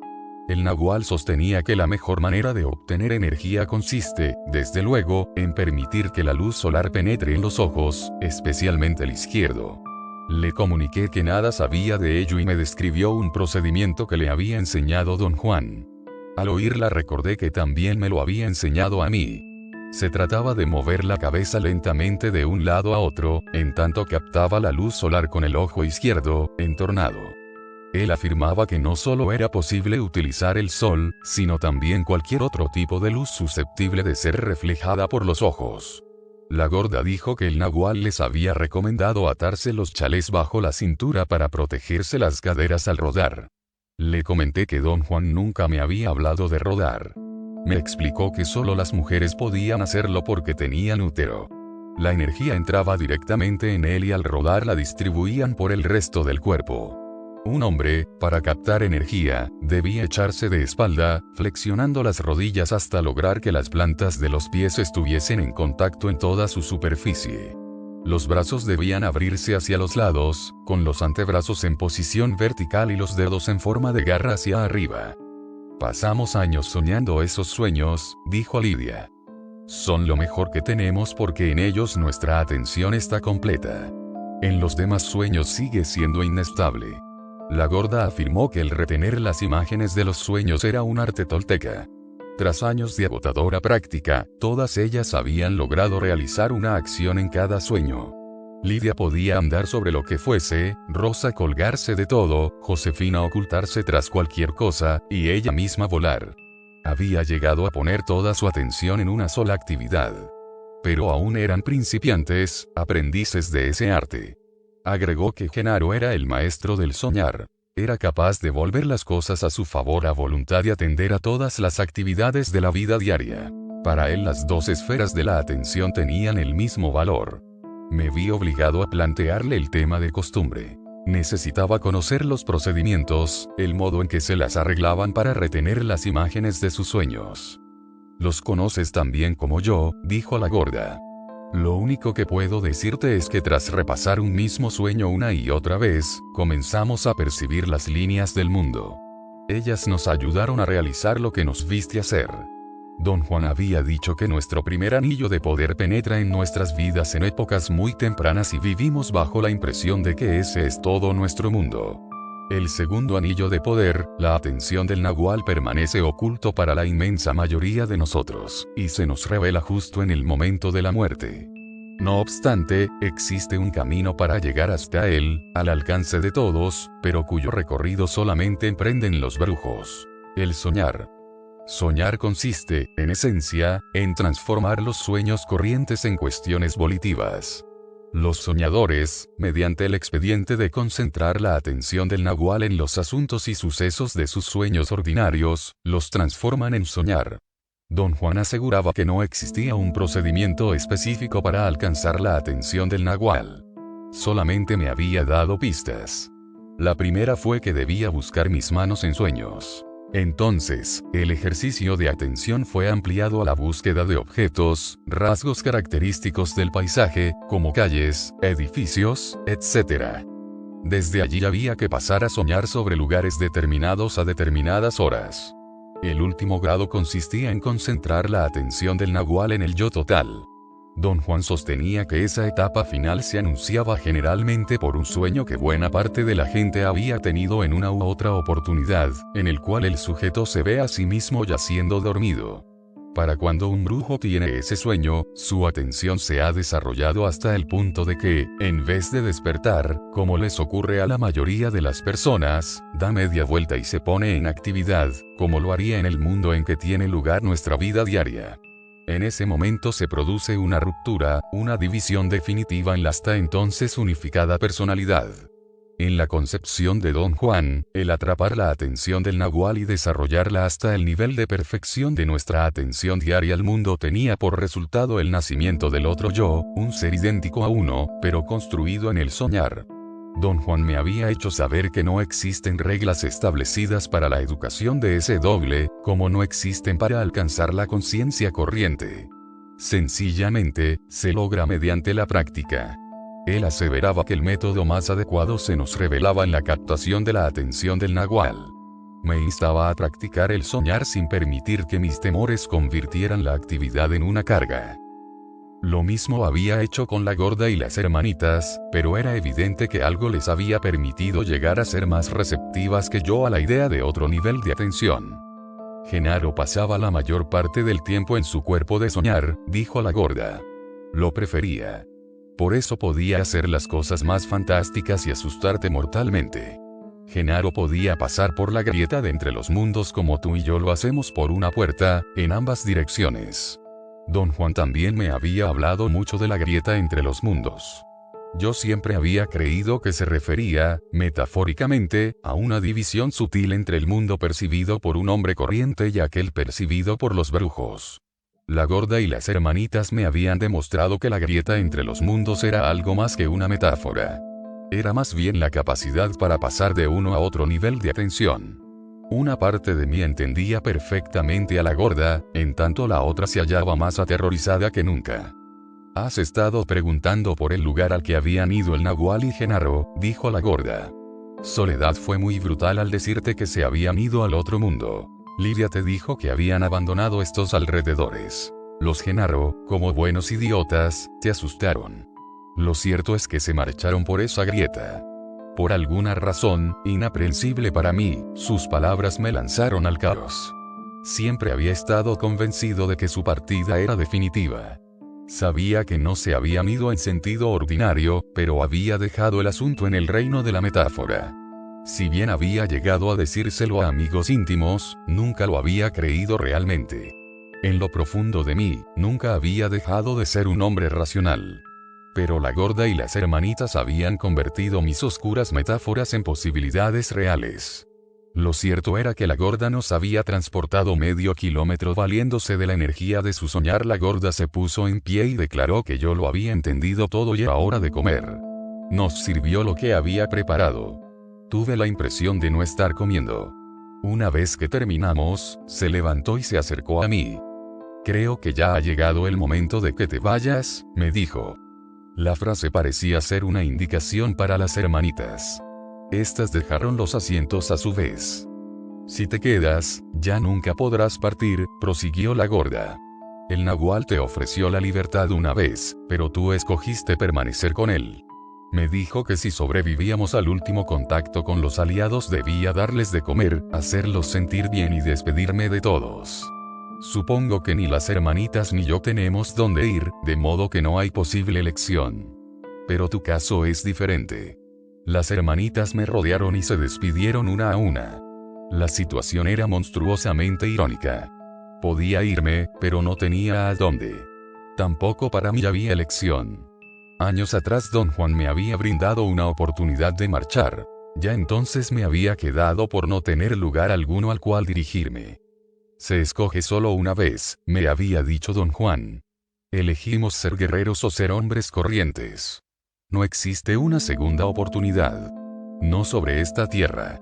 El nahual sostenía que la mejor manera de obtener energía consiste, desde luego, en permitir que la luz solar penetre en los ojos, especialmente el izquierdo. Le comuniqué que nada sabía de ello y me describió un procedimiento que le había enseñado Don Juan. Al oírla recordé que también me lo había enseñado a mí. Se trataba de mover la cabeza lentamente de un lado a otro, en tanto captaba la luz solar con el ojo izquierdo, entornado. Él afirmaba que no solo era posible utilizar el sol, sino también cualquier otro tipo de luz susceptible de ser reflejada por los ojos. La gorda dijo que el nahual les había recomendado atarse los chalés bajo la cintura para protegerse las caderas al rodar. Le comenté que Don Juan nunca me había hablado de rodar. Me explicó que solo las mujeres podían hacerlo porque tenían útero. La energía entraba directamente en él y al rodar la distribuían por el resto del cuerpo. Un hombre, para captar energía, debía echarse de espalda, flexionando las rodillas hasta lograr que las plantas de los pies estuviesen en contacto en toda su superficie. Los brazos debían abrirse hacia los lados, con los antebrazos en posición vertical y los dedos en forma de garra hacia arriba. Pasamos años soñando esos sueños, dijo Lidia. Son lo mejor que tenemos porque en ellos nuestra atención está completa. En los demás sueños sigue siendo inestable. La gorda afirmó que el retener las imágenes de los sueños era un arte tolteca. Tras años de agotadora práctica, todas ellas habían logrado realizar una acción en cada sueño. Lidia podía andar sobre lo que fuese, Rosa colgarse de todo, Josefina ocultarse tras cualquier cosa, y ella misma volar. Había llegado a poner toda su atención en una sola actividad. Pero aún eran principiantes, aprendices de ese arte. Agregó que Genaro era el maestro del soñar. Era capaz de volver las cosas a su favor a voluntad y atender a todas las actividades de la vida diaria. Para él las 2 esferas de la atención tenían el mismo valor. Me vi obligado a plantearle el tema de costumbre. Necesitaba conocer los procedimientos, el modo en que se las arreglaban para retener las imágenes de sus sueños. Los conoces tan bien como yo, dijo la gorda. Lo único que puedo decirte es que tras repasar un mismo sueño una y otra vez, comenzamos a percibir las líneas del mundo. Ellas nos ayudaron a realizar lo que nos viste hacer. Don Juan había dicho que nuestro primer anillo de poder penetra en nuestras vidas en épocas muy tempranas y vivimos bajo la impresión de que ese es todo nuestro mundo. El segundo anillo de poder, la atención del nahual, permanece oculto para la inmensa mayoría de nosotros, y se nos revela justo en el momento de la muerte. No obstante, existe un camino para llegar hasta él, al alcance de todos, pero cuyo recorrido solamente emprenden los brujos. El soñar. Soñar consiste, en esencia, en transformar los sueños corrientes en cuestiones volitivas. Los soñadores, mediante el expediente de concentrar la atención del nahual en los asuntos y sucesos de sus sueños ordinarios, los transforman en soñar. Don Juan aseguraba que no existía un procedimiento específico para alcanzar la atención del nahual. Solamente me había dado pistas. La primera fue que debía buscar mis manos en sueños. Entonces, el ejercicio de atención fue ampliado a la búsqueda de objetos, rasgos característicos del paisaje, como calles, edificios, etc. Desde allí había que pasar a soñar sobre lugares determinados a determinadas horas. El último grado consistía en concentrar la atención del nahual en el yo total. Don Juan sostenía que esa etapa final se anunciaba generalmente por un sueño que buena parte de la gente había tenido en una u otra oportunidad, en el cual el sujeto se ve a sí mismo yaciendo dormido. Para cuando un brujo tiene ese sueño, su atención se ha desarrollado hasta el punto de que, en vez de despertar, como les ocurre a la mayoría de las personas, da media vuelta y se pone en actividad, como lo haría en el mundo en que tiene lugar nuestra vida diaria. En ese momento se produce una ruptura, una división definitiva en la hasta entonces unificada personalidad. En la concepción de Don Juan, el atrapar la atención del nahual y desarrollarla hasta el nivel de perfección de nuestra atención diaria al mundo tenía por resultado el nacimiento del otro yo, un ser idéntico a uno, pero construido en el soñar. Don Juan me había hecho saber que no existen reglas establecidas para la educación de ese doble, como no existen para alcanzar la conciencia corriente. Sencillamente, se logra mediante la práctica. Él aseveraba que el método más adecuado se nos revelaba en la captación de la atención del nahual. Me instaba a practicar el soñar sin permitir que mis temores convirtieran la actividad en una carga. Lo mismo había hecho con la gorda y las hermanitas, pero era evidente que algo les había permitido llegar a ser más receptivas que yo a la idea de otro nivel de atención. Genaro pasaba la mayor parte del tiempo en su cuerpo de soñar, dijo la gorda. Lo prefería. Por eso podía hacer las cosas más fantásticas y asustarte mortalmente. Genaro podía pasar por la grieta de entre los mundos como tú y yo lo hacemos por una puerta, en ambas direcciones. Don Juan también me había hablado mucho de la grieta entre los mundos. Yo siempre había creído que se refería, metafóricamente, a una división sutil entre el mundo percibido por un hombre corriente y aquel percibido por los brujos. La gorda y las hermanitas me habían demostrado que la grieta entre los mundos era algo más que una metáfora. Era más bien la capacidad para pasar de uno a otro nivel de atención. Una parte de mí entendía perfectamente a la gorda, en tanto la otra se hallaba más aterrorizada que nunca. «Has estado preguntando por el lugar al que habían ido el nahual y Genaro», dijo la gorda. «Soledad fue muy brutal al decirte que se habían ido al otro mundo. Lidia te dijo que habían abandonado estos alrededores. Los Genaro, como buenos idiotas, te asustaron. Lo cierto es que se marcharon por esa grieta. Por alguna razón, inaprensible para mí, sus palabras me lanzaron al caos. Siempre había estado convencido de que su partida era definitiva. Sabía que no se habían ido en sentido ordinario, pero había dejado el asunto en el reino de la metáfora. Si bien había llegado a decírselo a amigos íntimos, nunca lo había creído realmente. En lo profundo de mí, nunca había dejado de ser un hombre racional. Pero la gorda y las hermanitas habían convertido mis oscuras metáforas en posibilidades reales. Lo cierto era que la gorda nos había transportado medio kilómetro valiéndose de la energía de su soñar. La gorda se puso en pie y declaró que yo lo había entendido todo y era hora de comer. Nos sirvió lo que había preparado. Tuve la impresión de no estar comiendo. Una vez que terminamos, se levantó y se acercó a mí. «Creo que ya ha llegado el momento de que te vayas», me dijo. La frase parecía ser una indicación para las hermanitas. Estas dejaron los asientos a su vez. «Si te quedas, ya nunca podrás partir», prosiguió la gorda. «El nahual te ofreció la libertad una vez, pero tú escogiste permanecer con él. Me dijo que si sobrevivíamos al último contacto con los aliados debía darles de comer, hacerlos sentir bien y despedirme de todos. Supongo que ni las hermanitas ni yo tenemos dónde ir, de modo que no hay posible elección. Pero tu caso es diferente». Las hermanitas me rodearon y se despidieron una a una. La situación era monstruosamente irónica. Podía irme, pero no tenía a dónde. Tampoco para mí había elección. Años atrás Don Juan me había brindado una oportunidad de marchar. Ya entonces me había quedado por no tener lugar alguno al cual dirigirme. «Se escoge solo una vez», me había dicho Don Juan. «Elegimos ser guerreros o ser hombres corrientes. No existe una segunda oportunidad. No sobre esta tierra».